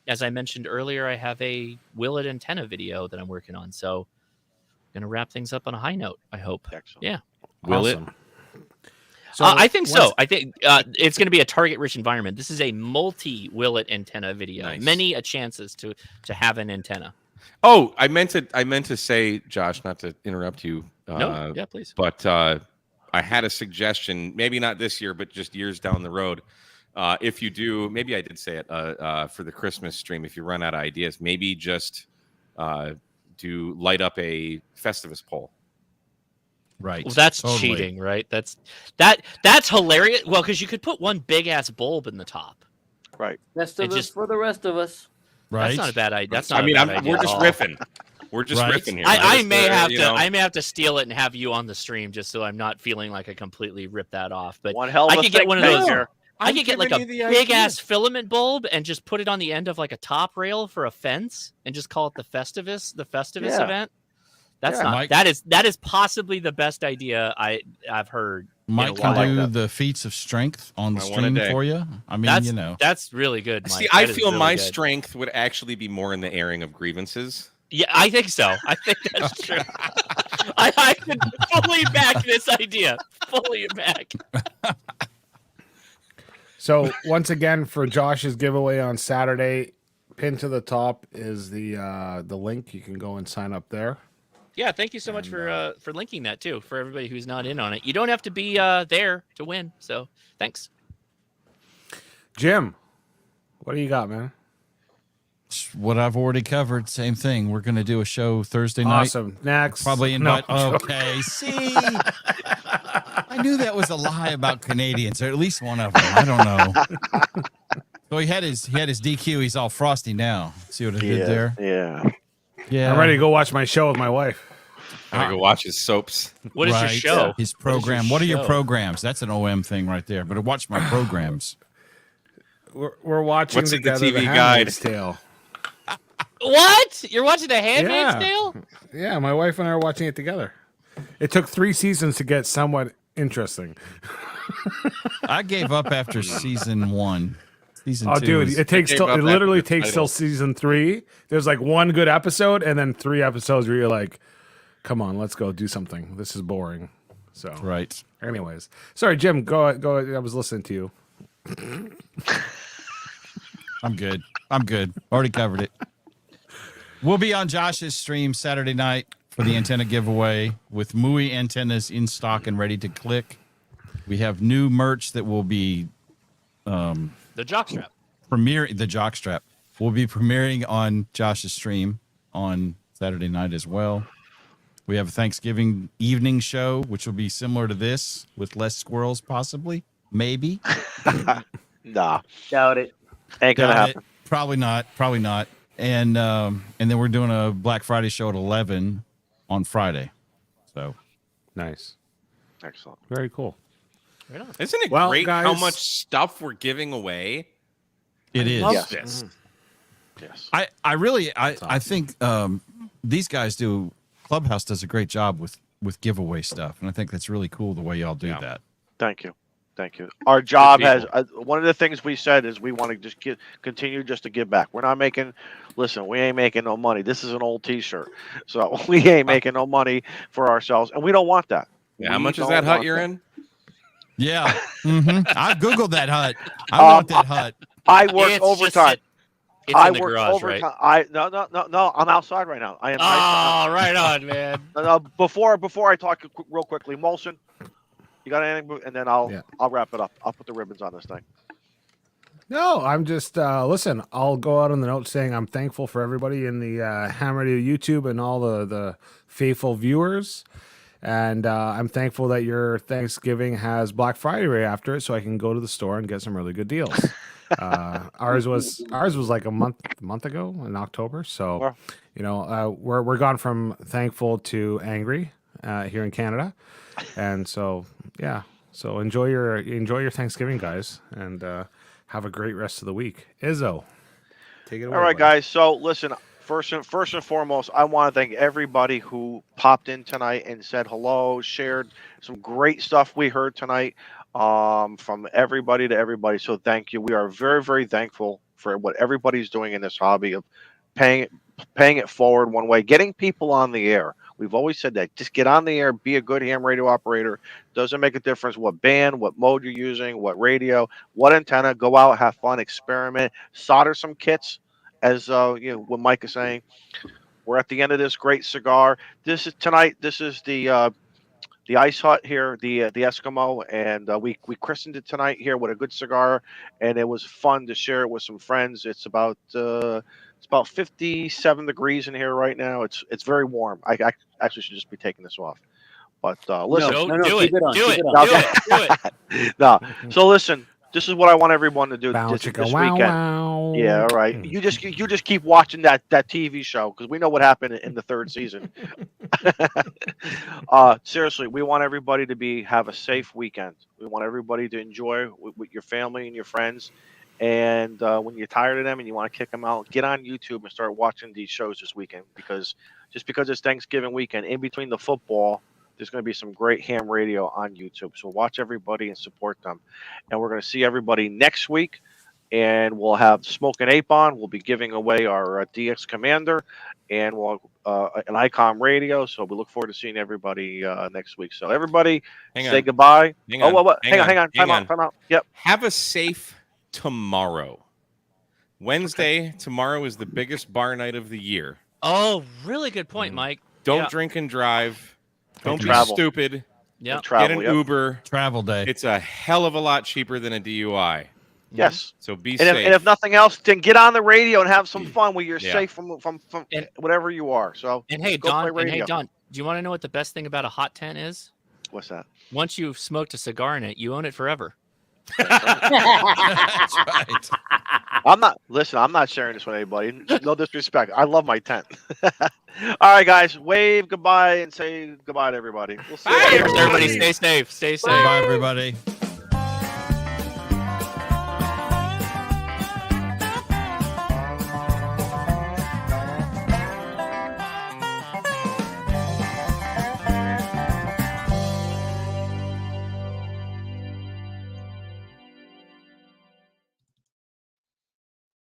as I mentioned earlier, I have a Will It antenna video that I'm working on. So going to wrap things up on a high note, I hope. Excellent. Yeah. Will it? So I think so. I think it's going to be a target-rich environment. This is a multi-Will It antenna video. Nice. Many chances to have an antenna. Oh, I meant to say, Josh, not to interrupt you. No, yeah, please. But I had a suggestion, maybe not this year, but just years down the road. If you do, maybe I did say it for the Christmas stream. If you run out of ideas, maybe just do light up a Festivus pole. Right. Well, that's totally. cheating, right? That's hilarious. Well, because you could put one big ass bulb in the top. Right. Rest of us for the rest of us. Right. That's not a bad idea. That's not. We're just riffing. We're just riffing here. I may have to steal it and have you on the stream just so I'm not feeling like I completely ripped that off. But one hell of I could get one of those. here. I could get like a big ass filament bulb and just put it on the end of like a top rail for a fence and just call it the Festivus event. That's not Mike, that is possibly the best idea I've heard. Mike can do the feats of strength on the stream for you. I mean, that's really good. Mike. See, I feel my strength would actually be more in the airing of grievances. Yeah, I think so. I think that's true. I can fully back this idea. Fully back. So once again, for Josh's giveaway on Saturday, pinned to the top is the link. You can go and sign up there. Yeah, thank you so much for linking that too. For everybody who's not in on it, you don't have to be there to win. So thanks, Jim. What do you got, man? What I've already covered. Same thing. We're going to do a show Thursday night. Awesome. Next. Probably invite. Okay. See, I knew that was a lie about Canadians, or at least one of them. I don't know. So he had his DQ. He's all frosty now. See what I did there? Yeah. Yeah. I'm ready to go watch my show with my wife. I'm gonna go watch his soaps. What is your show? His program. What are your programs? That's an OM thing right there. But watch my programs. We're watching What's in the together TV the guide? Handmaid's Tale. What? You're watching The Handmaid's Tale? Yeah, my wife and I are watching it together. It took 3 seasons to get somewhat interesting. I gave up after season 1. Season 2 dude, is, it literally takes till season 3. There's like one good episode and then 3 episodes where you're like, come on, let's go do something. This is boring. So right. Anyways, sorry, Jim. Go. I was listening to you. I'm good. Already covered it. We'll be on Josh's stream Saturday night for the antenna giveaway with MUI antennas in stock and ready to click. We have new merch that will be the jockstrap. The jockstrap will be premiering on Josh's stream on Saturday night as well. We have a Thanksgiving evening show, which will be similar to this with less squirrels, possibly, maybe. Nah, doubt it. Ain't gonna happen. Probably not. And then we're doing a Black Friday show at 11 on Friday. So nice, excellent, very cool. Right on. Isn't it Well, great guys, how much stuff we're giving away? It is. Love this. Yes. I think these guys do. Clubhouse does a great job with giveaway stuff, and I think that's really cool the way y'all do that. Thank you. Our job has one of the things we said is we want to just continue just to give back. We're not making. Listen, we ain't making no money. This is an old T-shirt, so we ain't making no money for ourselves, and we don't want that. Yeah, how much is that hut you're in? Yeah, I googled that hut. I want that hut. I work overtime. It's in the garage, right? No. I'm outside right now. I am. Right on, man. Before I talk real quickly, Molson, you got anything? And then I'll wrap it up. I'll put the ribbons on this thing. No, I'm just listen. I'll go out on the note saying I'm thankful for everybody in the Ham Radio YouTube and all the faithful viewers, and I'm thankful that your Thanksgiving has Black Friday right after it, so I can go to the store and get some really good deals. Ours was like a month ago in October, so we're gone from thankful to angry here in Canada, and so so enjoy your Thanksgiving, guys, and have a great rest of the week. Izzo, take it away. All right, guys. So listen, first and foremost, I want to thank everybody who popped in tonight and said hello, shared some great stuff we heard tonight. From everybody to everybody. So thank you. We are very, very thankful for what everybody's doing in this hobby of paying it forward one way, getting people on the air. We've always said that. Just get on the air, be a good ham radio operator. Doesn't make a difference what band, what mode you're using, what radio, what antenna. Go out, have fun, experiment, solder some kits. As what Mike is saying, we're at the end of this great cigar. This is the Ice Hut here, the Eskimo, and we christened it tonight here with a good cigar, and it was fun to share it with some friends. It's about 57 degrees in here right now. It's very warm. I actually should just be taking this off. But listen, do it. No. So listen, this is what I want everyone to do this weekend. Wow. Yeah, all right. You just keep watching that TV show because we know what happened in the third season. Seriously, we want everybody to have a safe weekend. We want everybody to enjoy with your family and your friends. And when you're tired of them and you want to kick them out, get on YouTube and start watching these shows this weekend, because it's Thanksgiving weekend, in between the football, there's going to be some great ham radio on YouTube. So watch everybody and support them. And we're going to see everybody next week. And we'll have Smoking Ape on. We'll be giving away our DX Commander, and we'll an ICOM radio. So we look forward to seeing everybody next week. So everybody, say goodbye. Hang on. Time out. Yep. Have a safe tomorrow. Wednesday, tomorrow is the biggest bar night of the year. Oh, really good point, Mike. Don't drink and drive. Don't be travel. stupid. Yeah. Get an Uber. Travel day. It's a hell of a lot cheaper than a DUI. Yes. So be safe. And if nothing else, then get on the radio and have some fun where you're safe from whatever you are. So Hey Don, do you want to know what the best thing about a hot tent is? What's that? Once you've smoked a cigar in it, you own it forever. That's right. I'm not sharing this with anybody. No disrespect. I love my tent. All right, guys, wave goodbye and say goodbye to everybody. We'll see you. Everybody, stay safe. Stay safe. Bye, everybody.